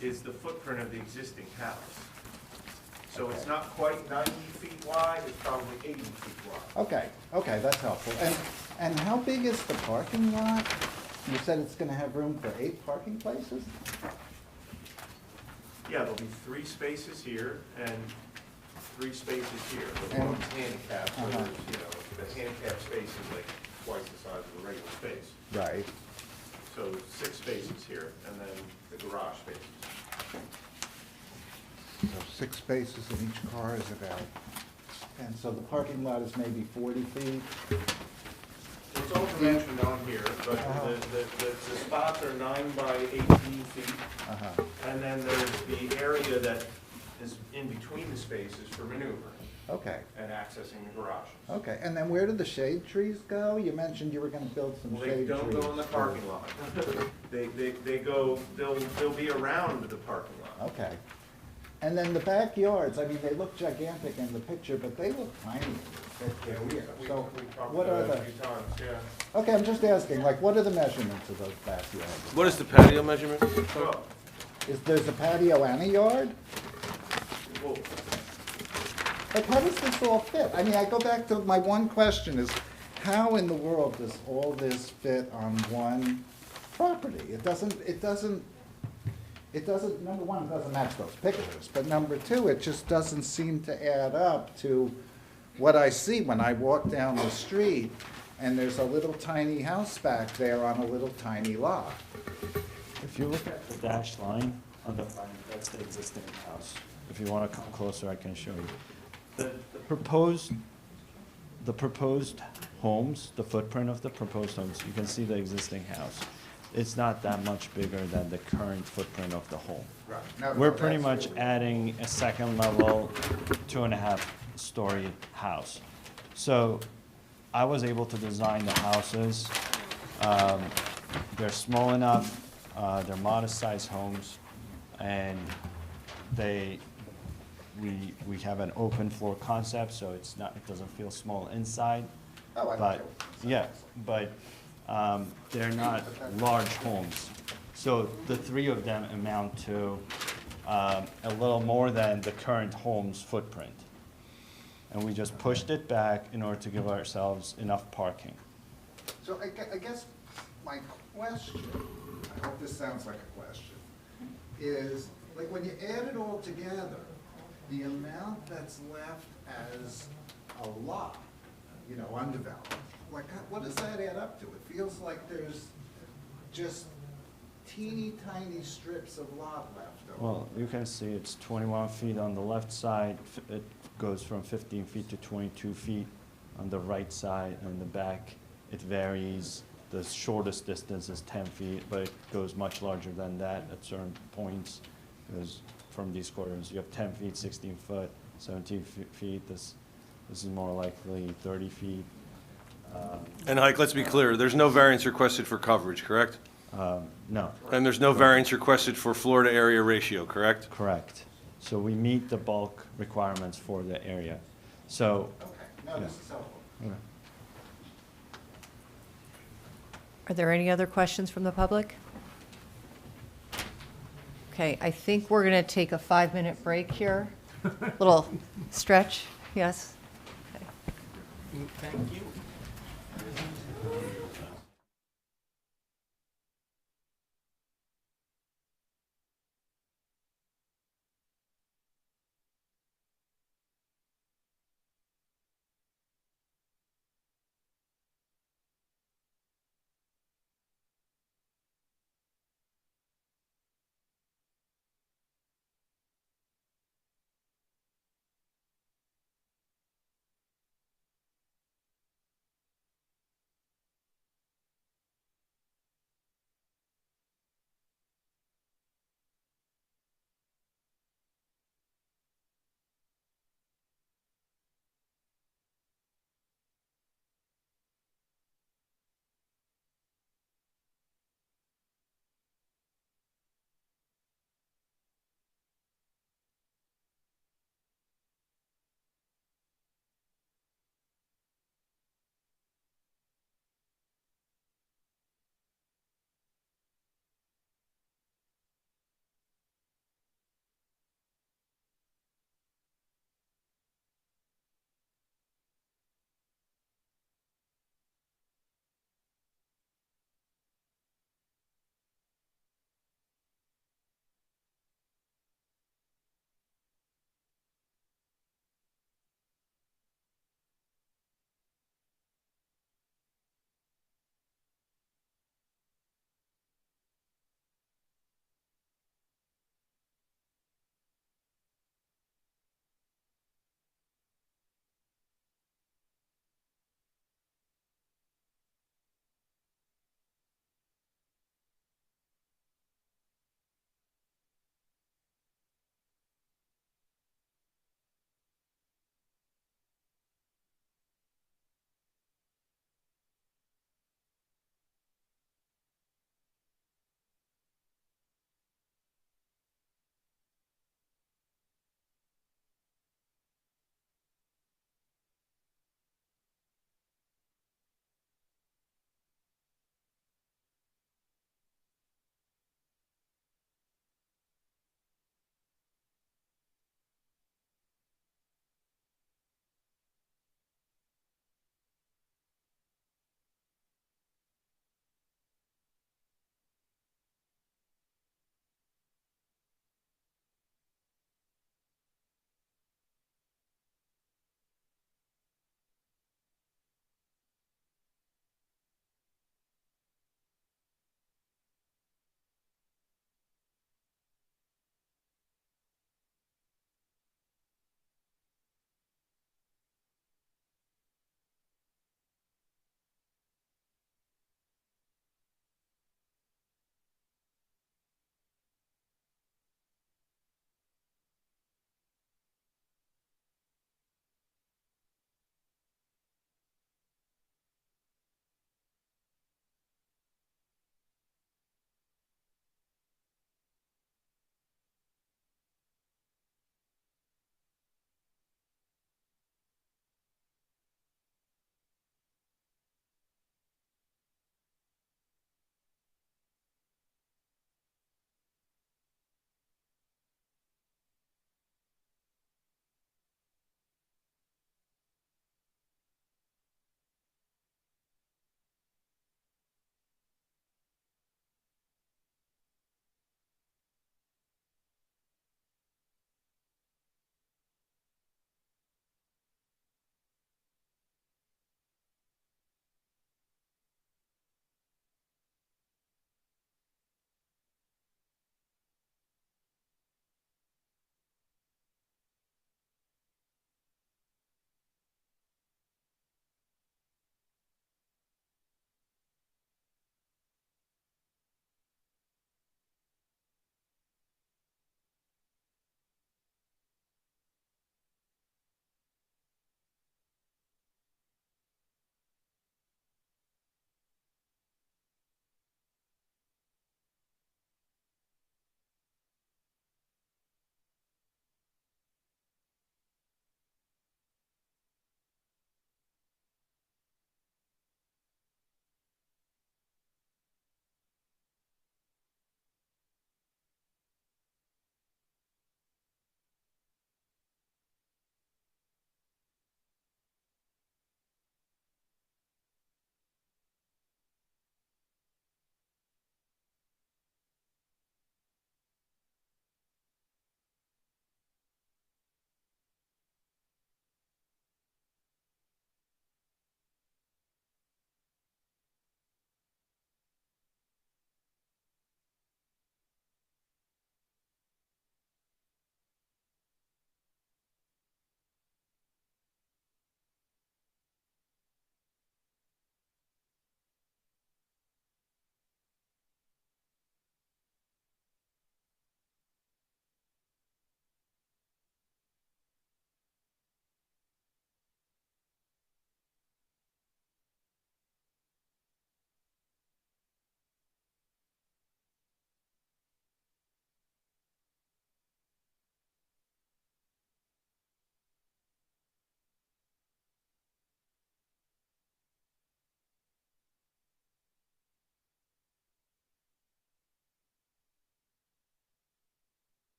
is the footprint of the existing house. So it's not quite 90 feet wide, it's probably 80 feet wide. okay, that's helpful. And how big is the parking lot? You said it's gonna have room for 8 parking places? Yeah, there'll be 3 spaces here and 3 spaces here, the And- one's handicapped, so there's, you know, the handicap space is like twice the size of the regular space. Right. So 6 spaces here, and then the garage spaces. So 6 spaces in each car is about, and so the parking lot is maybe 40 feet? It's all dimensioned on here, but the spots are 9 by 18 feet. Uh-huh. And then there's the area that is in between the spaces for maneuver Okay, and accessing the garages. okay. And then where do the shade trees go? You mentioned you were gonna build some Well, shade they trees. don't go in the parking lot. They go, they'll be around the parking lot. Okay. And then the backyards, I mean, they look gigantic in the picture, but they look tiny. Yeah, we So talked what about are it a the, few times, yeah. okay, I'm just asking, like, what are the measurements of those backyards? What is the patio measurement? Well, There's a patio and a yard? well, Like, how does this all fit? I mean, I go back to, my one question is, how in the world does all this fit on one property? It doesn't, number one, it doesn't match those pictures, but number two, it just doesn't seem to add up to what I see when I walk down the street, and there's a little tiny house back there on a little tiny lot. If you look at the dashed line on the front, that's the existing house. If you want to come closer, I can show you. The proposed homes, the footprint of the proposed homes, you can see the existing house. It's not that much bigger than the current footprint of the home. Right. We're pretty much adding a second level, 2.5-story house. So I was able to design the houses. They're small enough, they're modest-sized homes, and we have an open floor concept, so it doesn't feel small inside. Oh, I But, know. yeah, but they're not large homes. So the 3 of them amount to a little more than the current home's footprint. And we just pushed it back in order to give ourselves enough parking. So I guess my question, I hope this sounds like a question, is, like, when you add it all together, the amount that's left as a lot, you know, undeveloped, like, what does that add up to? It feels like there's just teeny tiny strips of lot left over. Well, you can see it's 21 feet on the left side. It goes from 15 feet to 22 feet on the right side, and the back, it varies. The shortest distance is 10 feet, but it goes much larger than that at certain points. Because from these corners, you have 10 feet, 16 foot, 17 feet. This is more likely 30 feet. And Hike, let's be clear, there's no variance requested for coverage, correct? No, And there's no variance requested for floor to area ratio, correct? correct. So we meet the bulk requirements for the area. So, Okay, no, this is helpful. Are there any other questions from the public? Okay, I think we're going to take a 5-minute break here. Little stretch, yes? Thank you.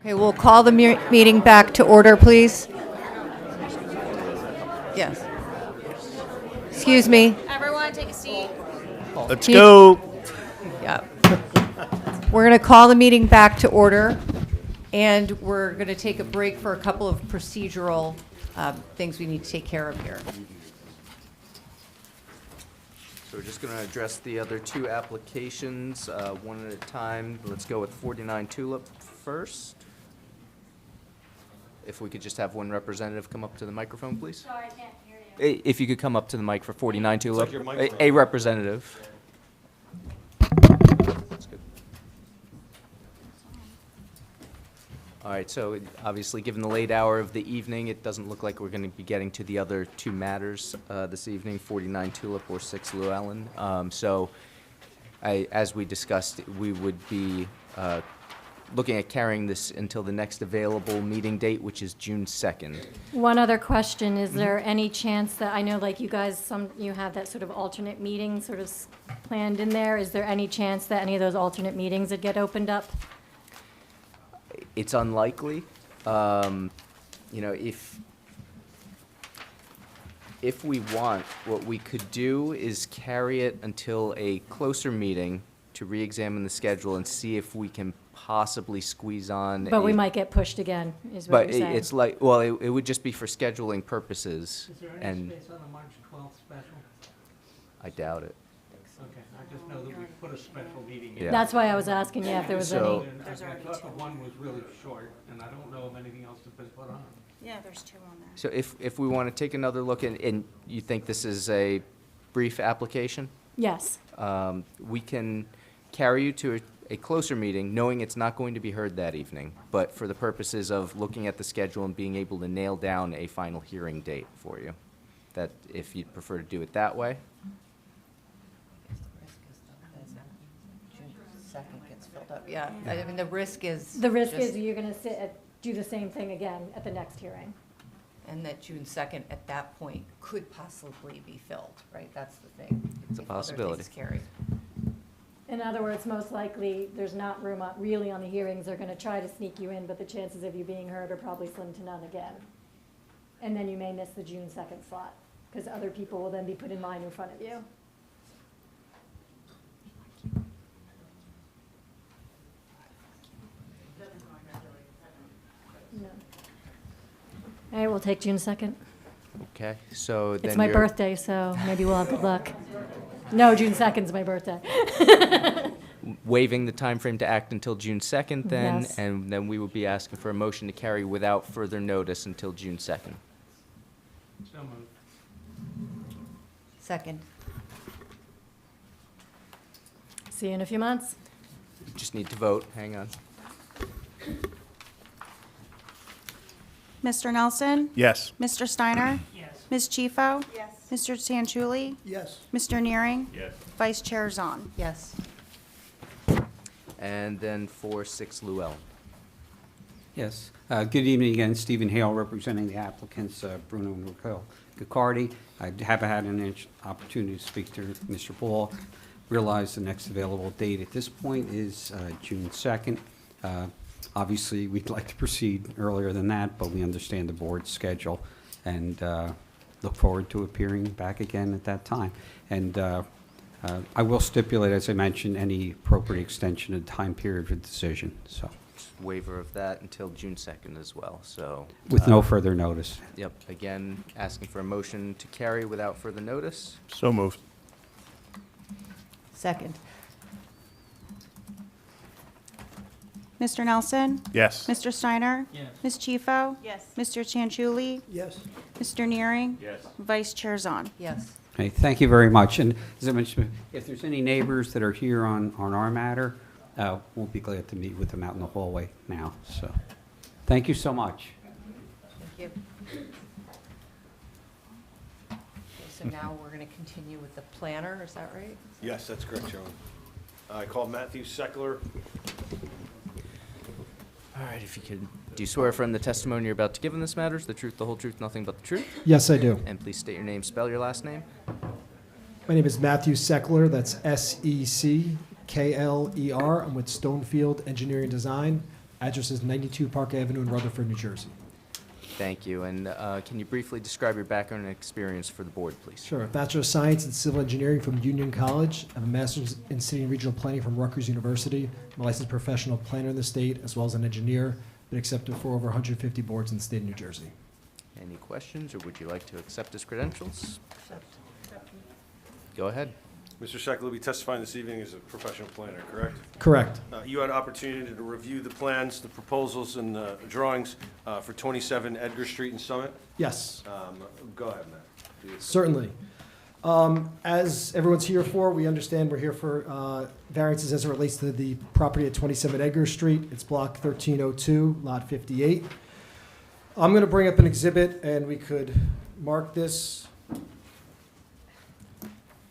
Okay, we'll call the meeting back to order, please. Yes. Excuse me. Everyone, take a seat. Let's go. Yeah. We're going to call the meeting back to order, and we're going to take a break for a couple of procedural things we need to take care of here. So we're just going to address the other two applications, one at a time. Let's go with 49 Tulip first. If we could just have one representative come up to the microphone, please. Sorry, I can't hear you. If you could come up to the mic for 49 Tulip. your microphone. A representative. That's good. All right, so obviously, given the late hour of the evening, it doesn't look like we're going to be getting to the other two matters this evening, 49 Tulip or 6 Llewellyn. So as we discussed, we would be looking at carrying this until the next available meeting date, which is June 2nd. One other question, is there any chance that, I know like you guys, you have that sort of alternate meeting sort of planned in there. Is there any chance that any of those alternate meetings would get opened up? It's unlikely. You know, if we want, what we could do is carry it until a closer meeting to re-examine the schedule and see if we can possibly squeeze on. But we might get pushed again, is what But you're saying. it's like, well, it would just be for scheduling purposes. Is there And any space on the March 12th special? I doubt it. Okay, I just know that we put a special meeting in. Yeah. That's why I was asking you if there was So- any. And I thought the one was really short, and I don't know of anything else that's been put on. Yeah, there's 2 on there. So if we want to take another look, and you think this is a brief application? Yes. We can carry you to a closer meeting, knowing it's not going to be heard that evening, but for the purposes of looking at the schedule and being able to nail down a final hearing date for you. That, if you'd prefer to do it that way. Yeah, I mean, the risk is. The risk just- is you're going to do the same thing again at the next hearing. And that June 2nd, at that point, could possibly be filled, right? That's the thing. It's a if other possibility. things carry. In other words, most likely, there's not room really on the hearings. They're going to try to sneak you in, but the chances of you being heard are probably slim to none again. And then you may miss the June 2nd slot, because other people will then be put in line in front of you. No. All right, we'll take June 2nd. Okay, so then It's my you're- birthday, so maybe we'll have good luck. No, June 2nd's my birthday. Waiving the time frame to act until June 2nd then, Yes. and then we would be asking for a motion to carry without further notice until June 2nd. So moved. Second. See you in a few months. Just need to vote, hang on. Mr. Nelson? Yes. Mr. Steiner? Yes. Ms. Chifo? Yes. Mr. Sanchuli? Yes. Mr. Nearing? Yes. Vice Chair Zahn? Yes. And then for 6 Llewellyn. Yes. Good evening again. Stephen Hale, representing the applicants, Bruno and Raquel Gacardi. I haven't had an opportunity to speak to Mr. Ball. Realize the next available date at this point is June 2nd. Obviously, we'd like to proceed earlier than that, but we understand the board's schedule and look forward to appearing back again at that time. And I will stipulate, as I mentioned, any appropriate extension of time period for decision, so, Waiver of that until June 2nd as well, so. with no further notice. Yep, again, asking for a motion to carry without further notice. So moved. Second. Mr. Nelson? Yes. Mr. Steiner? Yes. Ms. Chifo? Yes. Mr. Sanchuli? Yes. Mr. Nearing? Yes. Vice Chair Zahn? Yes. Okay, thank you very much. And as I mentioned, if there's any neighbors that are here on our matter, we'll be glad to meet with them out in the hallway now. So, thank you so much. Thank you. Okay, so now we're going to continue with the planner, is that right? Yes, that's correct, Chairman. I call Matthew Seckler. All right, if you could, do you swear from the testimony you're about to give in this matter is the truth, the whole truth, nothing but the truth? Yes, I do. And please state your name, spell your last name. My name is Matthew Seckler. That's Seckler. I'm with Stonefield Engineering Design, Address is 92 Park Avenue in Rutherford, New Jersey. Thank you. And can you briefly describe your background and experience for the board, please? Sure. Bachelor of Science in Civil Engineering from Union College. I have a Master's in City and Regional Planning from Rutgers University. I'm a licensed professional planner in the state, as well as an engineer. Been accepted for over 150 boards in the state of New Jersey. Any questions, or would you like to accept his credentials? Go ahead. Mr. Sheckler will be testifying this evening as a professional planner, correct? Correct. You had an opportunity to review the plans, the proposals, and the drawings for 27 Edgar Street in Summit. Yes. Go ahead, Matt. Certainly. As everyone's here for, we understand we're here for variances as it relates to the property at 27 Edgar Street. It's block 1302, lot 58. I'm going to bring up an exhibit, and we could mark this.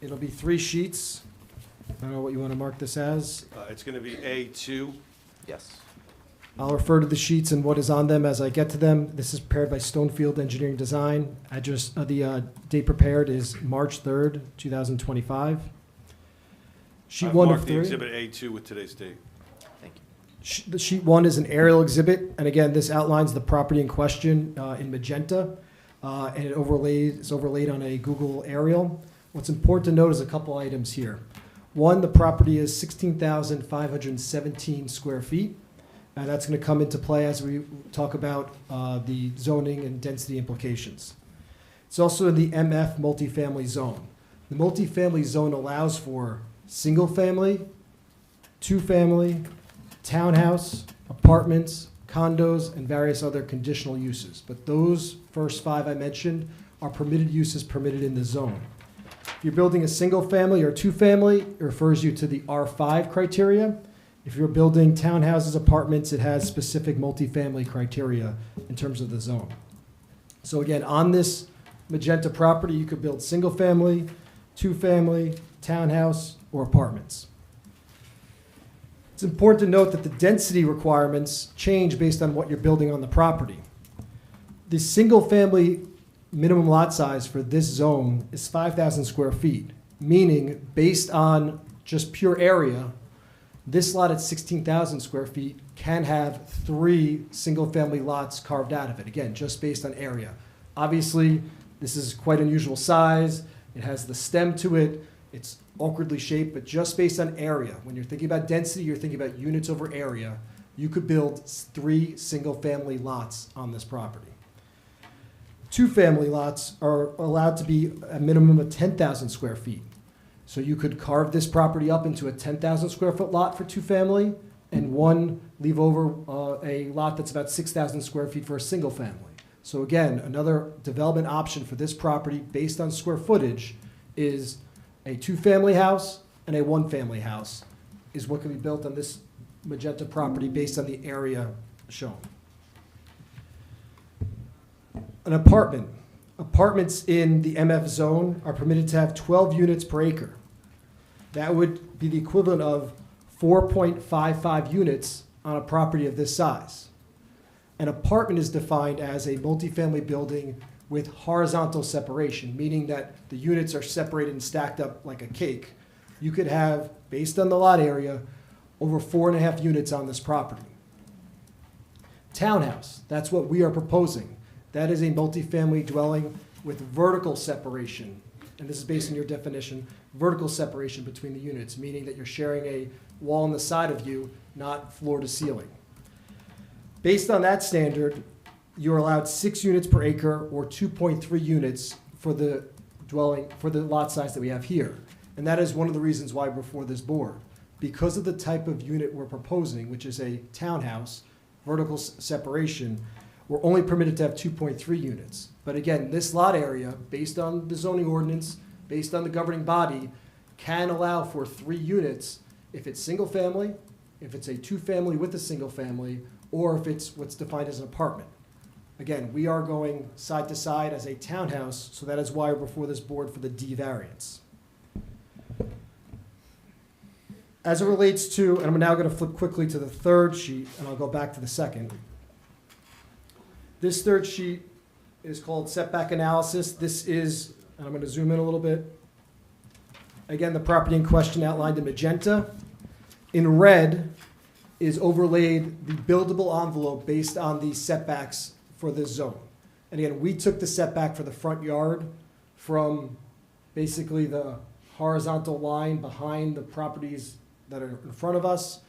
It'll be 3 sheets. I don't know what you want to mark this as. It's going to be A2. Yes. I'll refer to the sheets and what is on them as I get to them. This is prepared by Stonefield Engineering Design. Address, the date prepared is March 3rd, 2025. Sheet I've 1 of marked the 3. exhibit A2 with today's date. Thank you. The sheet 1 is an aerial exhibit, and again, this outlines the property in question in magenta, and it is overlaid on a Google aerial. What's important to note is a couple items here. One, the property is 16,517 square feet, and that's going to come into play as we talk about the zoning and density implications. It's also in the MF multifamily zone. The multifamily zone allows for single-family, two-family, townhouse, apartments, condos, and various other conditional uses. But those first 5 I mentioned are permitted uses permitted in the zone. If you're building a single-family or two-family, it refers you to the R5 criteria. If you're building townhouses, apartments, it has specific multifamily criteria in terms of the zone. So again, on this magenta property, you could build single-family, two-family, townhouse, or apartments. It's important to note that the density requirements change based on what you're building on the property. The single-family minimum lot size for this zone is 5,000 square feet, meaning based on just pure area, this lot at 16,000 square feet can have 3 single-family lots carved out of it, again, just based on area. Obviously, this is quite unusual size. It has the stem to it. It's awkwardly shaped, but just based on area, when you're thinking about density, you're thinking about units over area, you could build 3 single-family lots on this property. Two-family lots are allowed to be a minimum of 10,000 square feet. So you could carve this property up into a 10,000 square foot lot for two-family, and one leave over a lot that's about 6,000 square feet for a single family. So again, another development option for this property based on square footage is a two-family house and a one-family house is what can be built on this magenta property based on the area shown. An apartment. Apartments in the MF zone are permitted to have 12 units per acre. That would be the equivalent of 4.55 units on a property of this size. An apartment is defined as a multifamily building with horizontal separation, meaning that the units are separated and stacked up like a cake. You could have, based on the lot area, over 4.5 units on this property. Townhouse, that's what we are proposing. That is a multifamily dwelling with vertical separation. And this is based on your definition, vertical separation between the units, meaning that you're sharing a wall on the side of you, not floor to ceiling. Based on that standard, you're allowed 6 units per acre or 2.3 units for the dwelling, for the lot size that we have here. And that is one of the reasons why we're before this board. Because of the type of unit we're proposing, which is a townhouse, vertical separation, we're only permitted to have 2.3 units. But again, this lot area, based on the zoning ordinance, based on the governing body, can allow for 3 units if it's single family, if it's a two-family with a single family, or if it's what's defined as an apartment. Again, we are going side to side as a townhouse, so that is why we're before this board for the D variance. As it relates to, and I'm now going to flip quickly to the third sheet, and I'll go back to the second. This third sheet is called setback analysis. This is, and I'm going to zoom in a little bit. Again, the property in question outlined in magenta. In red is overlaid the buildable envelope based on the setbacks for this zone. And again, we took the setback for the front yard from basically the horizontal line behind the properties that are in front of us,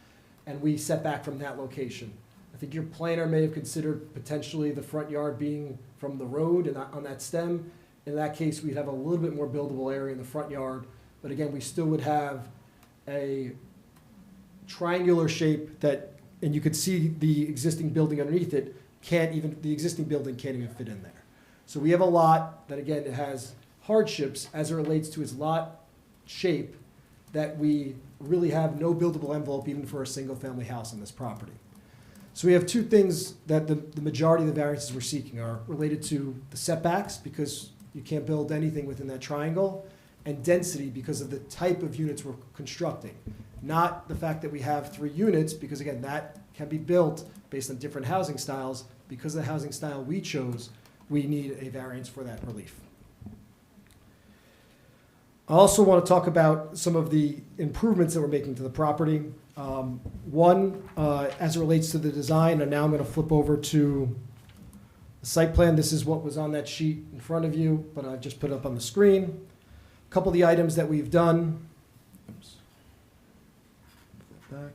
and we set back from that location. I think your planner may have considered potentially the front yard being from the road and on that stem. In that case, we'd have a little bit more buildable area in the front yard, but again, we still would have a triangular shape that, and you could see the existing building underneath it, the existing building can't even fit in there. So we have a lot that, again, it has hardships as it relates to its lot shape, that we really have no buildable envelope even for a single-family house on this property. So we have two things that the majority of the variances we're seeking are related to the setbacks, because you can't build anything within that triangle, and density because of the type of units we're constructing. Not the fact that we have 3 units, because again, that can be built based on different housing styles. Because of the housing style we chose, we need a variance for that relief. I also want to talk about some of the improvements that we're making to the property. One, as it relates to the design, and now I'm going to flip over to the site plan. This is what was on that sheet in front of you, but I've just put it up on the screen. A couple of the items that we've done. Oops. Flip back.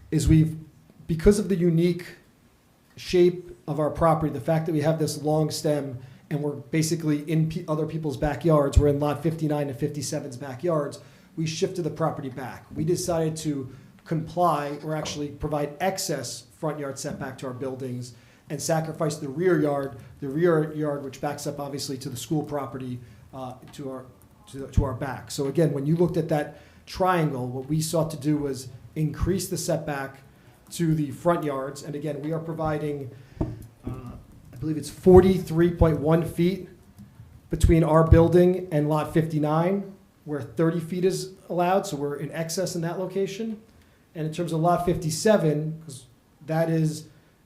Is because of the unique shape of our property, the fact that we have this long stem and we're basically in other people's backyards, we're in lot 59 and 57's backyards, we shifted the property back. We decided to comply, or actually provide excess front yard setback to our buildings, and sacrifice the rear yard which backs up obviously to the school property, to our back. So again, when you looked at that triangle, what we sought to do was increase the setback to the front yards, and again, we are providing, I believe it's 43.1 feet between our building and lot 59, where 30 feet is allowed, so we're in excess in that location. And in terms of lot 57, because that is,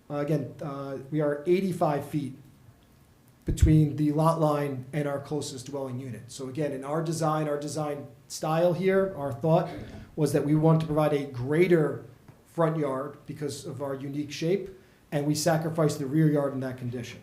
we are 85 feet between the lot line and our closest dwelling unit. So again, in our design style here, our thought was that we want to provide a greater front yard because of our unique shape, and we sacrificed the rear yard in that condition.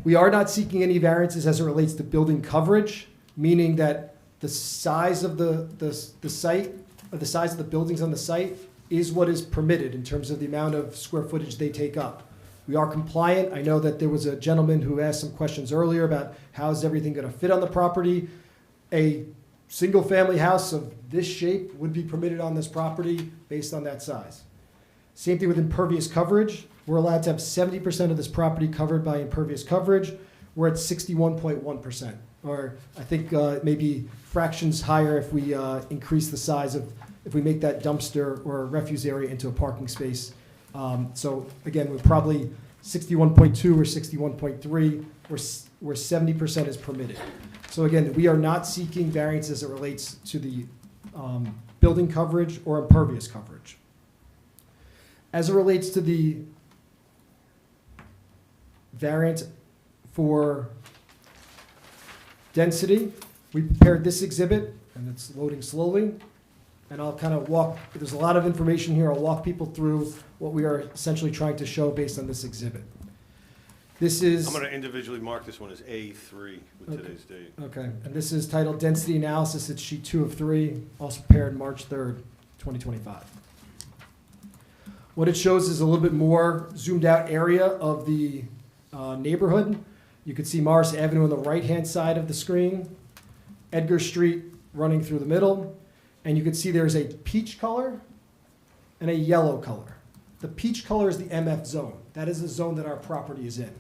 We are not seeking any variances as it relates to building coverage, meaning that the size of the site, or the size of the buildings on the site, is what is permitted in terms of the amount of square footage they take up. We are compliant. I know that there was a gentleman who asked some questions earlier about how is everything going to fit on the property. A single-family house of this shape would be permitted on this property based on that size. Same thing with impervious coverage. We're allowed to have 70% of this property covered by impervious coverage. We're at 61.1%, or I think maybe fractions higher if we increase the size of, if we make that dumpster or refuse area into a parking space. So again, we're probably 61.2 or 61.3, where 70% is permitted. So again, we are not seeking variance as it relates to the building coverage or impervious coverage. As it relates to the variance for density, we prepared this exhibit, and it's loading slowly. And I'll kind of there's a lot of information here. I'll walk people through what we are essentially trying to show based on this exhibit. This is... I'm going to individually mark this one as A3 with today's date. Okay, and this is titled Density Analysis. It's sheet 2 of 3, also prepared March 3rd, 2025. What it shows is a little bit more zoomed out area of the neighborhood. You can see Morris Avenue on the right-hand side of the screen, Edgar Street running through the middle, and you can see there's a peach color and a yellow color. The peach color is the MF zone. That is the zone that our property is in.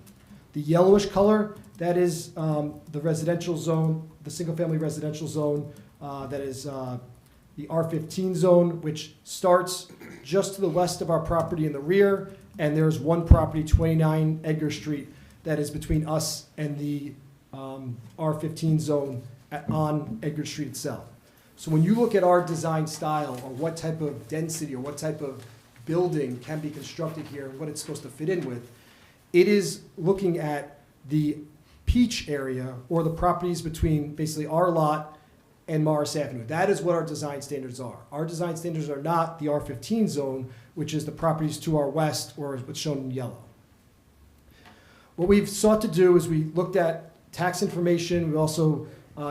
The yellowish color, that is the residential zone, the single-family residential zone, that is the R15 zone, which starts just to the west of our property in the rear, and there's one property, 29 Edgar Street, that is between us and the R15 zone on Edgar Street itself. So when you look at our design style, or what type of density or what type of building can be constructed here and what it's supposed to fit in with, it is looking at the peach area, or the properties between basically our lot and Morris Avenue. That is what our design standards are. Our design standards are not the R15 zone, which is the properties to our west, or what's shown in yellow. What we've sought to do is we looked at tax information. We also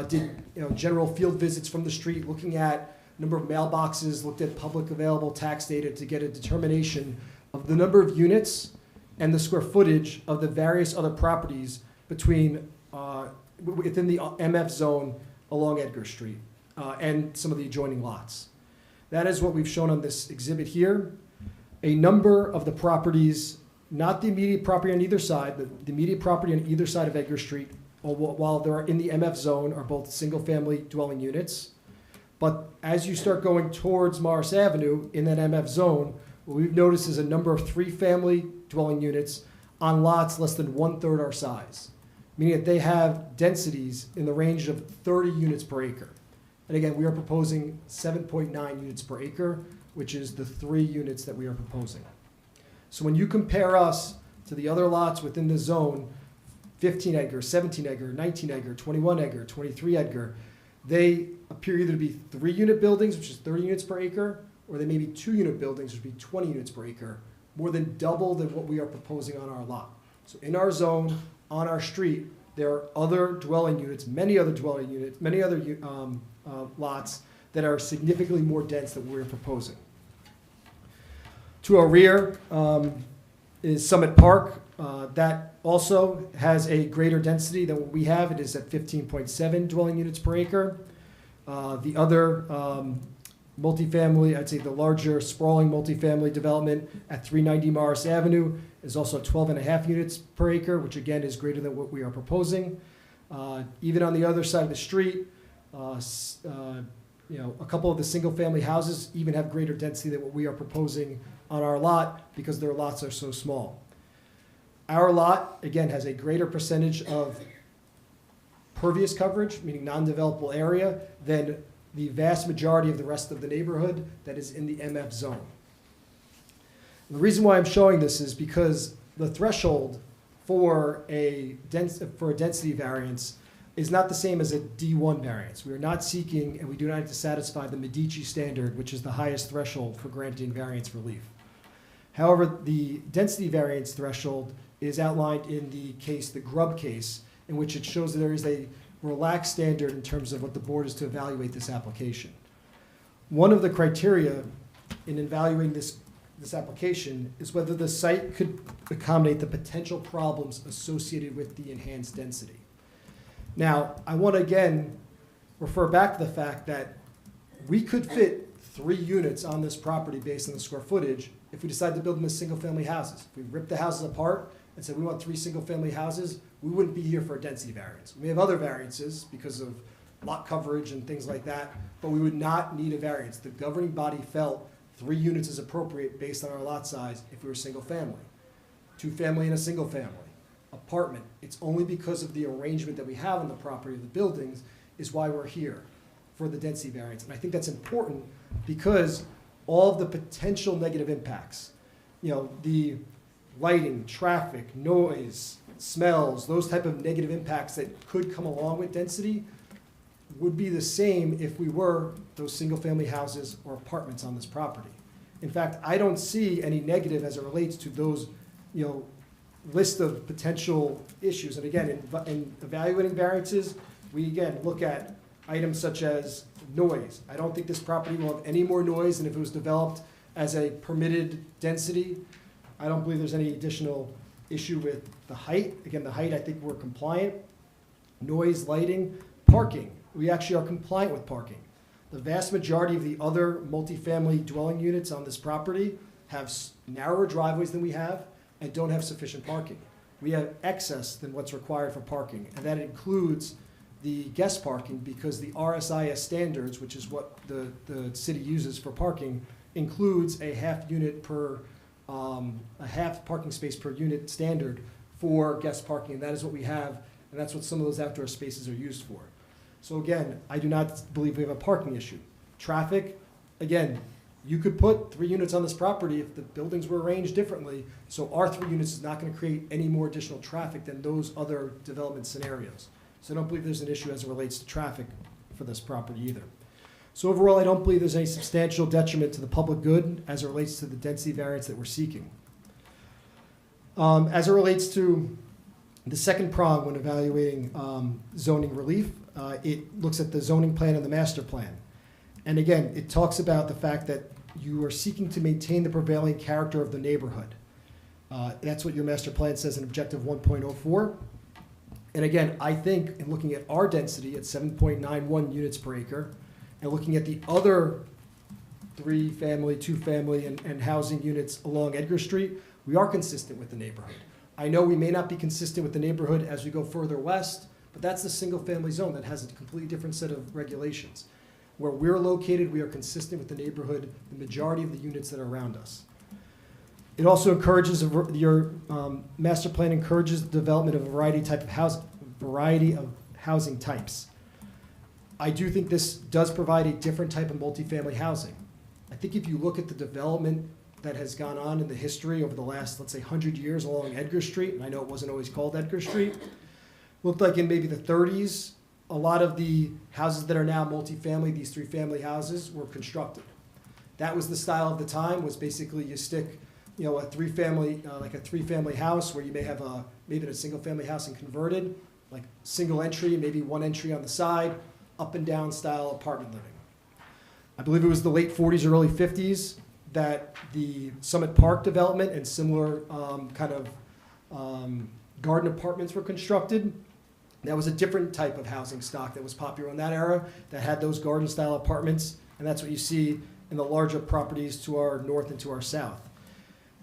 did general field visits from the street, looking at number of mailboxes, looked at public available tax data to get a determination of the number of units and the square footage of the various other properties between within the MF zone along Edgar Street and some of the adjoining lots. That is what we've shown on this exhibit here. A number of the properties, not the immediate property on either side, but the immediate property on either side of Edgar Street, while they're in the MF zone, are both single-family dwelling units. But as you start going towards Morris Avenue in that MF zone, what we've noticed is a number of three-family dwelling units on lots less than 1/3 our size, meaning that they have densities in the range of 30 units per acre. And again, we are proposing 7.9 units per acre, which is the 3 units that we are proposing. So when you compare us to the other lots within the zone, 15 Edgar, 17 Edgar, 19 Edgar, 21 Edgar, 23 Edgar, they appear either to be 3-unit buildings, which is 30 units per acre, or they may be 2-unit buildings, which would be 20 units per acre, more than double than what we are proposing on our lot. So in our zone, on our street, there are other dwelling units, many other dwelling units, many other lots that are significantly more dense than we're proposing. To our rear is Summit Park. That also has a greater density than what we have. It is at 15.7 dwelling units per acre. The other multifamily, I'd say the larger sprawling multifamily development at 390 Morris Avenue is also 12.5 units per acre, which again is greater than what we are proposing. Even on the other side of the street, a couple of the single-family houses even have greater density than what we are proposing on our lot because their lots are so small. Our lot, again, has a greater percentage of pervious coverage, meaning non-developable area, than the vast majority of the rest of the neighborhood that is in the MF zone. And the reason why I'm showing this is because the threshold for a density variance is not the same as a D1 variance. We are not seeking, and we do not have to satisfy the Medici standard, which is the highest threshold for granting variance relief. However, the density variance threshold is outlined in the case, the Grubb case, in which it shows that there is a relaxed standard in terms of what the board is to evaluate this application. One of the criteria in evaluating this application is whether the site could accommodate the potential problems associated with the enhanced density. Now, I want to again refer back to the fact that we could fit 3 units on this property based on the square footage if we decide to build them as single-family houses. If we rip the houses apart and said we want 3 single-family houses, we wouldn't be here for a density variance. We have other variances because of lot coverage and things like that, but we would not need a variance. The governing body felt 3 units is appropriate based on our lot size if we were single-family. 2-family and a single-family. Apartment. It's only because of the arrangement that we have on the property of the buildings is why we're here for the density variance. And I think that's important because all of the potential negative impacts, the lighting, traffic, noise, smells, those type of negative impacts that could come along with density would be the same if we were those single-family houses or apartments on this property. In fact, I don't see any negative as it relates to those, list of potential issues. And again, in evaluating variances, we again look at items such as noise. I don't think this property will have any more noise than if it was developed as a permitted density. I don't believe there's any additional issue with the height. Again, the height, I think we're compliant. Noise, lighting, parking. We actually are compliant with parking. The vast majority of the other multifamily dwelling units on this property have narrower driveways than we have and don't have sufficient parking. We have excess than what's required for parking, and that includes the guest parking because the RSIS standards, which is what the city uses for parking, includes a half parking space per unit standard for guest parking, and that is what we have, and that's what some of those outdoor spaces are used for. So again, I do not believe we have a parking issue. Traffic, again, you could put 3 units on this property if the buildings were arranged differently, so our 3 units is not going to create any more additional traffic than those other development scenarios. So I don't believe there's an issue as it relates to traffic for this property either. So overall, I don't believe there's any substantial detriment to the public good as it relates to the density variance that we're seeking. As it relates to the second prong when evaluating zoning relief, it looks at the zoning plan and the master plan. And again, it talks about the fact that you are seeking to maintain the prevailing character of the neighborhood. That's what your master plan says in objective 1.04. And again, I think in looking at our density at 7.91 units per acre, and looking at the other 3-family, 2-family, and housing units along Edgar Street, we are consistent with the neighborhood. I know we may not be consistent with the neighborhood as we go further west, but that's the single-family zone that has a completely different set of regulations. Where we're located, we are consistent with the neighborhood, the majority of the units that are around us. It also encourages, your master plan encourages the development of a variety of housing types. I do think this does provide a different type of multifamily housing. I think if you look at the development that has gone on in the history over the last, let's say, 100 years along Edgar Street, and I know it wasn't always called Edgar Street, looked like in maybe the 30s, a lot of the houses that are now multifamily, these 3-family houses, were constructed. That was the style of the time, was basically you stick, a 3-family, like a 3-family house where you may have maybe a single-family house and converted, like single entry, maybe one entry on the side, up and down style apartment living. I believe it was the late 40s or early 50s that the Summit Park development and similar garden apartments were constructed. That was a different type of housing stock that was popular in that era that had those garden style apartments, and that's what you see in the larger properties to our north and to our south.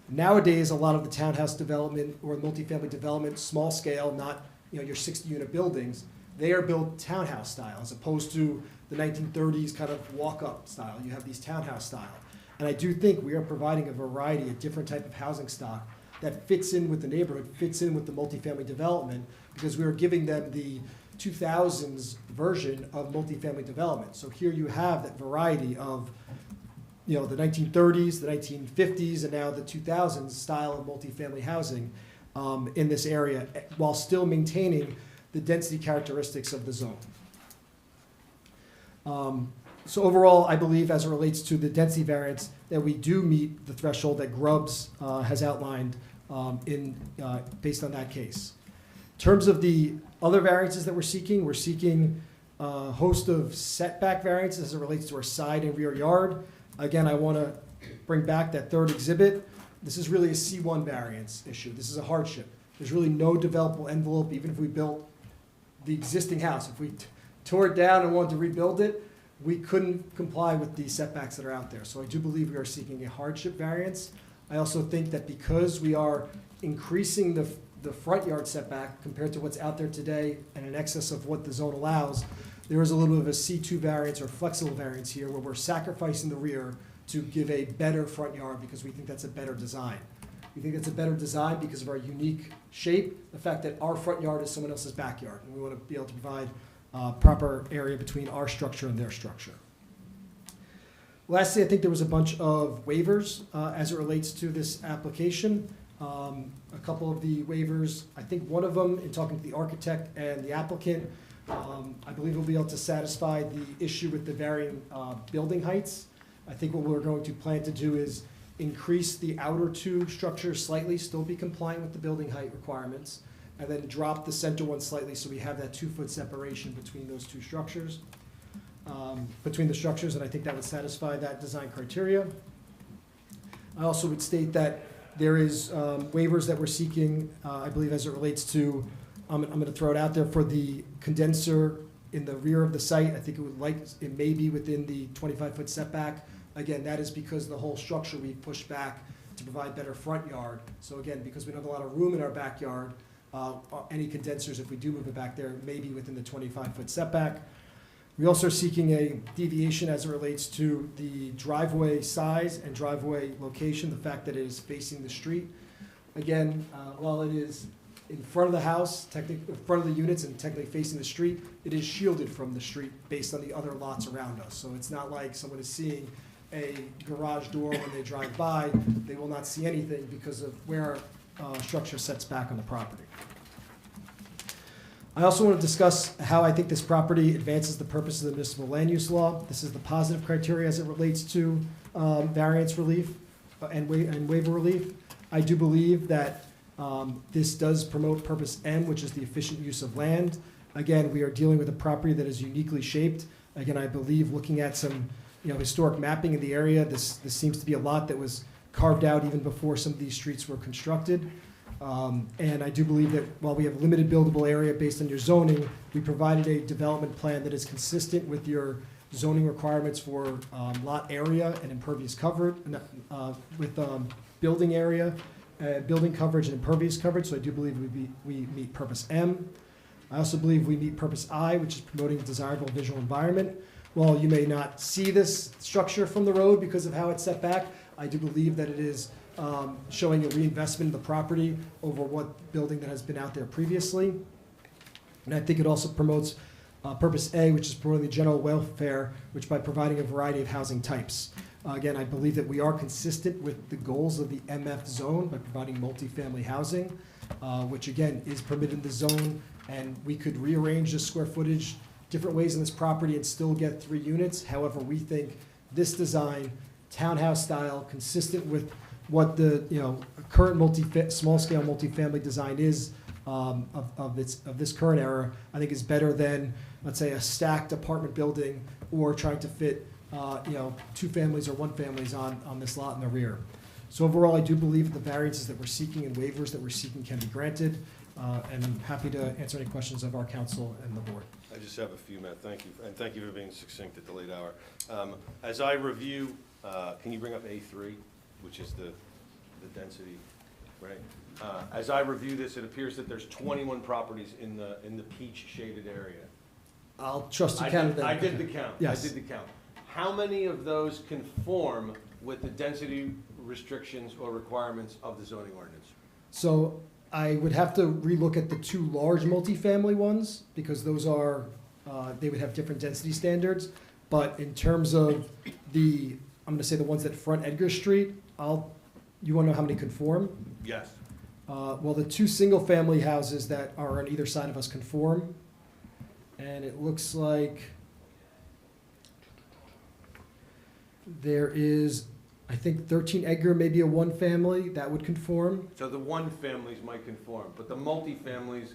Nowadays, a lot of the townhouse development or multifamily development, small scale, not your 60-unit buildings, they are built townhouse style as opposed to the 1930s kind of walk-up style. You have these townhouse style. And I do think we are providing a variety of different type of housing stock that fits in with the neighborhood, fits in with the multifamily development, because we are giving them the 2000s version of multifamily development. So here you have that variety of the 1930s, the 1950s, and now the 2000s style of multifamily housing in this area, while still maintaining the density characteristics of the zone. So overall, I believe as it relates to the density variance, that we do meet the threshold that Grubbs has outlined based on that case. In terms of the other variances that we're seeking a host of setback variances as it relates to our side and rear yard. Again, I want to bring back that third exhibit. This is really a C1 variance issue. This is a hardship. There's really no developable envelope, even if we built the existing house. If we tore it down and wanted to rebuild it, we couldn't comply with the setbacks that are out there. So I do believe we are seeking a hardship variance. I also think that because we are increasing the front yard setback compared to what's out there today and in excess of what the zone allows, there is a little bit of a C2 variance or flexible variance here where we're sacrificing the rear to give a better front yard because we think that's a better design. We think it's a better design because of our unique shape, the fact that our front yard is someone else's backyard, and we want to be able to provide proper area between our structure and their structure. Lastly, I think there was a bunch of waivers as it relates to this application. A couple of the waivers, I think one of them, in talking to the architect and the applicant, I believe we'll be able to satisfy the issue with the varying building heights. I think what we're going to plan to do is increase the outer two structures slightly, still be compliant with the building height requirements, and then drop the center one slightly so we have that 2-foot separation between those two structures, between the structures, and I think that would satisfy that design criteria. I also would state that there is waivers that we're seeking, I believe as it relates to, I'm going to throw it out there for the condenser in the rear of the site. I think it may be within the 25-foot setback. Again, that is because the whole structure we pushed back to provide better front yard. So again, because we don't have a lot of room in our backyard, any condensers, if we do move it back there, may be within the 25-foot setback. We also are seeking a deviation as it relates to the driveway size and driveway location, the fact that it is facing the street. Again, while it is in front of the house, in front of the units and technically facing the street, it is shielded from the street based on the other lots around us. So it's not like someone is seeing a garage door when they drive by. They will not see anything because of where our structure sets back on the property. I also want to discuss how I think this property advances the purpose of the municipal land use law. This is the positive criteria as it relates to variance relief and waiver relief. I do believe that this does promote purpose M, which is the efficient use of land. Again, we are dealing with a property that is uniquely shaped. Again, I believe looking at some historic mapping in the area, this seems to be a lot that was carved out even before some of these streets were constructed. And I do believe that while we have limited buildable area based on your zoning, we provided a development plan that is consistent with your zoning requirements for lot area and impervious coverage, with building area, building coverage and impervious coverage. So I do believe we meet purpose M. I also believe we meet purpose I, which is promoting a desirable visual environment. While you may not see this structure from the road because of how it's set back, I do believe that it is showing a reinvestment in the property over what building that has been out there previously. And I think it also promotes purpose A, which is promoting the general welfare, which by providing a variety of housing types. Again, I believe that we are consistent with the goals of the MF zone by providing multifamily housing, which again is permitted in the zone, and we could rearrange the square footage different ways in this property and still get 3 units. However, we think this design, townhouse style, consistent with what the current small-scale multifamily design is of this current era, I think is better than, let's say, a stacked apartment building or trying to fit 2 families or 1 families on this lot in the rear. So overall, I do believe that the variances that we're seeking and waivers that we're seeking can be granted, and I'm happy to answer any questions of our council and the board. I just have a few, Matt. Thank you. And thank you for being succinct at the late hour. As I review, can you bring up A3, which is the density, right? As I review this, it appears that there's 21 properties in the peach shaded area. I'll trust you count that. I did the count. Yes. I did the count. How many of those conform with the density restrictions or requirements of the zoning ordinance? So I would have to relook at the 2 large multifamily ones because those are, they would have different density standards. But in terms of I'm going to say the ones that front Edgar Street, you want to know how many conform? Yes. Well, the 2 single-family houses that are on either side of us conform. And it looks like there is, I think 13 Edgar, maybe a 1-family, that would conform. So the 1 families might conform, but the multifamilies,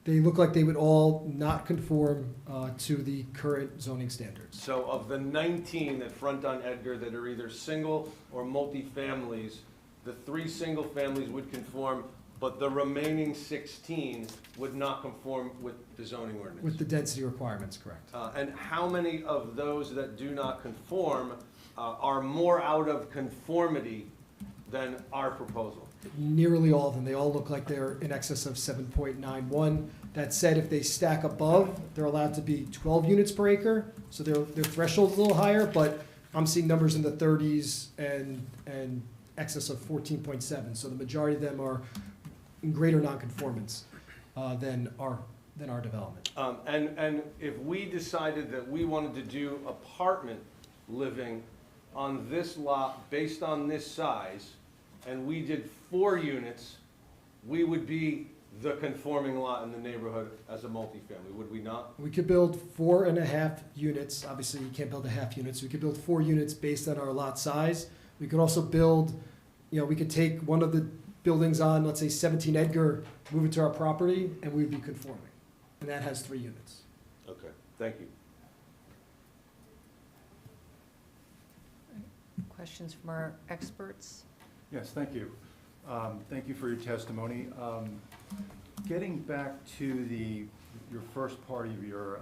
They look like they would all not conform to the current zoning standards. so of the 19 that front on Edgar that are either single or multifamilies, the 3 single families would conform, but the remaining 16 would not conform with the zoning ordinance. With the density requirements, correct. And how many of those that do not conform are more out of conformity than our proposal? Nearly all of them, they all look like they're in excess of 7.91. That said, if they stack above, they're allowed to be 12 units per acre, so their threshold's a little higher, but I'm seeing numbers in the 30s and excess of 14.7. So the majority of them are in greater nonconformance than our development. And if we decided that we wanted to do apartment living on this lot based on this size, and we did 4 units, we would be the conforming lot in the neighborhood as a multifamily, would we not? We could build 4.5 units. Obviously, you can't build a half unit, so we could build 4 units based on our lot size. We could also build, we could take one of the buildings on, let's say 17 Edgar, move it to our property, and we'd be conforming. And that has 3 units. Okay, thank you. Questions from our experts? Yes, thank you. Thank you for your testimony. Getting back to your first part of your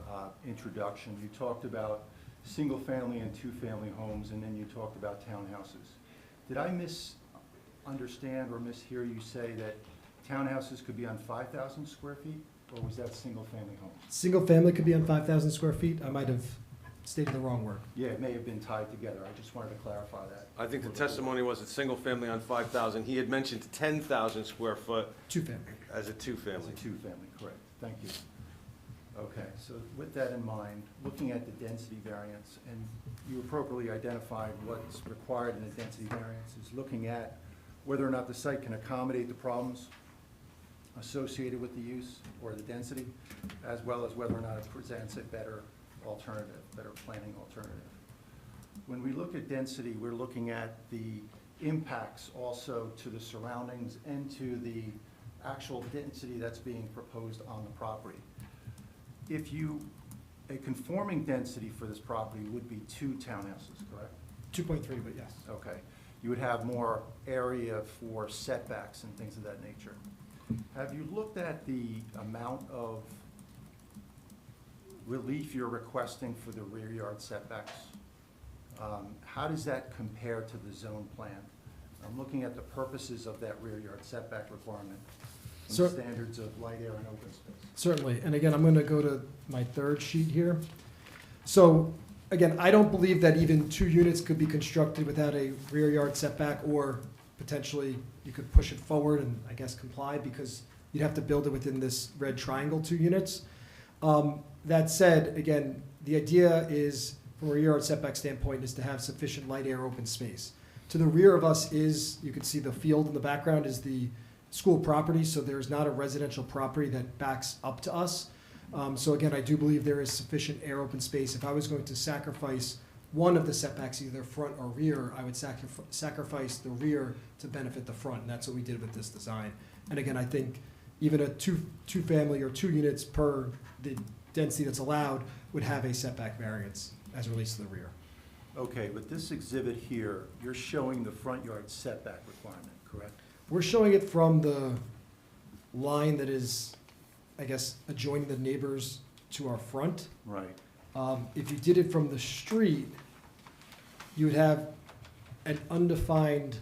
introduction, you talked about single-family and 2-family homes, and then you talked about townhouses. Did I misunderstand or mishear you say that townhouses could be on 5,000 square feet, or was that single-family homes? Single family could be on 5,000 square feet. I might have stated the wrong word. Yeah, it may have been tied together. I just wanted to clarify that. I think the testimony was a single family on 5,000. He had mentioned 10,000 square foot 2-family. as a 2-family. As a 2-family, correct. Thank you. Okay, so with that in mind, looking at the density variance, and you appropriately identified what's required in a density variance, is looking at whether or not the site can accommodate the problems associated with the use or the density, as well as whether or not it presents a better alternative, better planning alternative. When we look at density, we're looking at the impacts also to the surroundings and to the actual density that's being proposed on the property. A conforming density for this property would be 2 townhouses, correct? 2.3, but yes. Okay. You would have more area for setbacks and things of that nature. Have you looked at the amount of relief you're requesting for the rear yard setbacks? How does that compare to the zone plan? I'm looking at the purposes of that rear yard setback requirement, and the standards of light, air, and open space. Certainly, and again, I'm gonna go to my third sheet here. So, again, I don't believe that even 2 units could be constructed without a rear yard setback, or potentially you could push it forward and, I guess, comply, because you'd have to build it within this red triangle, 2 units. That said, again, the idea is, from a rear yard setback standpoint, is to have sufficient light, air, open space. To the rear of us is, you can see the field in the background is the school property, so there's not a residential property that backs up to us. So again, I do believe there is sufficient air, open space. If I was going to sacrifice one of the setbacks, either front or rear, I would sacrifice the rear to benefit the front, and that's what we did with this design. And again, I think even a two family or 2 units per the density that's allowed would have a setback variance as it relates to the rear. Okay, but this exhibit here, you're showing the front yard setback requirement, correct? We're showing it from the line that is, I guess, adjoining the neighbors to our front. Right. If you did it from the street, you would have an undefined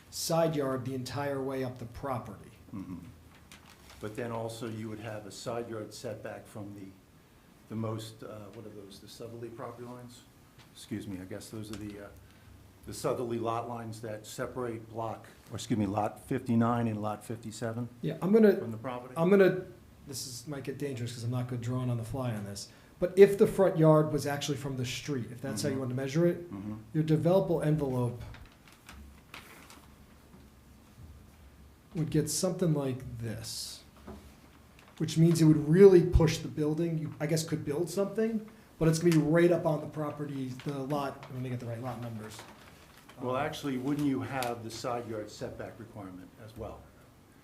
side yard the entire way up the property. Mm-hmm. But then also you would have a side yard setback from the most, what are those, the southerly property lines? Excuse me, I guess those are the southerly lot lines that separate lot 59 and lot 57 Yeah, from the property? Might get dangerous because I'm not good drawing on the fly on this. But if the front yard was actually from the street, if that's how you want to measure it, Mhm. your developable envelope would get something like this, which means it would really push the building. You, I guess, could build something, but it's gonna be right up on the property, the lot, let me get the right lot numbers. Well, actually, wouldn't you have the side yard setback requirement as well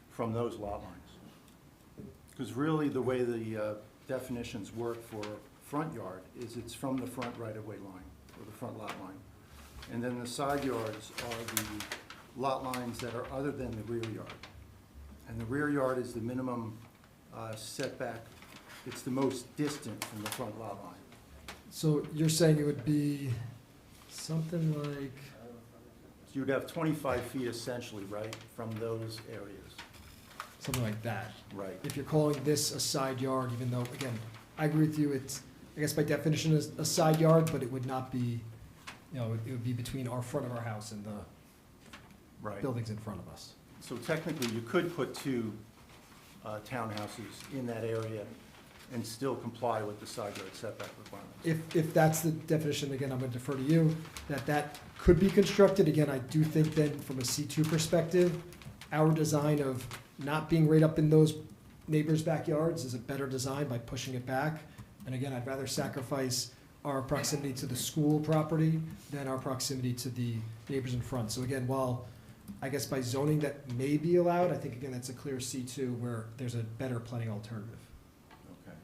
from those lot lines? Because really, the way the definitions work for front yard is it's from the front right-of-way line, or the front lot line. And then the side yards are the lot lines that are other than the rear yard. And the rear yard is the minimum setback, it's the most distant from the front lot line. So you're saying it would be something like, So you'd have 25 feet essentially, right, from those areas? something like that. Right. If you're calling this a side yard, even though, again, I agree with you, it's, I guess by definition is a side yard, but it would not be, you know, it would be between our front of our house and the Right. buildings in front of us. So technically, you could put 2 townhouses in that area and still comply with the side yard setback requirements. If that's the definition, again, I'm gonna defer to you, that could be constructed. Again, I do think then from a C2 perspective, our design of not being right up in those neighbors' backyards is a better design by pushing it back. And again, I'd rather sacrifice our proximity to the school property than our proximity to the neighbors in front. So again, while I guess by zoning that may be allowed, I think again, that's a clear C2 where there's a better planning alternative. Okay.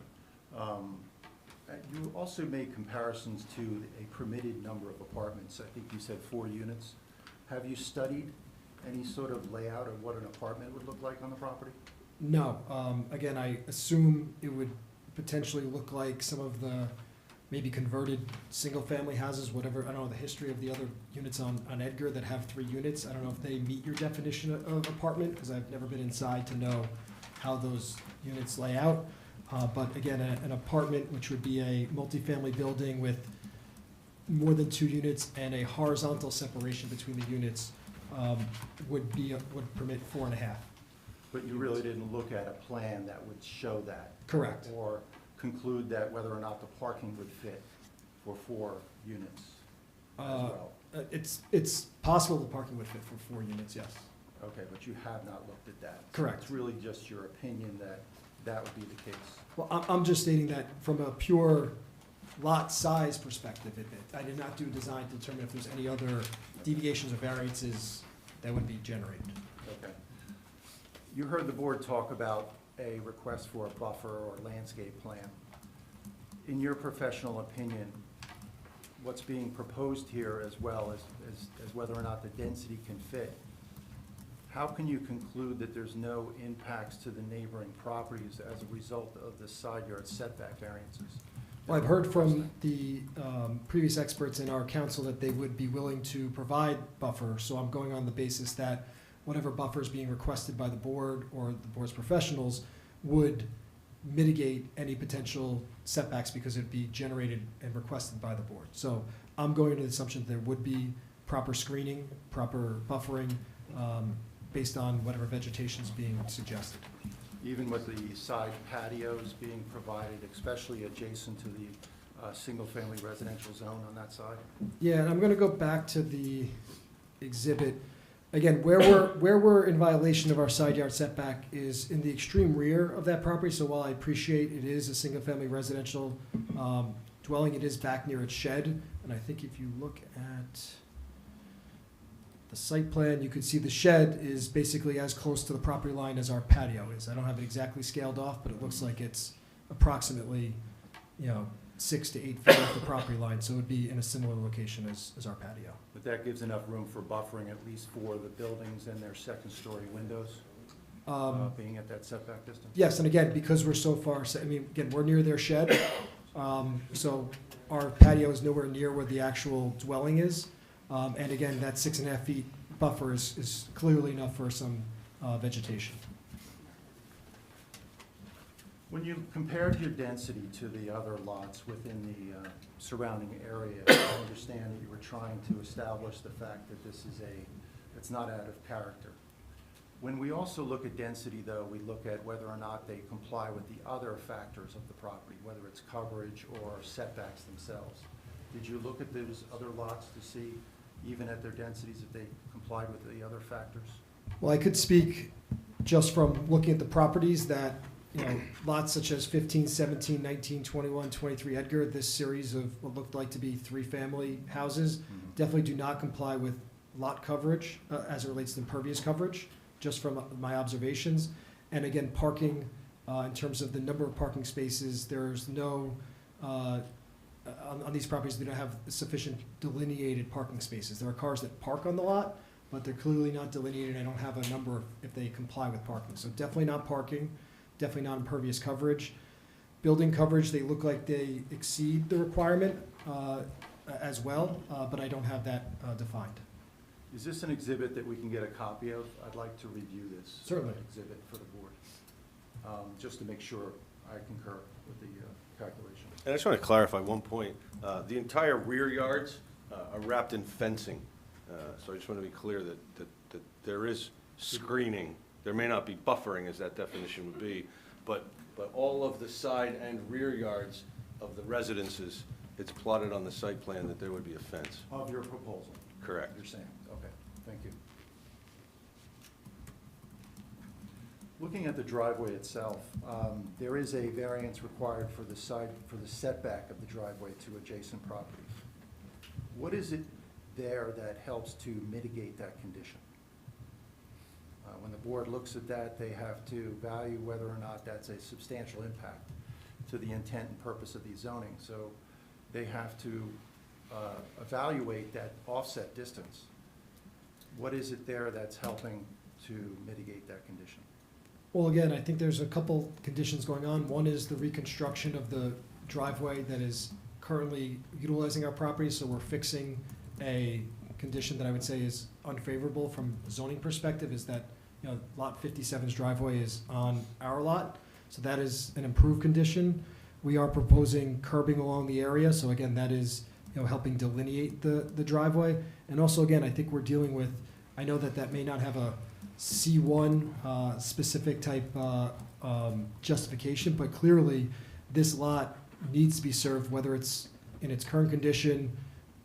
You also made comparisons to a permitted number of apartments. I think you said 4 units. Have you studied any sort of layout of what an apartment would look like on the property? No, again, I assume it would potentially look like some of the maybe converted single-family houses, whatever, I don't know the history of the other units on Edgar that have 3 units. I don't know if they meet your definition of apartment, because I've never been inside to know how those units lay out. But again, an apartment, which would be a multifamily building with more than 2 units and a horizontal separation between the units, would permit 4.5. But you really didn't look at a plan that would show that? Correct. Or conclude that whether or not the parking would fit for 4 units as well? It's possible the parking would fit for 4 units, yes. Okay, but you have not looked at that? So Correct. it's really just your opinion that that would be the case? Well, I'm just stating that from a pure lot size perspective, I did not do a design to determine if there's any other deviations or variances that would be generated. Okay. You heard the board talk about a request for a buffer or landscape plan. In your professional opinion, what's being proposed here as well as whether or not the density can fit, how can you conclude that there's no impacts to the neighboring properties as a result of the side yard setback variances? Well, I've heard from the previous experts in our council that they would be willing to provide buffer, so I'm going on the basis that whatever buffer is being requested by the board or the board's professionals would mitigate any potential setbacks because it'd be generated and requested by the board. So I'm going to the assumption that there would be proper screening, proper buffering, based on whatever vegetation is being suggested. Even with the side patios being provided, especially adjacent to the single-family residential zone on that side? Yeah, and I'm gonna go back to the exhibit. Again, where we're in violation of our side yard setback is in the extreme rear of that property. So while I appreciate it is a single-family residential dwelling, it is back near its shed. And I think if you look at the site plan, you can see the shed is basically as close to the property line as our patio is. I don't have it exactly scaled off, but it looks like it's approximately, 6 to 8 feet off the property line. So it would be in a similar location as our patio. But that gives enough room for buffering, at least for the buildings and their second-story windows, being at that setback distance? Yes, and again, because we're so far, again, we're near their shed, so our patio is nowhere near where the actual dwelling is. And again, that 6.5 feet buffer is clearly enough for some vegetation. When you compared your density to the other lots within the surrounding area, I understand that you were trying to establish the fact that this is it's not out of character. When we also look at density, though, we look at whether or not they comply with the other factors of the property, whether it's coverage or setbacks themselves. Did you look at those other lots to see, even at their densities, if they complied with the other factors? Well, I could speak just from looking at the properties that, lots such as 15, 17, 19, 21, 23 Edgar, this series of what looked like to be 3-family houses, definitely do not comply with lot coverage as it relates to impervious coverage, just from my observations. And again, parking, in terms of the number of parking spaces, there's no, on these properties, they don't have sufficient delineated parking spaces. There are cars that park on the lot, but they're clearly not delineated. I don't have a number if they comply with parking. So definitely not parking, definitely not impervious coverage. Building coverage, they look like they exceed the requirement as well, but I don't have that defined. Is this an exhibit that we can get a copy of? I'd like to review this. Certainly. Exhibit for the board, just to make sure I concur with the calculation. And I just want to clarify one point. The entire rear yards are wrapped in fencing. So I just want to be clear that there is screening. There may not be buffering, as that definition would be, but all of the side and rear yards of the residences, it's plotted on the site plan that there would be a fence. Of your proposal? Correct. You're saying, okay, thank you. Looking at the driveway itself, there is a variance required for the setback of the driveway to adjacent properties. What is it there that helps to mitigate that condition? When the board looks at that, they have to value whether or not that's a substantial impact to the intent and purpose of the zoning. So they have to evaluate that offset distance. What is it there that's helping to mitigate that condition? Well, again, I think there's a couple conditions going on. One is the reconstruction of the driveway that is currently utilizing our property, so we're fixing a condition that I would say is unfavorable from a zoning perspective, is that lot 57's driveway is on our lot, so that is an improved condition. We are proposing curbing along the area, so again, that is helping delineate the driveway. And also, again, I think we're dealing with, I know that may not have a C1 specific type justification, but clearly this lot needs to be served, whether it's in its current condition,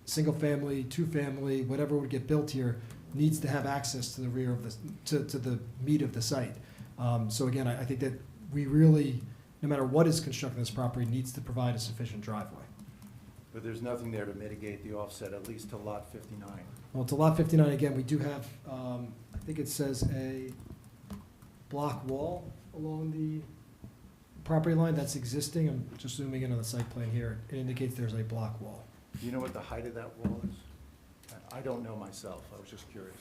single family, 2-family, whatever would get built here, needs to have access to the rear of the, to the meat of the site. So again, I think that we really, no matter what is constructed on this property, needs to provide a sufficient driveway. But there's nothing there to mitigate the offset, at least to lot 59. Well, to lot 59, again, we do have, I think it says a block wall along the property line that's existing. I'm just zooming in on the site plan here. It indicates there's a block wall. Do you know what the height of that wall is? I don't know myself, I was just curious.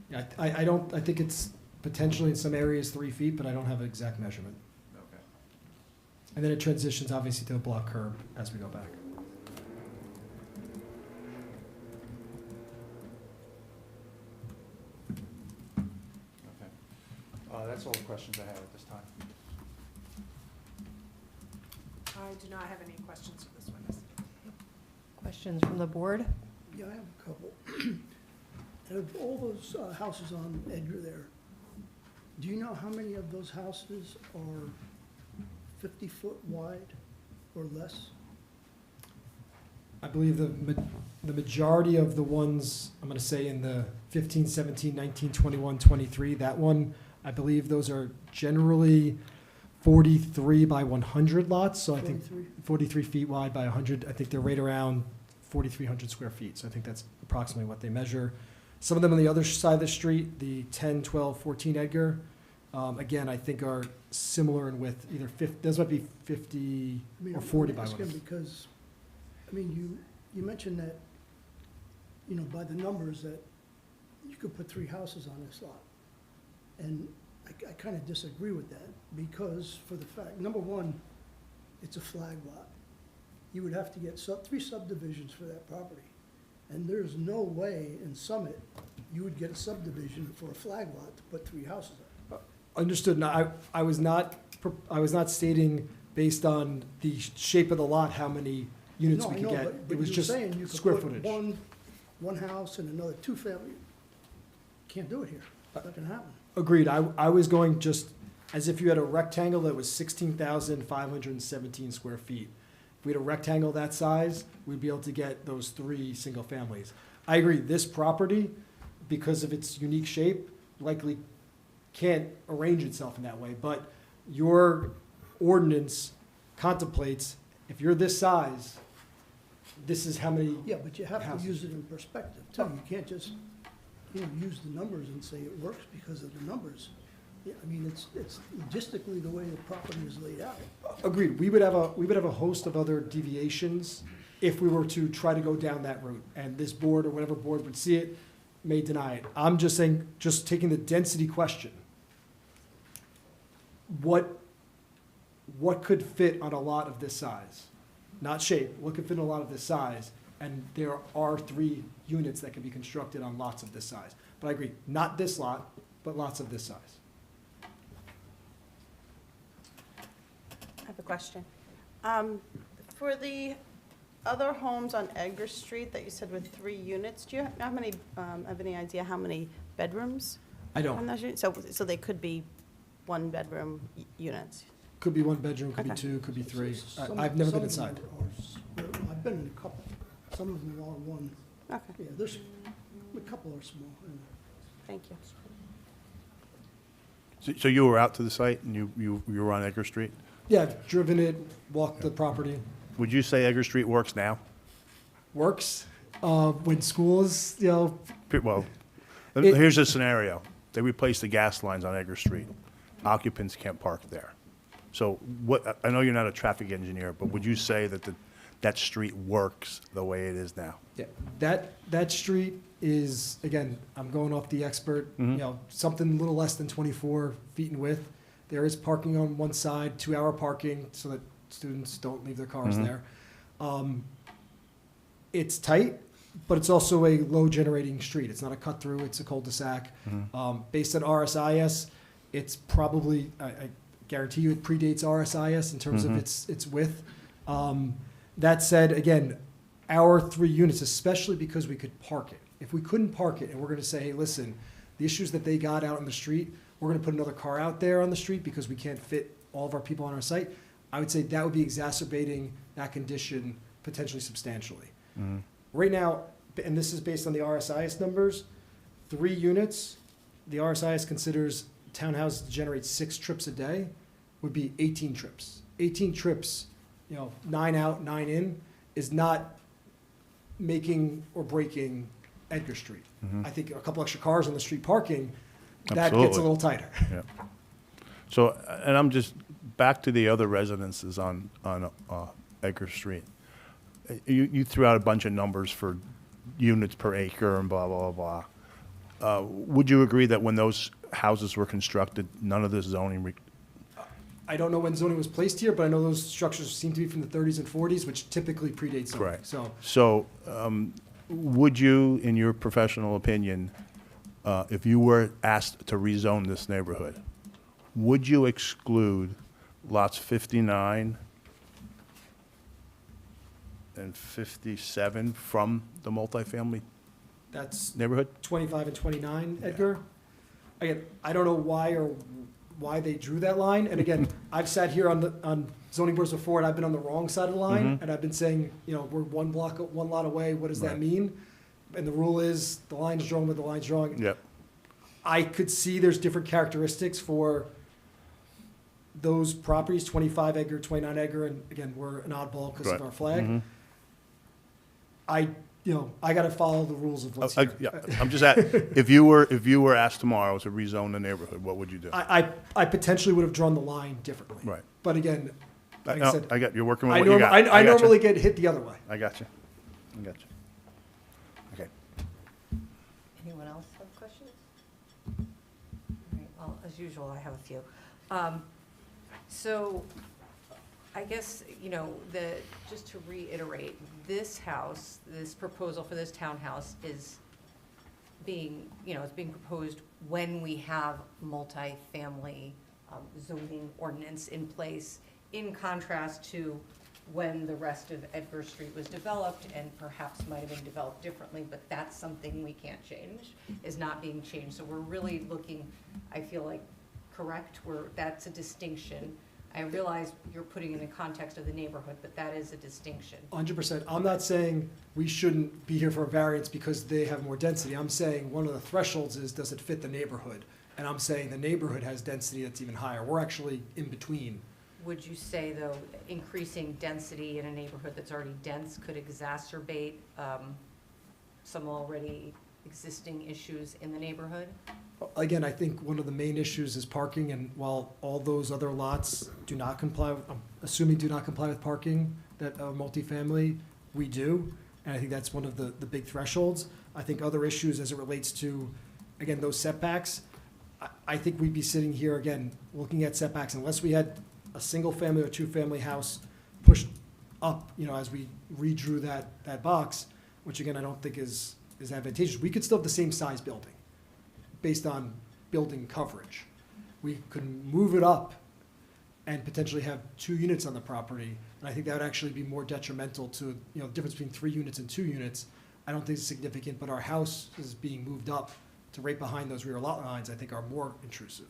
Yeah, I think it's potentially in some areas 3 feet, but I don't have an exact measurement. Okay. And then it transitions obviously to a block curb as we go back. Okay. That's all the questions I have at this time. I do not have any questions for this witness. Questions from the board? Yeah, I have a couple. Out of all those houses on Edgar there, do you know how many of those houses are 50-foot wide or less? I believe the majority of the ones, I'm going to say in the 15, 17, 19, 21, 23, that one, I believe those are generally 43 by 100 lots. So I think 43 feet wide by 100. I think they're right around 4,300 square feet. So I think that's approximately what they measure. Some of them on the other side of the street, the 10, 12, 14 Edgar, again, I think are similar in width, either 50, those might be 50 or 40 by I'm 100. asking because, I mean, you mentioned that, you know, by the numbers that you could put 3 houses on this lot. And I kind of disagree with that because for the fact, number one, it's a flag lot. You would have to get 3 subdivisions for that property. And there's no way in Summit you would get a subdivision for a flag lot to put 3 houses on. Understood. No, I was not stating based on the shape of the lot how many units No, we I could know, get. but It was you're just saying you could square put footage. one house and another 2-family. Can't do it here. It's not gonna happen. Agreed. I was going just as if you had a rectangle that was 16,517 square feet. If we had a rectangle that size, we'd be able to get those 3 single families. I agree. This property, because of its unique shape, likely can't arrange itself in that way. But your ordinance contemplates if you're this size, this is how many. Yeah, but you have houses. to use it in perspective too. You can't just, you know, use the numbers and say it works because of the numbers. Yeah, I mean, it's logistically the way the property is laid out. Agreed. We would have a host of other deviations if we were to try to go down that route. And this board or whatever board would see it may deny it. I'm just saying, just taking the density question. What could fit on a lot of this size? Not shape, what could fit on a lot of this size? And there are 3 units that can be constructed on lots of this size. But I agree, not this lot, but lots of this size. I have a question. For the other homes on Edgar Street that you said were 3 units, do you have any idea how many bedrooms? I on don't. those units? So they could be 1-bedroom units? Could be 1 bedroom, could be Okay. 2, could be 3. Some- I've never some been of them inside. I've been in a couple. Some of them are one. Okay, Yeah, there's, a couple are small. thank you. So you were out to the site and you were on Edgar Street? Yeah, I've driven it, walked the property. Would you say Edgar Street works now? Works. When schools, Well, It- here's a scenario. They replaced the gas lines on Edgar Street. Occupants can't park there. So what, I know you're not a traffic engineer, but would you say that that street works the way it is now? yeah, that street is, again, I'm going off the expert, something a little less than 24 feet in width. There is parking on one side, 2-hour parking, so that students don't leave their cars there. It's tight, but it's also a low generating street. It's not a cut through, it's a cul-de-sac. Based on RSIS, it's probably, I guarantee you it predates RSIS in terms of its width. That said, again, our 3 units, especially because we could park it. If we couldn't park it and we're gonna say, hey, listen, the issues that they got out on the street, we're gonna put another car out there on the street because we can't fit all of our people on our site, I would say that would be exacerbating that condition potentially substantially. Right now, and this is based on the RSIS numbers, 3 units, the RSIS considers townhouses to generate 6 trips a day, would be 18 trips. 18 trips, 9 out, 9 in, is not making or breaking Edgar Street. I think a couple extra cars on the street parking, that gets Absolutely. a little tighter. Yeah. So, and I'm just, back to the other residences on Edgar Street. You threw out a bunch of numbers for units per acre and blah, blah, blah. Would you agree that when those houses were constructed, none of this zoning, I don't know when zoning was placed here, but I know those structures seem to be from the 30s and 40s, which typically predates zoning. Correct. So would you, in your professional opinion, if you were asked to rezone this neighborhood, would you exclude lots 59 and 57 from the multifamily that's neighborhood? 25 and 29, Edgar. Again, I don't know why they drew that line. And again, I've sat here on zoning boards before, and I've been on the wrong side of the line, and I've been saying, we're one lot away. What does that Right. mean? And the rule is the line's drawn with the line's drawn. Yep. I could see there's different characteristics for those properties, 25 Edgar, 29 Edgar, and again, we're an oddball because Right. of our flag. Mhm. I got to follow the rules of what's here. Yeah, I'm just if you were asked tomorrow to rezone the neighborhood, what would you do? I potentially would have drawn the line differently. Right. But again, like I said, I got, you're working with I, what you got. I gotcha. normally get hit the other way. I got you. I got you. Okay. Anyone else have questions? All right, well, as usual, I have a few. So I guess, just to reiterate, this house, this proposal for this townhouse is being, it's being proposed when we have multifamily zoning ordinance in place, in contrast to when the rest of Edgar Street was developed and perhaps might have been developed differently, but that's something we can't change, is not being changed. So we're really looking, I feel like, correct, that's a distinction. I realize you're putting it in the context of the neighborhood, but that is a distinction. 100%. I'm not saying we shouldn't be here for a variance because they have more density. I'm saying one of the thresholds is, does it fit the neighborhood? And I'm saying the neighborhood has density that's even higher. We're actually in between. Would you say, though, increasing density in a neighborhood that's already dense could exacerbate some already existing issues in the neighborhood? Again, I think one of the main issues is parking, and while all those other lots do not comply, I'm assuming do not comply with parking, that are multifamily, we do. And I think that's one of the big thresholds. I think other issues as it relates to, again, those setbacks, I think we'd be sitting here, again, looking at setbacks, unless we had a single-family or two-family house pushed up, as we redrew that box, which again, I don't think is advantageous. We could still have the same size building based on building coverage. We could move it up and potentially have 2 units on the property, and I think that would actually be more detrimental to, the difference between 3 units and 2 units. I don't think it's significant, but our house is being moved up to right behind those rear lot lines, I think are more intrusive.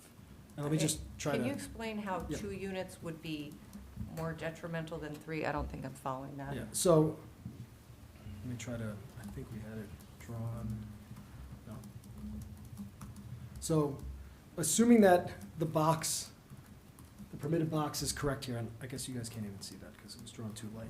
And let me just try to. Can you explain how Yeah. 2 units would be more detrimental than 3? I don't think I'm following that. Yeah, so, let me try to, I think we had it drawn. No. So, assuming that the permitted box is correct here, and I guess you guys can't even see that because it was drawn too light.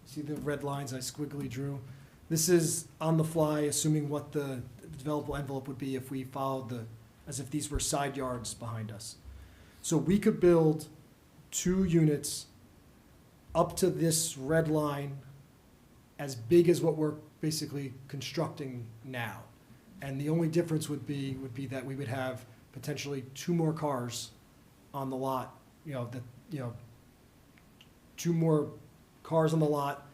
See the red lines I squiggly drew? This is on the fly, assuming what the developable envelope would be if we followed as if these were side yards behind us. So we could build 2 units up to this red line as big as what we're basically constructing now. And the only difference would be that we would have potentially 2 more cars on the lot, 2 more cars on the lot,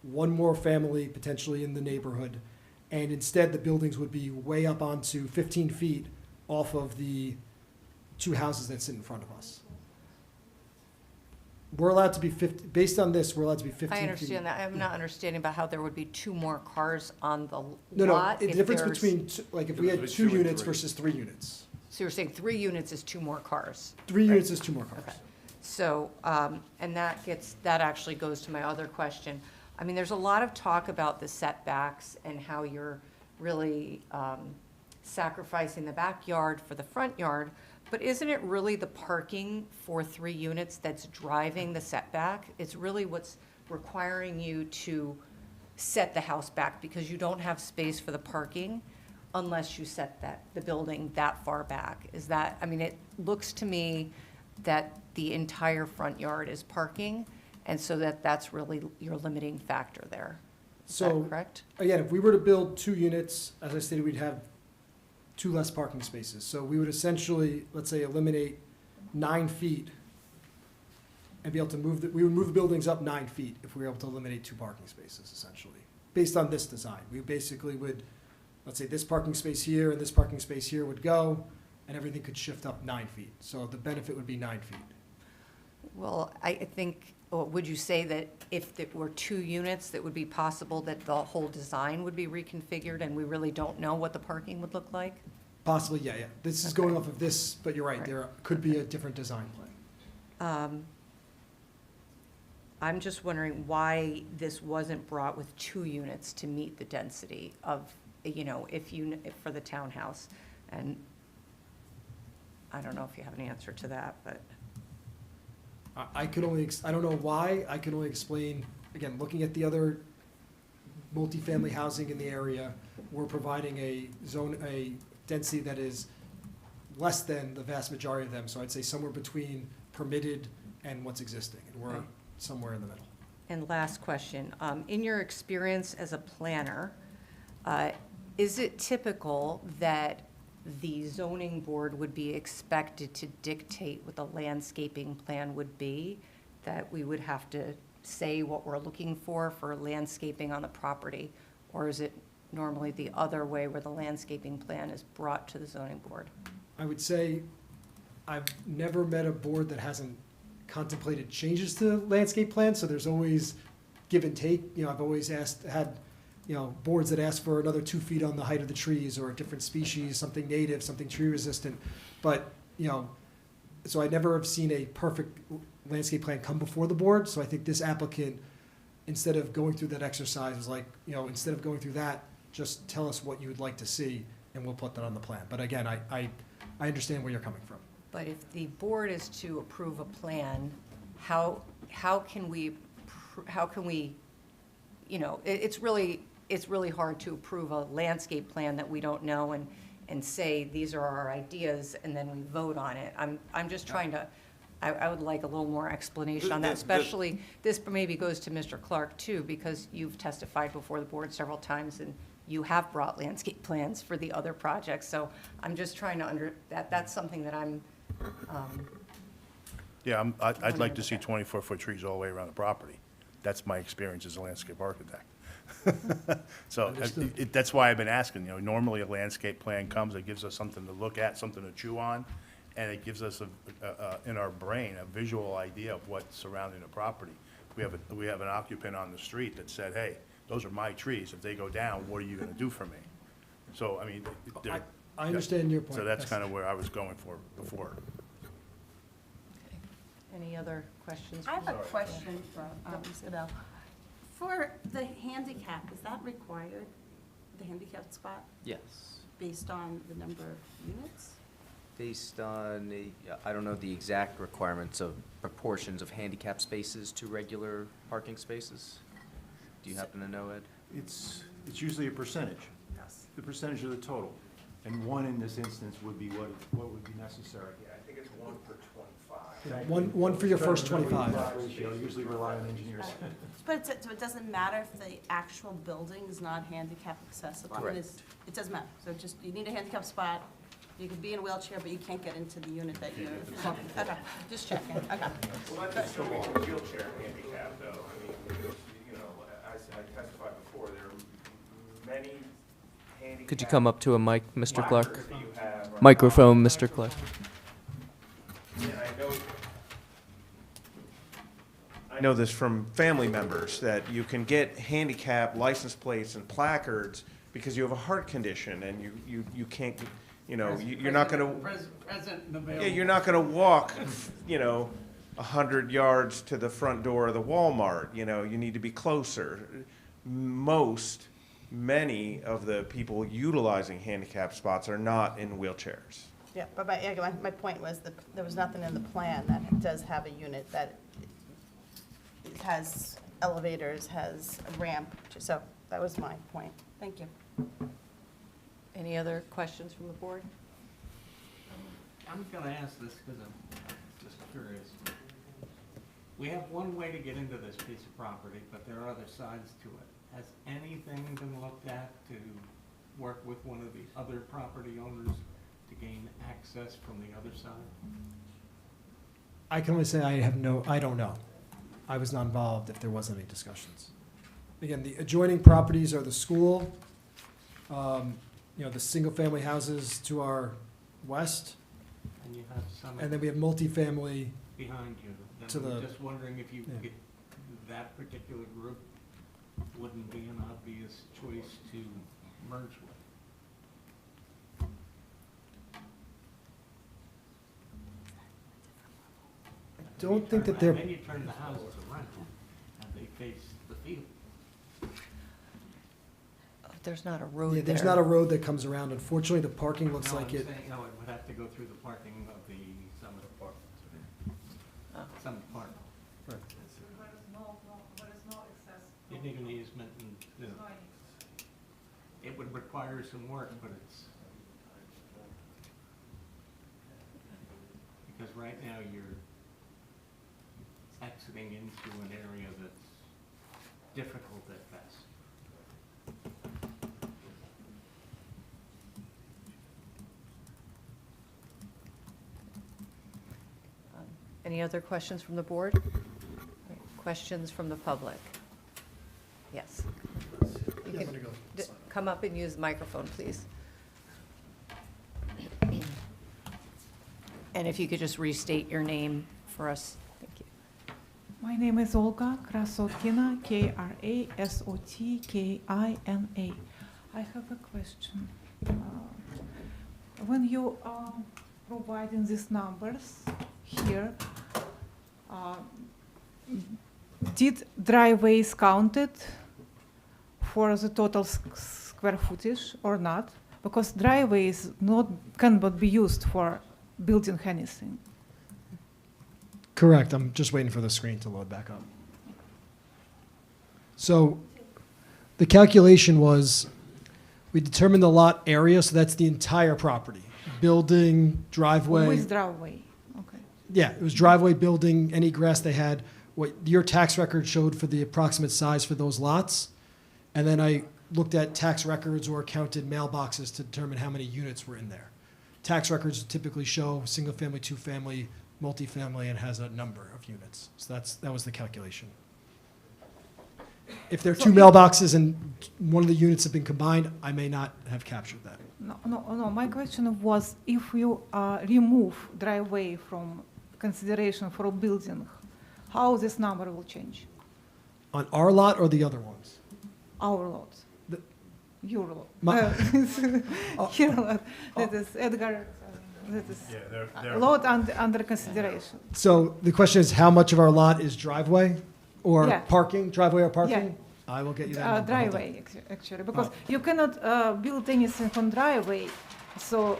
1 more family potentially in the neighborhood. And instead, the buildings would be way up onto 15 feet off of the 2 houses that sit in front of us. We're allowed to be 50, based on this, we're allowed to be 15 feet. I understand that. I'm not understanding about how there would be 2 more cars on the No, lot. the if difference there's- between, like, if we had Difference 2 between 2 and units 3. versus 3 units. So you're saying 3 units is 2 more cars? 3 units is 2 more cars. Okay. So, and that actually goes to my other question. I mean, there's a lot of talk about the setbacks and how you're really sacrificing the backyard for the front yard, but isn't it really the parking for 3 units that's driving the setback? It's really what's requiring you to set the house back, because you don't have space for the parking unless you set the building that far back. Is that, I mean, it looks to me that the entire front yard is parking, and so that's really your limiting factor there. Is that So, correct? again, if we were to build 2 units, as I stated, we'd have 2 less parking spaces. So we would essentially, let's say, eliminate 9 feet and be able to we would move the buildings up 9 feet if we were able to eliminate 2 parking spaces, essentially. Based on this design, we basically would, let's say this parking space here and this parking space here would go, and everything could shift up 9 feet. So the benefit would be 9 feet. Well, I think, or would you say that if there were 2 units, that would be possible that the whole design would be reconfigured and we really don't know what the parking would look like? Possibly, yeah. This is Okay. going off of this, but you're right, Right. there could be a different design plan. I'm just wondering why this wasn't brought with 2 units to meet the density of, if for the townhouse. And I don't know if you have an answer to that, but. I could only, I don't know why, I can only explain, again, looking at the other multifamily housing in the area, we're providing a density that is less than the vast majority of them, so I'd say somewhere between permitted and what's existing, and we're Okay. somewhere in the middle. And last question, in your experience as a planner, is it typical that the zoning board would be expected to dictate what the landscaping plan would be? That we would have to say what we're looking for landscaping on the property? Or is it normally the other way where the landscaping plan is brought to the zoning board? I would say I've never met a board that hasn't contemplated changes to landscape plans, so there's always give and take. I've always had boards that ask for another 2 feet on the height of the trees, or a different species, something native, something tree resistant. But, so I never have seen a perfect landscape plan come before the board, so I think this applicant, instead of going through that exercise, was like, instead of going through that, just tell us what you would like to see, and we'll put that on the plan. But again, I understand where you're coming from. But if the board is to approve a plan, how can we, it's really hard to approve a landscape plan that we don't know and say, these are our ideas, and then we vote on it. I'm just trying to, I would like a little more explanation on that, especially, this maybe goes to Mr. Clark too, because you've testified before the board several times, and you have brought landscape plans for the other projects, so I'm just trying to that's something that I'm, Yeah, I'd like to see 24-foot trees all the way around the property. That's my experience as a landscape architect. So Understood. that's why I've been asking, normally a landscape plan comes, it gives us something to look at, something to chew on, and it gives us, in our brain, a visual idea of what's surrounding the property. We have an occupant on the street that said, hey, those are my trees. If they go down, what are you gonna do for me? So, I mean, I understand your point. so that's Yes. kind of where I was going for before. any other questions? I have a from- question for Isabel. For the handicap, is that required, the handicap spot, Yes. based on the number of units? Based on, I don't know the exact requirements of proportions of handicap spaces to regular parking spaces. Do you happen to know, Ed? It's usually a percentage, Yes. the percentage of the total. And 1 in this instance would be what would be necessary. I think it's 1 per 25. Thank One you. for your first Try to remember 25. the ratio. I usually rely on engineers. But so it doesn't matter if the actual building is not handicap accessible? I mean, Correct. It doesn't matter, so just, you need a handicap spot, you could be in a wheelchair, but you can't get into the unit that you're, okay, just checking, okay. Well, that's just a wheelchair handicap, though. I mean, as I testified before, there are many handicap. Could you come up to a mic, Mr. Clark? placards that you have, right? Microphone, Mr. Clark. And I know this from family members, that you can get handicap license plates and placards because you have a heart condition and you can't, you're not gonna. Present and Yeah, available. you're not gonna walk, 100 yards to the front door of the Walmart, you know, you need to be closer. Many of the people utilizing handicap spots are not in wheelchairs. Yeah, but my point was that there was nothing in the plan that does have a unit that has elevators, has a ramp, so that was my point. Thank you. Any other questions from the board? I'm gonna ask this because I'm just curious. We have one way to get into this piece of property, but there are other sides to it. Has anything been looked at to work with one of the other property owners to gain access from the other side? I can only say I don't know. I was not involved if there wasn't any discussions. Again, the adjoining properties are the school, the single-family houses to our west, And you have some and then we have multifamily. behind you. to Then I'm the- just wondering if you yeah. get that particular group wouldn't be an obvious choice to merge with. Don't think that they're, And then you turn the houses around and they face the field. There's not a road yeah, there. there's not a road that comes around. Unfortunately, the parking looks No, like I'm it. saying, no, it would have to go through the parking of the Summit Apartments. Summit Park. You need an easement and, it would require some work, but it's, because right now you're exiting into an area that's difficult at best. Any other questions from the board? Questions from the public? Yes. You Yeah, I'm can gonna go. come up and use the microphone, please. And if you could just restate your name for us. Thank you. My name is Olga Krasotkina, Krasotkina. I have a question. When you are providing these numbers here, did driveways counted for the total square footage or not? Because driveways cannot be used for building anything. Correct. I'm just waiting for the screen to load back up. So the calculation was, we determined the lot area, so that's the entire property. Building, driveway. With driveway, okay. Yeah, it was driveway, building, any grass they had, what your tax record showed for the approximate size for those lots. And then I looked at tax records or counted mailboxes to determine how many units were in there. Tax records typically show single-family, two-family, multifamily, and has a number of units. So that was the calculation. If there are two mailboxes and one of the units have been combined, I may not have captured that. No. My question was, if you remove driveway from consideration for a building, how this number will change? On our lot or the other ones? Our lot, The- your lot. Oh. Your lot. That is Edgar. That is lot under consideration. So the question is, how much of our lot is driveway or Yeah. parking, driveway or parking? Yeah. I will get you that number. Hold on. Driveway, actually, because you cannot build anything on driveway, so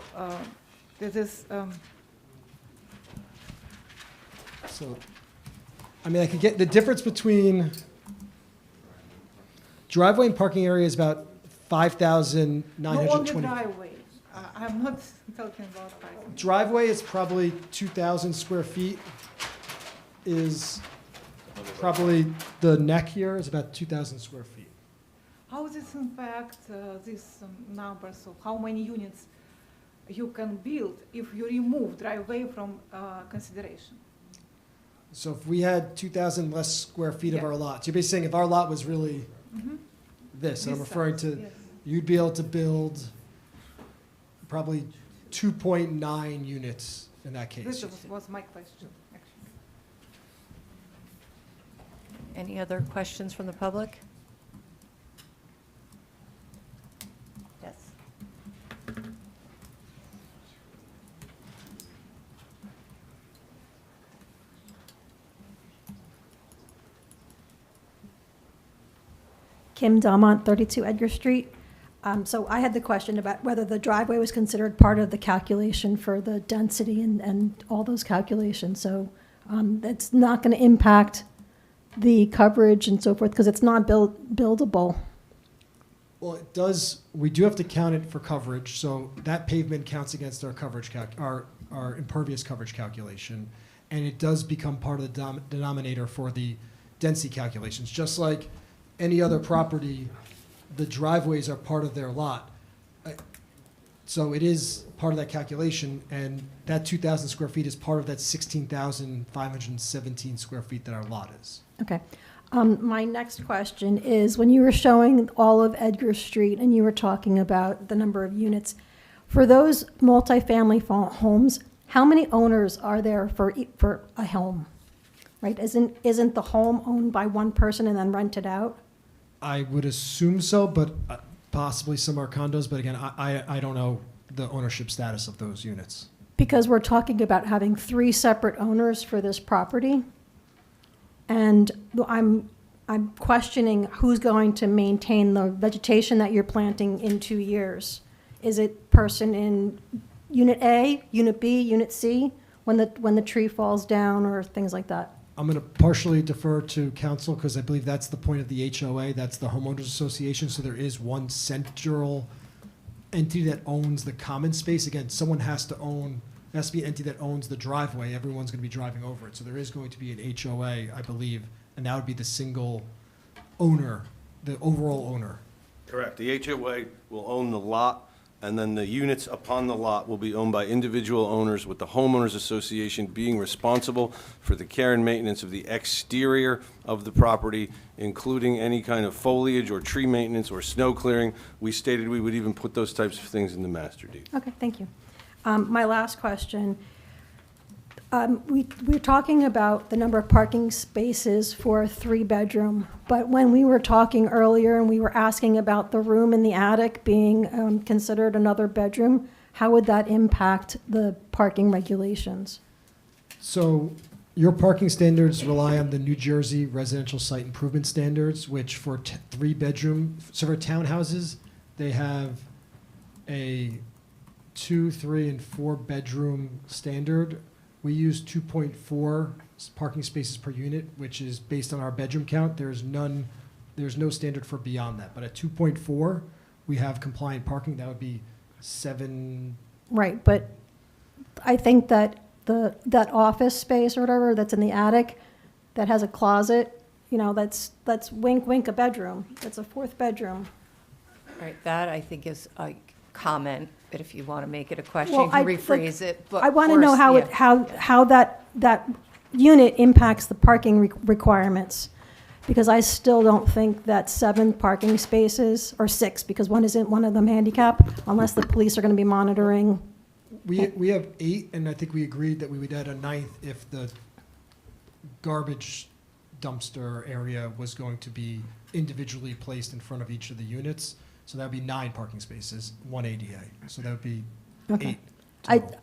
this is, So, I mean, I could get, the difference between driveway and parking area is about no only 5,920. driveway. I'm not talking about parking. Driveway is probably 2,000 square feet, is probably, the neck here is about 2,000 square feet. How does this impact these numbers of how many units you can build if you remove driveway from consideration? So if we had 2,000 less square feet of Yeah. our lot, so you're basically saying if our lot was really Mhm. this, and I'm This referring size, to, yes. you'd be able to build probably 2.9 units in that case. This was my question, actually. Any other questions from the public? Yes. Kim Delmont, 32 Edgar Street. So I had the question about whether the driveway was considered part of the calculation for the density and all those calculations. So that's not going to impact the coverage and so forth because it's not buildable. Well, it does, we do have to count it for coverage, so that pavement counts against our coverage our impervious coverage calculation, and it does become part of the denominator for the density calculations. Just like any other property, the driveways are part of their lot. So it is part of that calculation, and that 2,000 square feet is part of that 16,517 square feet that our lot is. Okay. My next question is, when you were showing all of Edgar Street and you were talking about the number of units, for those multifamily homes, how many owners are there for a home? Right? Isn't the home owned by one person and then rented out? I would assume so, but possibly some are condos, but again, I don't know the ownership status of those units. Because we're talking about having 3 separate owners for this property. And I'm questioning who's going to maintain the vegetation that you're planting in 2 years. Is it person in Unit A, Unit B, Unit C, when the tree falls down or things like that? I'm going to partially defer to council because I believe that's the point of the HOA. That's the homeowners association. So there is one central entity that owns the common space. Again, someone has to own. It has to be an entity that owns the driveway. Everyone's going to be driving over it. So there is going to be an HOA, I believe, and that would be the single owner, the overall owner. Correct. The HOA will own the lot, and then the units upon the lot will be owned by individual owners, with the homeowners association being responsible for the care and maintenance of the exterior of the property, including any kind of foliage or tree maintenance or snow clearing. We stated we would even put those types of things in the master deed. Okay, thank you. My last question. We're talking about the number of parking spaces for a 3-bedroom, but when we were talking earlier and we were asking about the room in the attic being considered another bedroom, how would that impact the parking regulations? So your parking standards rely on the New Jersey Residential Site Improvement Standards, which for 3-bedroom, so for townhouses, they have a 2, 3, and 4-bedroom standard. We use 2.4 parking spaces per unit, which is based on our bedroom count. There's no standard for beyond that. But at 2.4, we have compliant parking. That would be 7. Right, but I think that that office space or whatever that's in the attic that has a closet, that's wink, wink, a bedroom. That's a 4th bedroom. All right, that I think is a comment, but if you want to make it a question, Well, you can rephrase it. But I want to know first, how that unit impacts the parking requirements, because I still don't think that 7 parking spaces, or 6, because one of them handicap, unless the police are going to be monitoring. We have 8, and I think we agreed that we would add a 9th if the garbage dumpster area was going to be individually placed in front of each of the units. So that would be 9 parking spaces, 1 ADA. So that would be 8 total.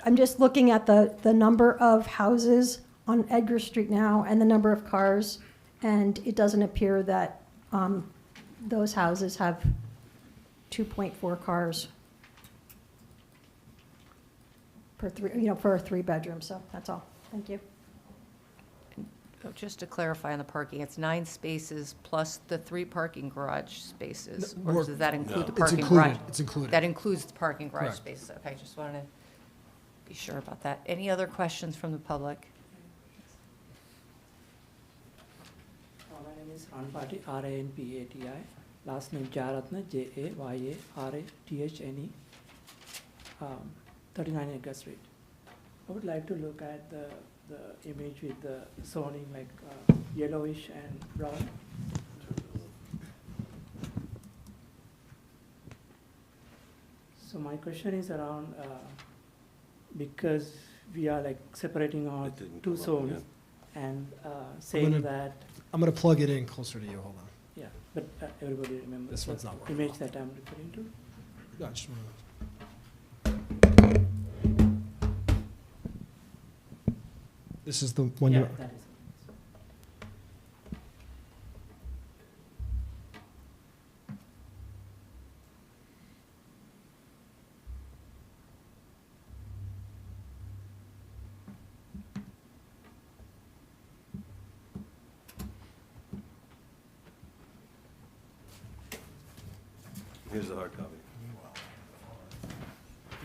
I'm just looking at the number of houses on Edgar Street now and the number of cars, and it doesn't appear that those houses have 2.4 cars per 3, for a 3-bedroom. So that's all. Thank you. Just to clarify on the parking, it's 9 spaces plus the 3 parking garage spaces? No, Or does that include the It's parking included. garage? It's included. That includes the parking garage Correct. spaces. Okay, just wanted to be sure about that. Any other questions from the public? My name is Ranpati, Ranpati. Last name Jayaratne, Jayarathne, 39 Edgar Street. I would like to look at the image with the zoning like yellowish and brown. So my question is around, because we are like separating our It didn't 2 come up, zones and saying gonna- that, I'm going to plug it in closer to you. Hold on. yeah, but everybody remembers This the one's not working image well. that I'm referring to. No, just one minute. This is the one Yeah, you. that is. Here's the hard copy.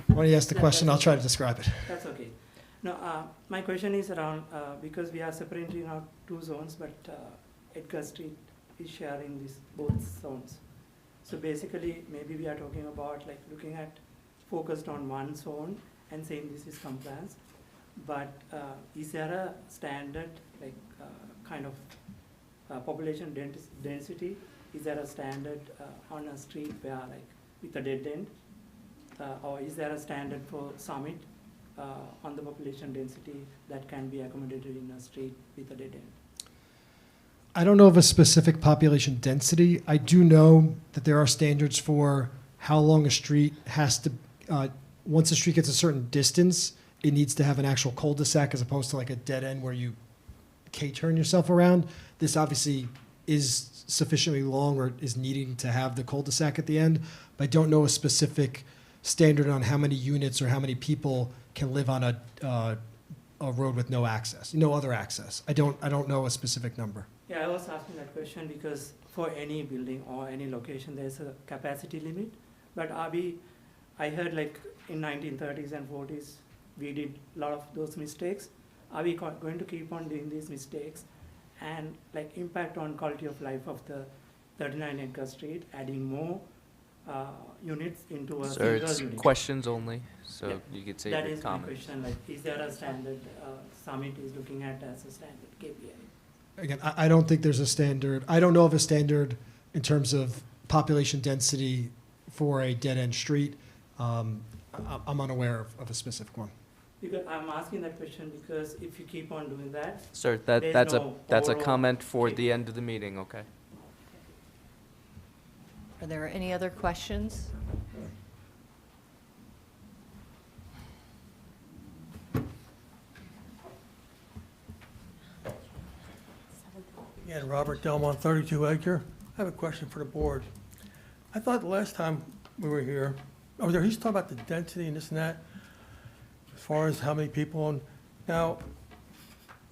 When you ask the question, I'll try to describe it. That's okay. No, my question is around, because we are separating out two zones, but Edgar Street is sharing these both zones. So basically, maybe we are talking about like looking at focused on one zone and saying this is compliance. But is there a standard, like kind of population density? Is there a standard on a street where like with a dead end? Or is there a standard for Summit on the population density that can be accommodated in a street with a dead end? I don't know of a specific population density. I do know that there are standards for how long a street has to, once a street gets a certain distance, it needs to have an actual cul-de-sac as opposed to like a dead end where you K-turn yourself around. This obviously is sufficiently long or is needing to have the cul-de-sac at the end, but I don't know a specific standard on how many units or how many people can live on a road with no access, no other access. I don't know a specific number. Yeah, I was asking that question because for any building or any location, there's a capacity limit. But I heard like in 1930s and 40s, we did a lot of those mistakes. Are we going to keep on doing these mistakes and like impact on quality of life of the 39 Edgar Street, adding more units into a Sir, single it's unit? questions only, so Yeah, you could say that your is my comments. question, like, is there a standard Summit is looking at as a standard KPI? Again, I don't think there's a standard. I don't know of a standard in terms of population density for a dead-end street. I'm unaware of a specific one. Because I'm asking that question because if you keep on doing that, Sir, There's that's no a overall comment for KPI. the end of the meeting, okay? Are there any other questions? Again, Robert Delmont, 32 Edgar. I have a question for the board. I thought the last time we were here, he's talking about the density and this and that, as far as how many people. Now,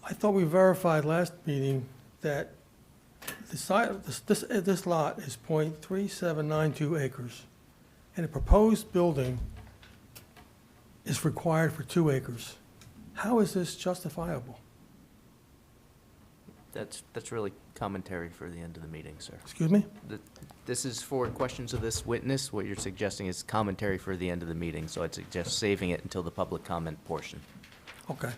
I thought we verified last meeting that the size, this lot is .3792 acres, and the proposed building is required for 2 acres. How is this justifiable? That's really commentary for the end of the meeting, sir. Excuse me? This is for questions of this witness. What you're suggesting is commentary for the end of the meeting, so I'd suggest saving it until the public comment portion. Okay.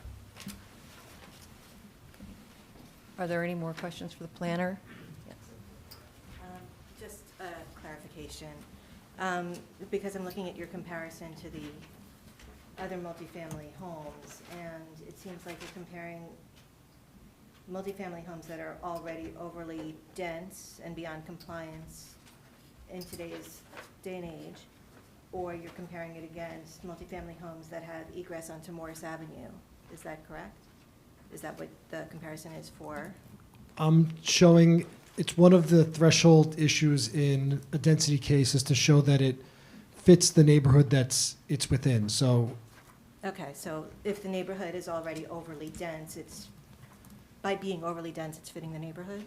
Are there any more questions for the planner? Yes. Just a clarification, because I'm looking at your comparison to the other multifamily homes, and it seems like you're comparing multifamily homes that are already overly dense and beyond compliance in today's day and age, or you're comparing it against multifamily homes that have egress onto Morris Avenue. Is that correct? Is that what the comparison is for? I'm showing, it's one of the threshold issues in a density case is to show that it fits the neighborhood it's within. So Okay, so if the neighborhood is already overly dense, by being overly dense, it's fitting the neighborhood?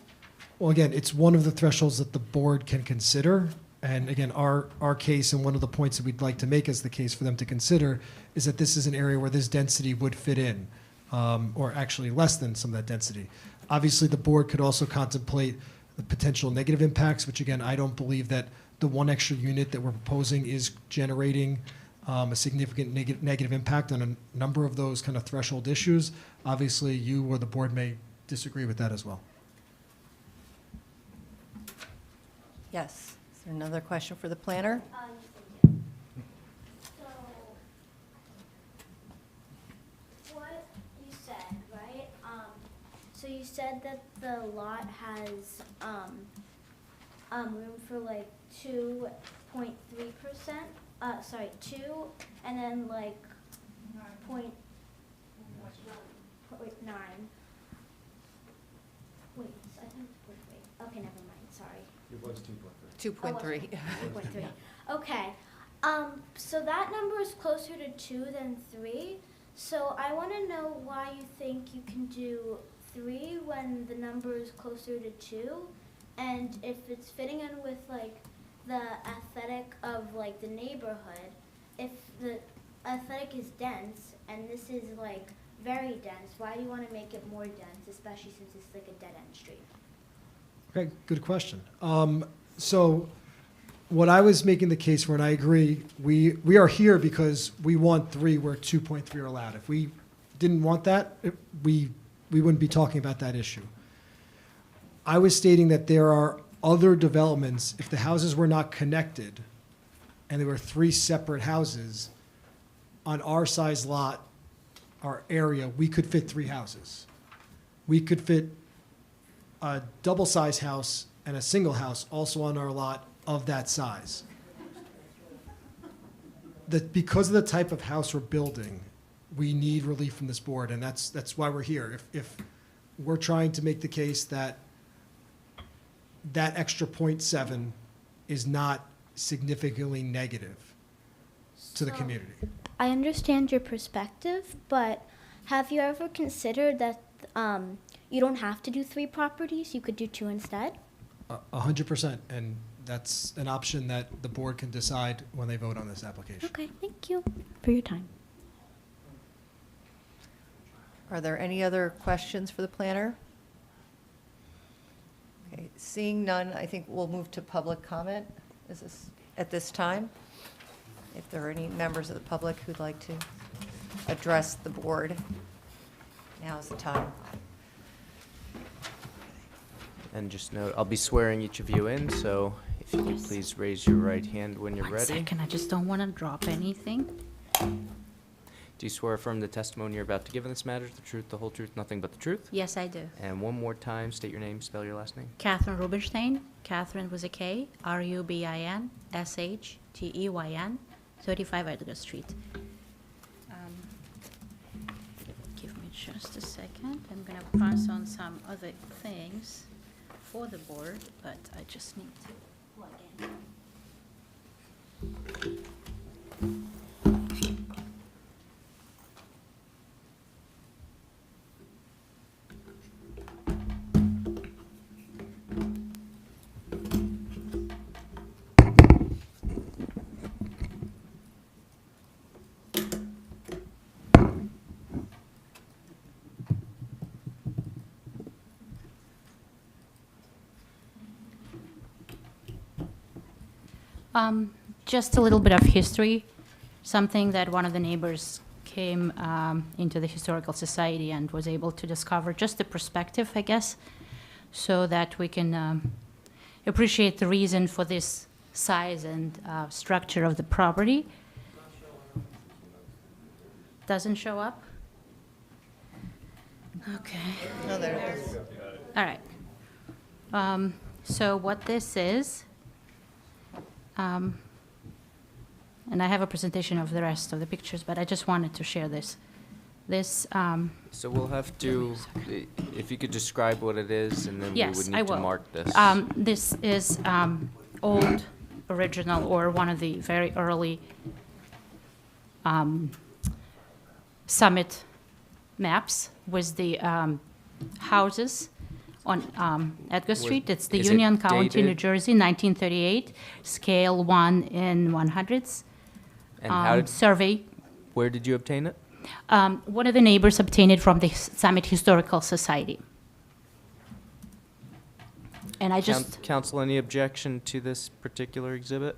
well, again, it's one of the thresholds that the board can consider. And again, our case and one of the points that we'd like to make as the case for them to consider is that this is an area where this density would fit in, or actually less than some of that density. Obviously, the board could also contemplate the potential negative impacts, which again, I don't believe that the one extra unit that we're proposing is generating a significant negative impact on a number of those kind of threshold issues. Obviously, you or the board may disagree with that as well. Yes. Is there another question for the planner? So, what you said, right? So you said that the lot has, room for like 2.3%, sorry, 2, and then like point, wait, 9. Wait, I think it's point 3. Okay, never mind, sorry. It was 2.3. 2.3. Okay. So that number is closer to 2 than 3. So I want to know why you think you can do 3 when the number is closer to 2, and if it's fitting in with like the aesthetic of like the neighborhood. If the aesthetic is dense and this is like very dense, why do you want to make it more dense, especially since it's like a dead end street? Okay, good question. So what I was making the case for, and I agree, we are here because we want 3 where 2.3 are allowed. If we didn't want that, we wouldn't be talking about that issue. I was stating that there are other developments, if the houses were not connected and there were 3 separate houses on our size lot, our area, we could fit 3 houses. We could fit a double-size house and a single house also on our lot of that size. Because of the type of house we're building, we need relief from this board, and that's why we're here. If we're trying to make the case that that extra 0.7 is not significantly negative to the So- community. I understand your perspective, but have you ever considered that you don't have to do 3 properties? You could do 2 instead? 100%, and that's an option that the board can decide when they vote on this application. Okay, thank you for your time. Are there any other questions for the planner? Okay, seeing none, I think we'll move to public comment. Is this at this time? If there are any members of the public who'd like to address the board, now's the time. And just note, I'll be swearing each of you in, so if you could please raise your right hand when you're One ready. second, I just don't want to drop anything. Do you swear affirm the testimony you're about to give in this matter, the truth, the whole truth, nothing but the truth? Yes, I do. And one more time, state your name, spell your last name. Catherine Rubinstein, Catherine with a K, Rubinstein, 35 Edgar Street. Give me just a second. I'm going to pass on some other things for the board, but I just need to plug in. Just a little bit of history, something that one of the neighbors came into the Historical Society and was able to discover, just the perspective, I guess, so that we can appreciate the reason for this size and structure of the property. Doesn't show up? Okay. No, there it is. All right. So what this is, and I have a presentation of the rest of the pictures, but I just wanted to share this. This, So we'll have to, if you could describe what it is, and then we yes, would I need to will. mark this. This is old, original, or one of the very early summit maps with the houses on Edgar Street. It's the is it Union County, dated? New Jersey, 1938, scale 1 in 100s. And how did, Survey. where did you obtain it? One of the neighbors obtained it from the Summit Historical Society. And I just, Council, any objection to this particular exhibit?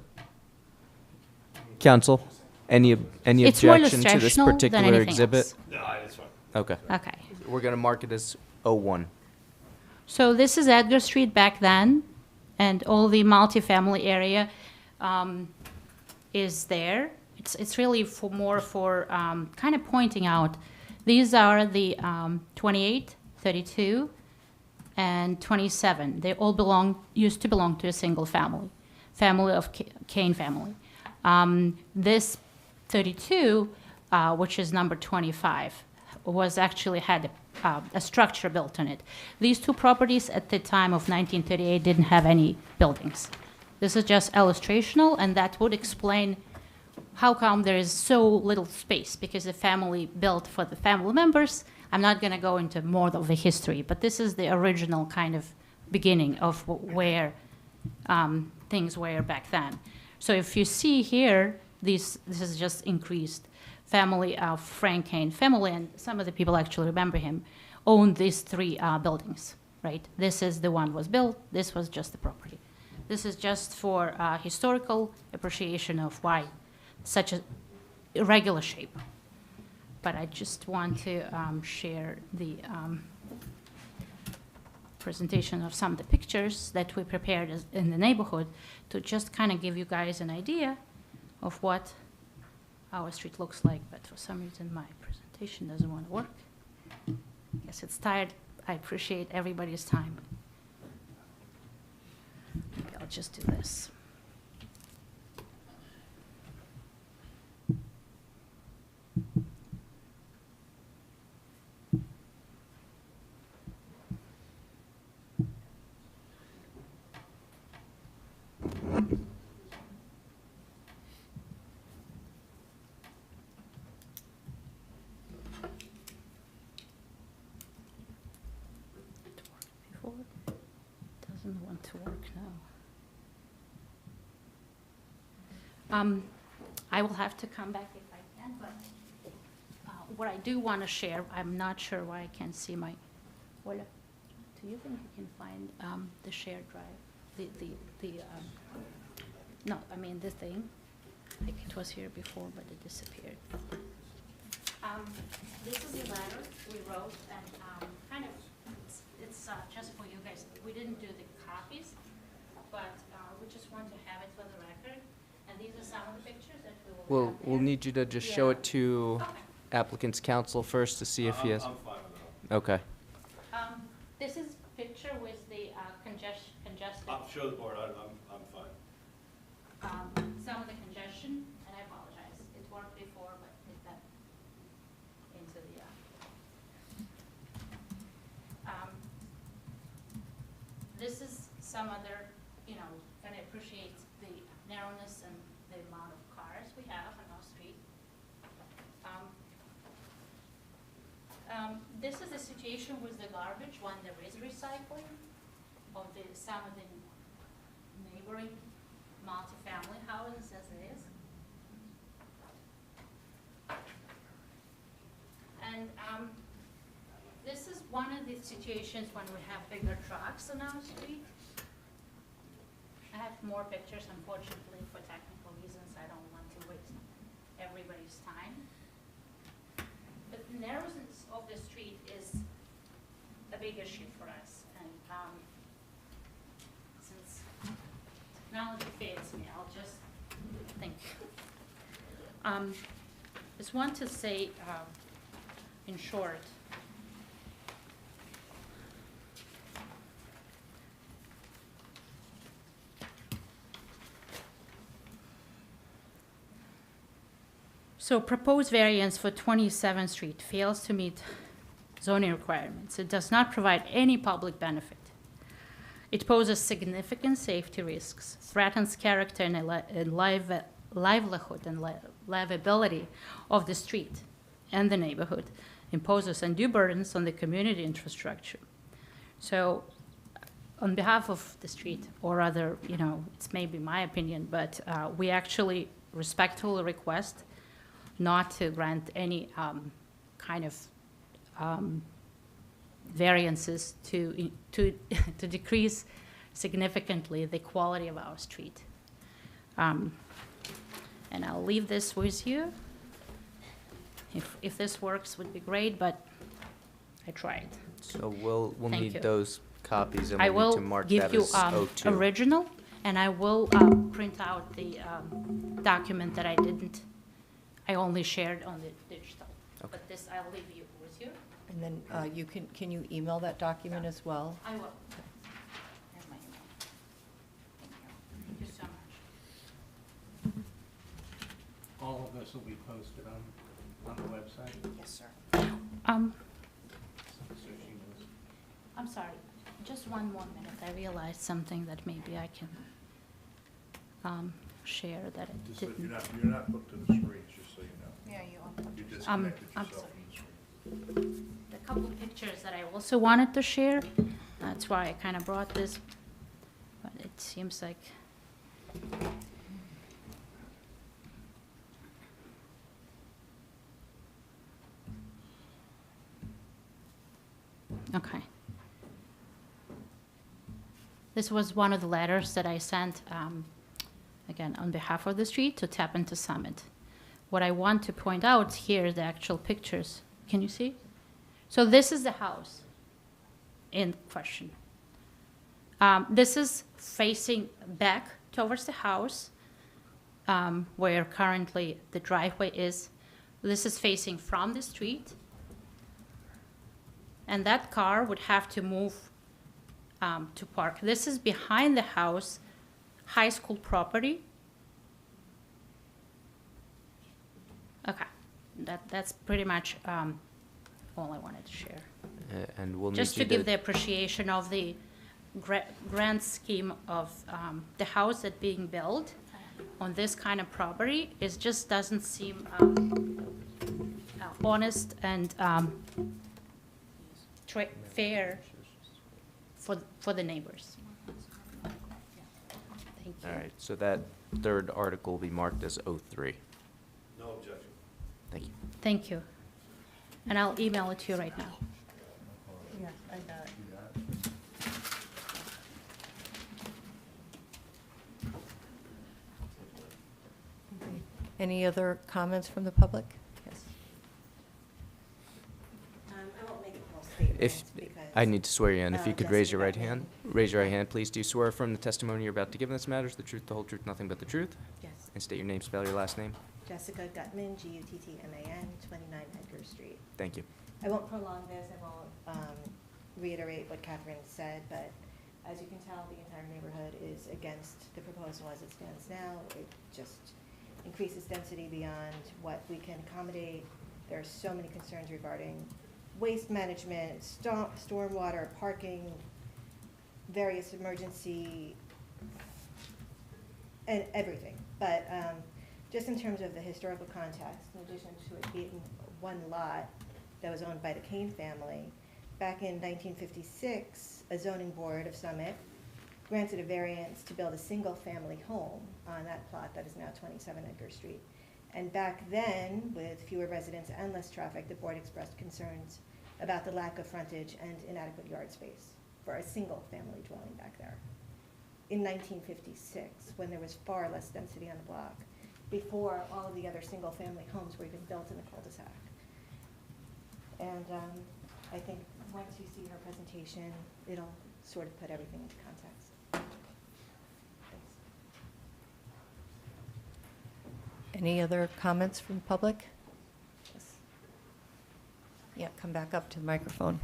Council, any it's more objection to this illustrational than particular anything exhibit? else. Okay. Okay. We're going to mark it as 01. So this is Edgar Street back then, and all the multifamily area is there. It's really for more for kind of pointing out. These are the 28, 32, and 27. They all used to belong to a single family of Kane family. This 32, which is number 25, was actually had a structure built on it. These 2 properties at the time of 1938 didn't have any buildings. This is just illustrational, and that would explain how come there is so little space, because the family built for the family members. I'm not going to go into more of the history, but this is the original kind of beginning of where things were back then. So if you see here, this is just increased. Family of Frank Kane family, and some of the people actually remember him, owned these three buildings, right? This is the one was built, this was just the property. This is just for historical appreciation of why such a irregular shape. But I just want to share the presentation of some of the pictures that we prepared in the neighborhood to just kind of give you guys an idea of what our street looks like. But for some reason, my presentation doesn't want to work. I guess it's tired. I appreciate everybody's time. Maybe I'll just do this. Before, doesn't want to work now. I will have to come back if I can, but what I do want to share, I'm not sure why I can't see my, well, do you think you can find the shared drive? No, I mean the thing. Like it was here before, but it disappeared. This is a letter we wrote, and kind of, it's just for you guys. We didn't do the copies, but we just want to have it for the record. And these are some of the pictures that we will have We'll there. need you to just show it to Okay. applicant's counsel first to see if he has. I'm fine with that. Okay. This is picture with the congested, I'll show the board, I'm fine. some of the congestion, and I apologize. It worked before, but it got into the, this is some other, kind of appreciates the narrowness and the amount of cars we have on our street. This is the situation with the garbage when there is recycling of some of the neighboring multifamily houses as it is. And this is one of the situations when we have bigger trucks on our street. I have more pictures, unfortunately, for technical reasons. I don't want to waste everybody's time. But the narrowness of the street is a big issue for us. And since technology fails me, I'll just think. Just want to say, in short, so proposed variance for 27th Street fails to meet zoning requirements. It does not provide any public benefit. It poses significant safety risks, threatens character and livelihood and livability of the street and the neighborhood, imposes undue burdens on the community infrastructure. So on behalf of the street, or rather, it's maybe my opinion, but we actually respectfully request not to grant any kind of variances to decrease significantly the quality of our street. And I'll leave this with you. If this works, would be great, but I tried. So we'll Thank need you. those copies, and I we'll need will to mark give that you as O2. original, and I will print out the document that I only shared on the digital. Okay. But this I'll leave you with you. And then can you email that document as well? I will. Here's my email. Thank you so much. All of this will be posted on the website, Yes, sir. so she knows. I'm sorry, just one more minute. I realized something that maybe I can share that I Just so didn't. you're not hooked to the screens, just so you know. Yeah, you You disconnected I'm yourself from the screen. The couple pictures that I also wanted to share, that's why I kind of brought this, but it It seems like. Okay. This was one of the letters that I sent, again, on behalf of the street to tap into Summit. What I want to point out here, the actual pictures. Can you see? So this is the house in question. This is facing back towards the house, where currently the driveway is. This is facing from the street. And that car would have to move to park. This is behind the house, high school property. Okay, that's pretty much all I wanted to share. And we'll need Just you to give the appreciation of the grand scheme of the house that being built on this kind of property, it just doesn't seem honest and fair for the neighbors. Thank you. All right, so that third article will be marked as 03. No objection. Thank you. Thank you. And I'll email it to you right now. Yes, I got it. Any other comments from the public? Yes. I won't make a whole statement If, because. I need to swear you in. If you could raise your right Jessica hand. Raise your right hand, please. Do you swear affirm the testimony you're about to give in this matter is the truth, the whole truth, nothing but the truth? Yes, And state your name, spell your last name. Jessica Gutman, Guttman, 29 Edgar Street. Thank you. I won't prolong this, I won't reiterate what Catherine said, but as you can tell, the entire neighborhood is against the proposal as it stands now. It just increases density beyond what we can accommodate. There are so many concerns regarding waste management, stormwater, parking, various emergency, and everything. But just in terms of the historical context, in addition to it being one lot that was owned by the Kane family, back in 1956, a zoning board of Summit granted a variance to build a single-family home on that plot that is now 27 Edgar Street. And back then, with fewer residents and less traffic, the board expressed concerns about the lack of frontage and inadequate yard space for a single-family dwelling back there. In 1956, when there was far less density on the block, before all of the other single-family homes were even built in the cul-de-sac. And I think once you see her presentation, it'll sort of put everything into context. Thanks. Any other comments from the public? Yes. Yeah, come back up to the microphone.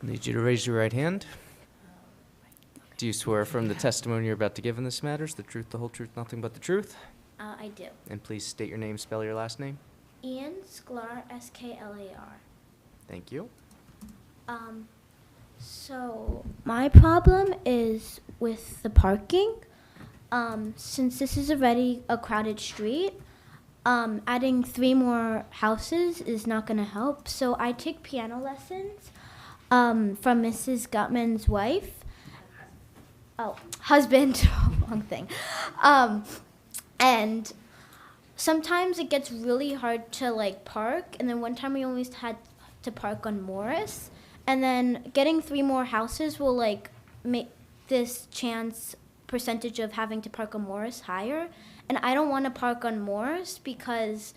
I need you to raise your right hand. Do you swear affirm the testimony you're about to give in this matter is the truth, the whole truth, nothing but the truth? I do. And please state your name, spell your last name. Ian Sklar, Sklar. Thank you. So my problem is with the parking. Since this is already a crowded street, adding 3 more houses is not going to help. So I take piano lessons from Mrs. Gutman's wife. Oh, husband, wrong thing. And sometimes it gets really hard to like park. And then one time we almost had to park on Morris. And then getting 3 more houses will like make this percentage of having to park on Morris higher. And I don't want to park on Morris because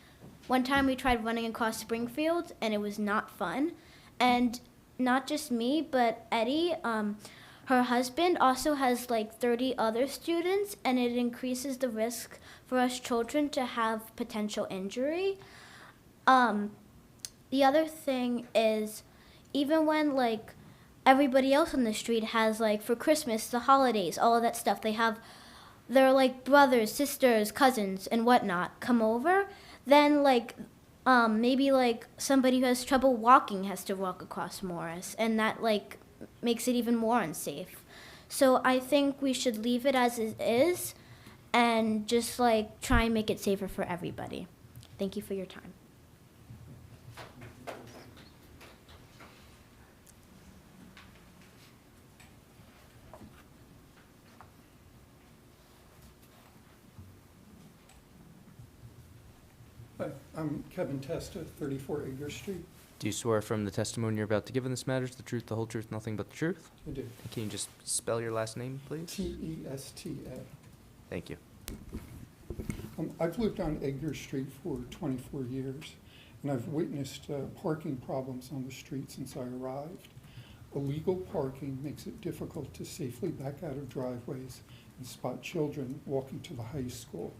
one time we tried running across Springfield and it was not fun. And not just me, but Eddie, her husband also has like 30 other students, and it increases the risk for us children to have potential injury. The other thing is, even when like everybody else on the street has like for Christmas, the holidays, all of that stuff, they're like brothers, sisters, cousins, and whatnot come over, then like maybe like somebody who has trouble walking has to walk across Morris, and that like makes it even more unsafe. So I think we should leave it as it is and just like try and make it safer for everybody. Thank you for your time. Hi, I'm Kevin Testa, 34 Edgar Street. Do you swear from the testimony you're about to give in this matter, the truth, the whole truth, nothing but the truth? I do. And can you just spell your last name, please? T-E-S-T-A. Thank you. I've lived on Edgar Street for 24 years, and I've witnessed parking problems on the street since I arrived. Illegal parking makes it difficult to safely back out of driveways and spot children walking to the high school.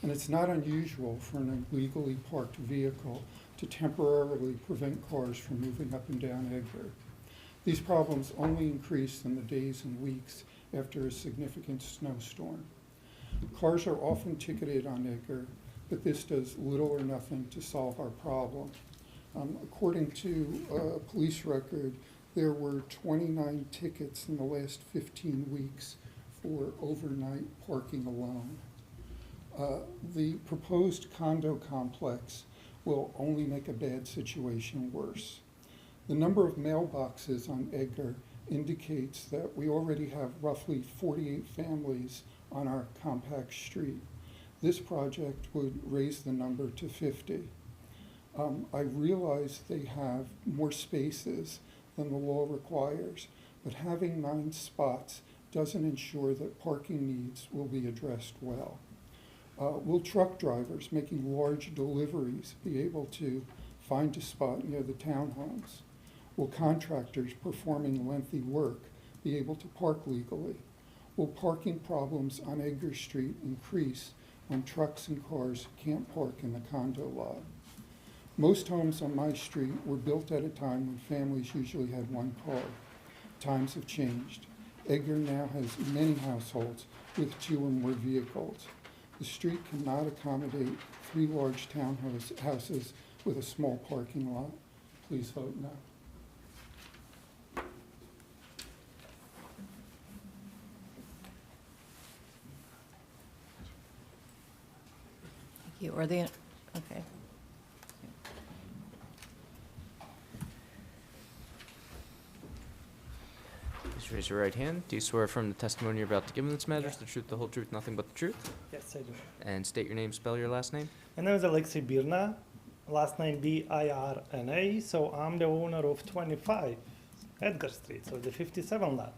And it's not unusual for an illegally parked vehicle to temporarily prevent cars from moving up and down Edgar. These problems only increase in the days and weeks after a significant snowstorm. Cars are often ticketed on Edgar, but this does little or nothing to solve our problem. According to a police record, there were 29 tickets in the last 15 weeks for overnight parking alone. The proposed condo complex will only make a bad situation worse. The number of mailboxes on Edgar indicates that we already have roughly 48 families on our compact street. This project would raise the number to 50. I realize they have more spaces than the law requires, but having 9 spots doesn't ensure that parking needs will be addressed well. Will truck drivers making large deliveries be able to find a spot near the townhomes? Will contractors performing lengthy work be able to park legally? Will parking problems on Edgar Street increase when trucks and cars can't park in the condo lot? Most homes on my street were built at a time when families usually had 1 car. Times have changed. Edgar now has many households with 2 or more vehicles. The street cannot accommodate 3 large townhouses with a small parking lot. Please vote no. Thank you. Are they, okay. Please raise your right hand. Do you swear from the testimony you're about to give in this matter, the truth, the whole truth, nothing but the truth? Yes, I do. And state your name, spell your last name. My name is Alexei Birna, last name B-I-R-N-A, so I'm the owner of 25 Edgar Street, so the 57 lot.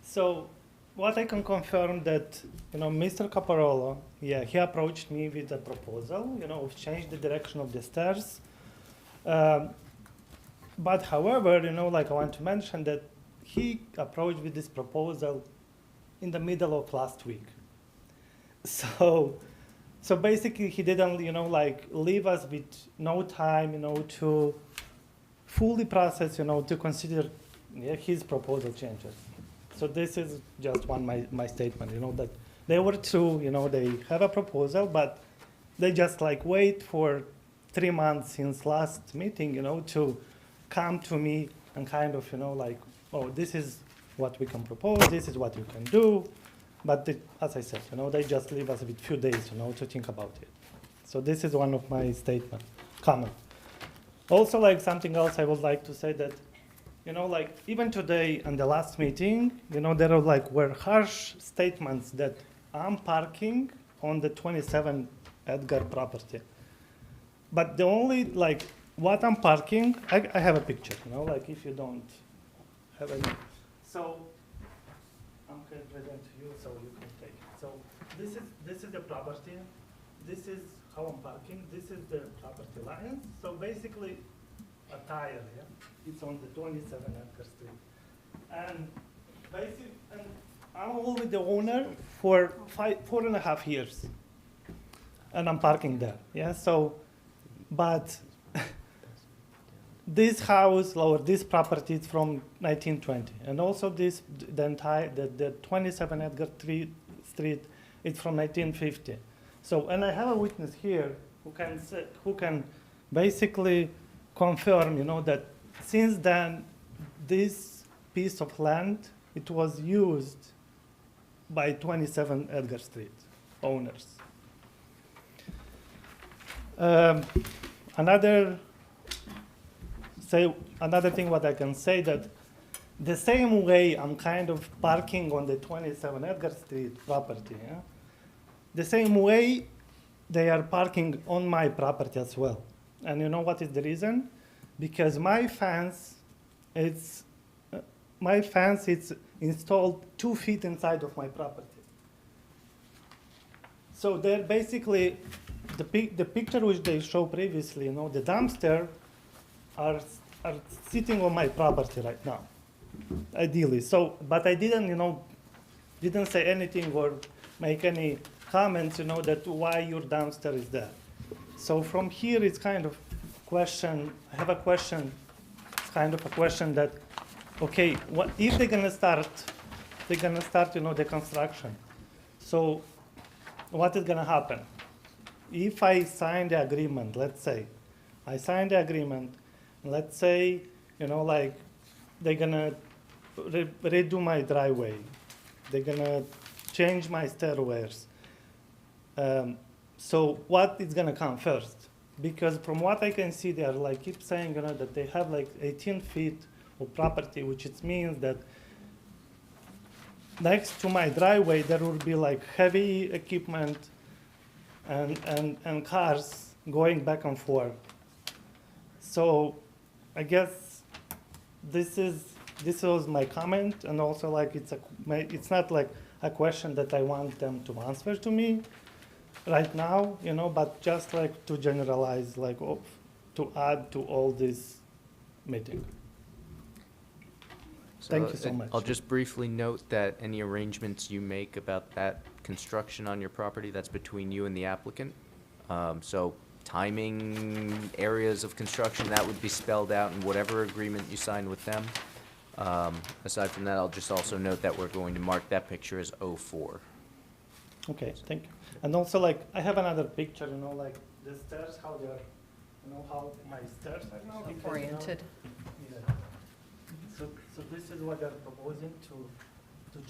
So what I can confirm that, Mr. Caparolo, he approached me with a proposal, of change the direction of the stairs. But however, like I want to mention that he approached with this proposal in the middle of last week. So basically he didn't, leave us with no time, to fully process, to consider his proposal changes. So this is just my statement, that they were true, they have a proposal, but they just wait for 3 months since last meeting, to come to me and kind of, oh, this is what we can propose, this is what you can do. But as I said, they just leave us with few days, to think about it. So this is one of my statement, comment. Also, something else I would like to say that, even today in the last meeting, there are were harsh statements that I'm parking on the 27 Edgar property. But the only, what I'm parking, I have a picture, if you don't have any. So I'm going to present to you so you can take it. So this is the property. This is how I'm parking. This is the property lines. So basically a tire, it's on the 27 Edgar Street. And I'm only the owner for 4.5 years. And I'm parking there, so, but this house or this property is from 1920, and also the 27 Edgar Street is from 1950. So, and I have a witness here who can basically confirm, that since then this piece of land it was used by 27 Edgar Street owners. Another thing what I can say that the same way I'm kind of parking on the 27 Edgar Street property, the same way they are parking on my property as well. And you know what is the reason? Because my fence, it's installed 2 feet inside of my property. So they're basically, the picture which they showed previously, you know, the dumpster are sitting on my property right now, ideally. So, but I didn't, you know, didn't say anything or make any comments, you know, that why your dumpster is there. So from here, it's kind of question, I have a question, it's kind of a question that, okay, what if they're gonna start, you know, the construction. So what is gonna happen? If I sign the agreement, let's say, I sign the agreement, let's say, you know, like, they're gonna redo my driveway, they're gonna change my stairways. So what is gonna come first? Because from what I can see, they are like, keep saying, you know, that they have like 18 feet of property, which it means that next to my driveway, there will be like heavy equipment and cars going back and forth. So I guess this was my comment, and also like it's not like a question that I want them to answer to me right now, you know, but just like to generalize, like to add to all this meeting. Thank you so much. I'll just briefly note that any arrangements you make about that construction on your property, that's between you and the applicant. So timing, areas of construction, that would be spelled out in whatever agreement you sign with them. Aside from that, I'll just also note that we're going to mark that picture as 04. Okay, thank you. And also, like, I have another picture, you know, like the stairs, how they're, you know, how my stairs are now. because, you know, Oriented. yeah. So this is what they're proposing to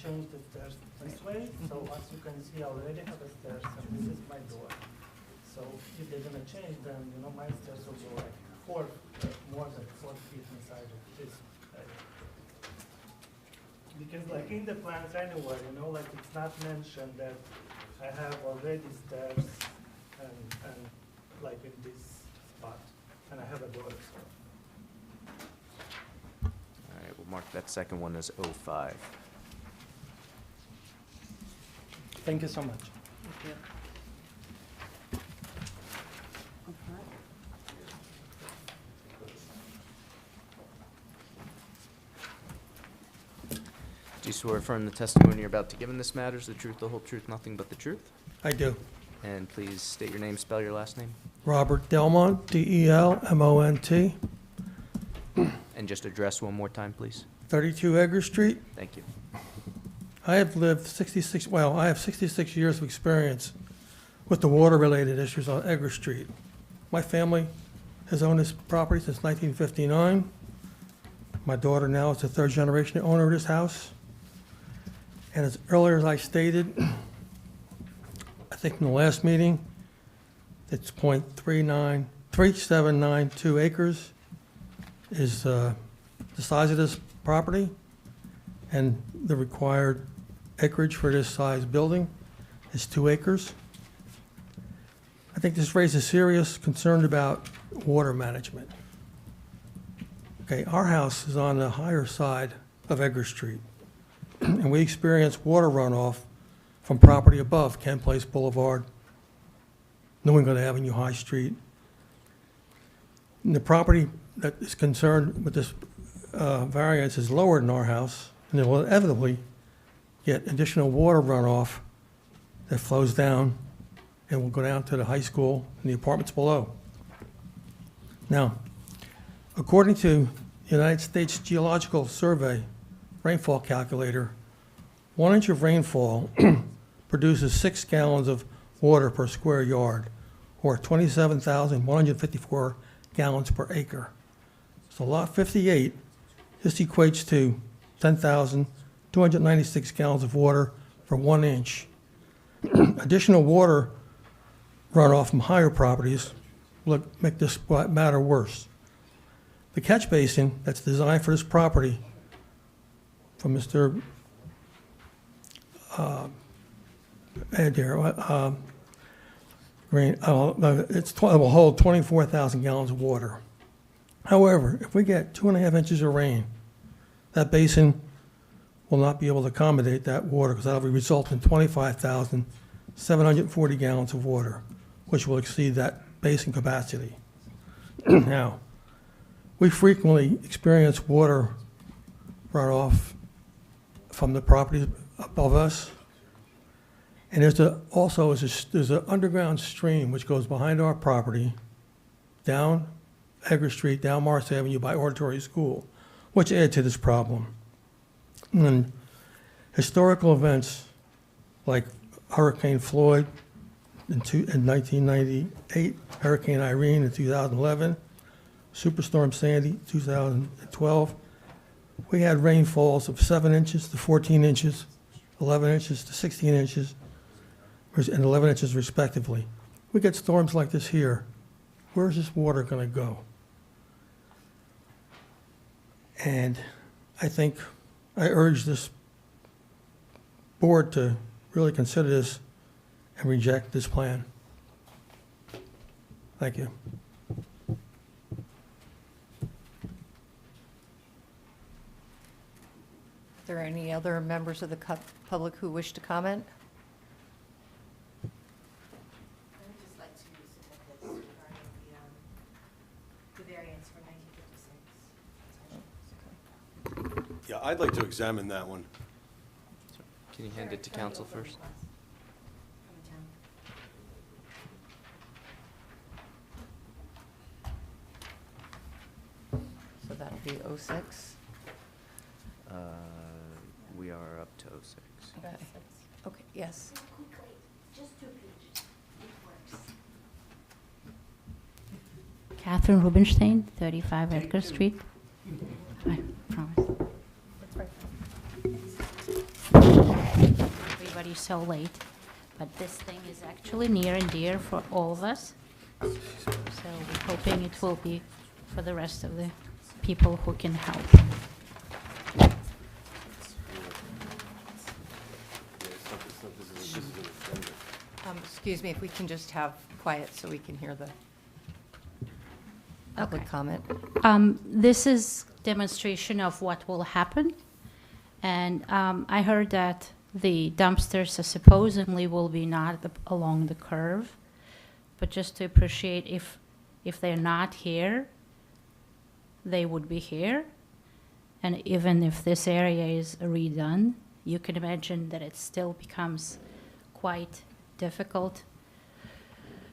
change the stairs this way. So as you can see, I already have a stairs, and this is my door. So if they're gonna change them, you know, my stairs will go like more than 4 feet inside of this area. Because like in the plans anyway, you know, like it's not mentioned that I have already stairs and like in this spot, and I have a door as well. All right, we'll mark that second one as 05. Thank you so much. Thank you. Do you swear affirm the testimony you're about to give in this matter is the truth, the whole truth, nothing but the truth? I do. And please state your name, spell your last name, Robert Delmont, D-E-L-M-O-N-T, and just address one more time, please. 32 Edgar Street. Thank you. I have lived 66 years of experience with the water-related issues on Edgar Street. My family has owned this property since 1959. My daughter now is the third generation owner of this house. And as earlier as I stated, I think in the last meeting, it's .3792 acres is the size of this property, and the required acreage for this size building is 2 acres. I think this raises serious concern about water management. Okay, our house is on the higher side of Edgar Street, and we experience water runoff from property above Ken Place Boulevard, New England Avenue, High Street. And the property that is concerned with this variance is lower than our house, and it will inevitably get additional water runoff that flows down and will go down to the high school and the apartments below. Now, according to the United States Geological Survey rainfall calculator, 1 inch of rainfall produces 6 gallons of water per square yard, or 27,154 gallons per acre. So lot 58, this equates to 10,296 gallons of water for 1 inch. Additional water runoff from higher properties will make this matter worse. The catch basin that's designed for this property from Mr. it will hold 24,000 gallons of water. However, if we get 2.5 inches of rain, that basin will not be able to accommodate that water because that will result in 25,740 gallons of water, which will exceed that basin capacity. Now, we frequently experience water runoff from the property above us. And there's an underground stream which goes behind our property, down Edgar Street, down Morris Avenue by Oratory School, which add to this problem. And historical events like Hurricane Floyd in 1998, Hurricane Irene in 2011, Superstorm Sandy 2012, we had rainfalls of 7 inches to 14 inches, 11 inches to 16 inches, and 11 inches respectively. We get storms like this here. Where's this water going to go? And I urge this board to really consider this and reject this plan. Thank you. Are there any other members of the public who wish to comment? I would just like to submit this regarding the variance from 1956. Yeah, I'd like to examine that one. Can you hand it to council first? So that'd be 06. We are up to 06. Okay. Okay, yes. Catherine Rubenstein, 35 Edgar Street. I promise. Everybody's so late, but this thing is actually near and dear for all of us. So we're hoping it will be for the rest of the people who can help. Excuse me, if we can just have quiet so we can hear the public comment. This is demonstration of what will happen. And I heard that the dumpsters supposedly will be not along the curve, but just to appreciate if they're not here, they would be here. And even if this area is redone, you can imagine that it still becomes quite difficult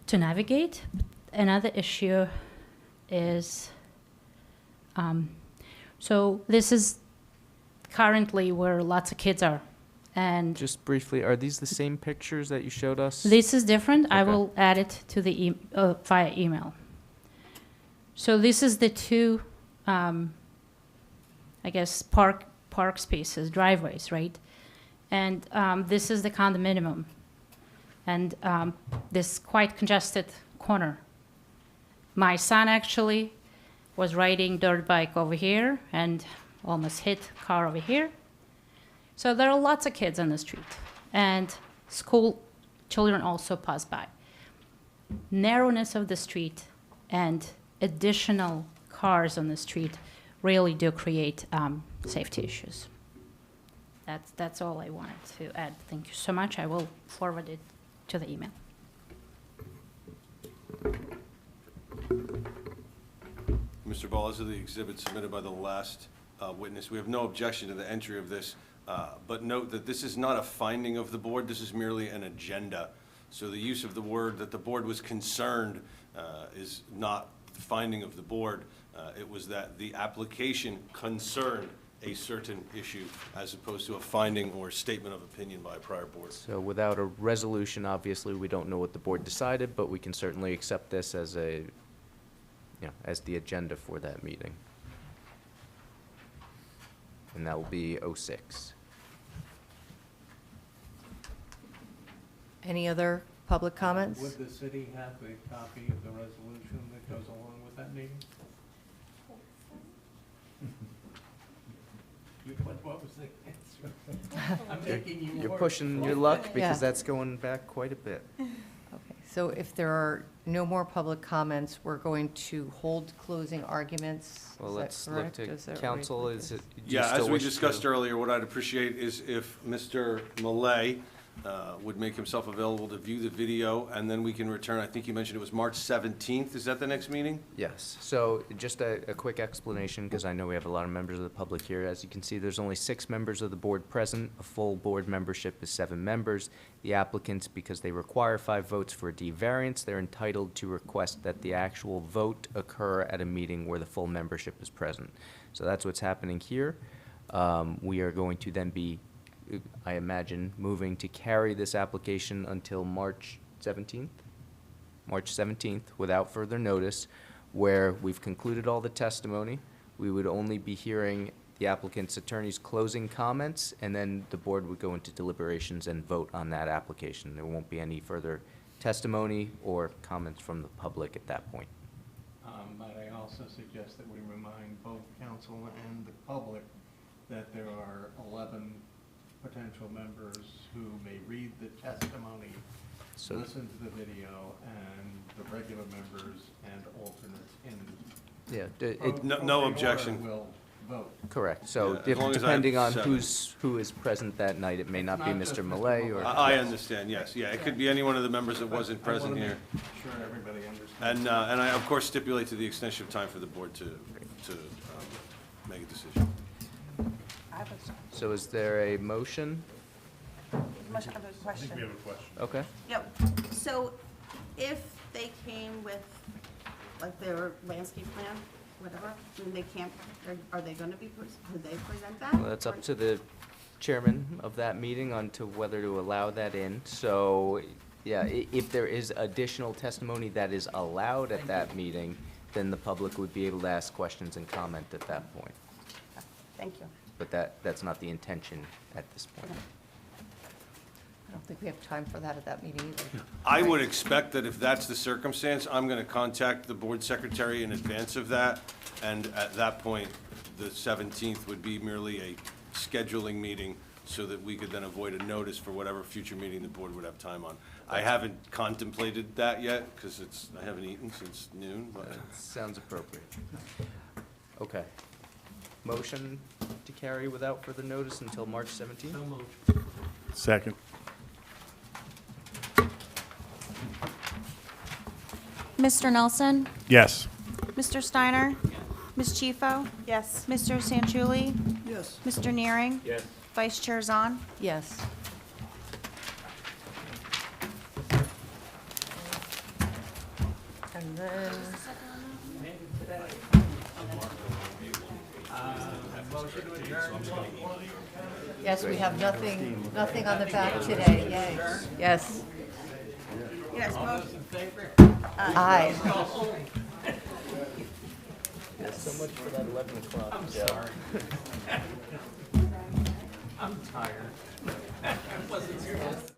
to navigate. Another issue is, so this is currently where lots of kids are. And Just briefly, are these the same pictures that you showed us? this is different. I Okay. will add it to the via email. So this is the two, I guess, park spaces, driveways, right? And this is the condominium. And this quite congested corner. My son actually was riding dirt bike over here and almost hit car over here. So there are lots of kids on the street, and school children also pass by. Narrowness of the street and additional cars on the street really do create safety issues. That's all I wanted to add. Thank you so much. I will forward it to the email. Mr. Ball, these are the exhibits submitted by the last witness. We have no objection to the entry of this, but note that this is not a finding of the board. This is merely an agenda. So the use of the word that the board was concerned is not the finding of the board. It was that the application concerned a certain issue as opposed to a finding or statement of opinion by a prior board. So without a resolution, obviously, we don't know what the board decided, but we can certainly accept this as as the agenda for that meeting. And that will be 06. Any other public comments? Would the city have a copy of the resolution that goes along with that meeting? What was the answer? I'm making you You're work. pushing your luck Yeah. because that's going back quite a bit. Okay, So if there are no more public comments, we're going to hold closing arguments. Well, Is that let's look correct? to Is that what council. we- Is it? do you Yeah, still as we wish to- discussed earlier, what I'd appreciate is if Mr. Malay would make himself available to view the video, and then we can return. I think you mentioned it was March 17th. Is that the next meeting? Yes, so just a quick explanation, because I know we have a lot of members of the public here. As you can see, there's only 6 members of the board present. A full board membership is 7 members. The applicants, because they require 5 votes for a D variance, they're entitled to request that the actual vote occur at a meeting where the full membership is present. So that's what's happening here. We are going to then be, I imagine, moving to carry this application until March 17th? March 17th, without further notice, where we've concluded all the testimony. We would only be hearing the applicant's attorney's closing comments, and then the board would go into deliberations and vote on that application. There won't be any further testimony or comments from the public at that point. Might I also suggest that we remind both council and the public that there are 11 potential members who may read the testimony, So- listen to the video, and the regular members and alternates in. Yeah, No objection. Will vote. correct. So Yeah, as long as I have depending on 7. who is present that night, it may not be Not just Mr. Mr. Malay or. I understand, yes. Yeah, it could be any one of the members that wasn't present here. Sure, everybody understands. And I, of course, stipulate to the extension of time for the board to make a decision. I have a So is there a motion? much other question. have a question. Okay. Yep, so if they came with, like, their landscape plan, whatever, and they can't, are they gonna be, could they present that? Well, that's up to the chairman of that meeting on to whether to allow that in. So, yeah, if there is additional testimony that is allowed at that meeting, then the public would be able to ask questions and comment at that point. Thank you. But that's not the intention at this point. I don't think we have time for that at that meeting either. I would expect that if that's the circumstance, I'm going to contact the board secretary in advance of that, and at that point, the 17th would be merely a scheduling meeting so that we could then avoid a notice for whatever future meeting the board would have time on. I haven't contemplated that yet, because I haven't eaten since noon, but. Sounds appropriate. Okay. Motion to carry without further notice until March 17th? So moved. Second. Mr. Nelson? Yes. Mr. Steiner? Ms. Chifo? Yes. Mr. Sanchuli? Yes. Mr. Nearing? Yes. Vice Chair Zahn? Yes. And then, yes, we have nothing on the back today, yay. Yes. Yes, Aye. So much for that 11 o'clock. I'm sorry. I'm tired. I wasn't serious.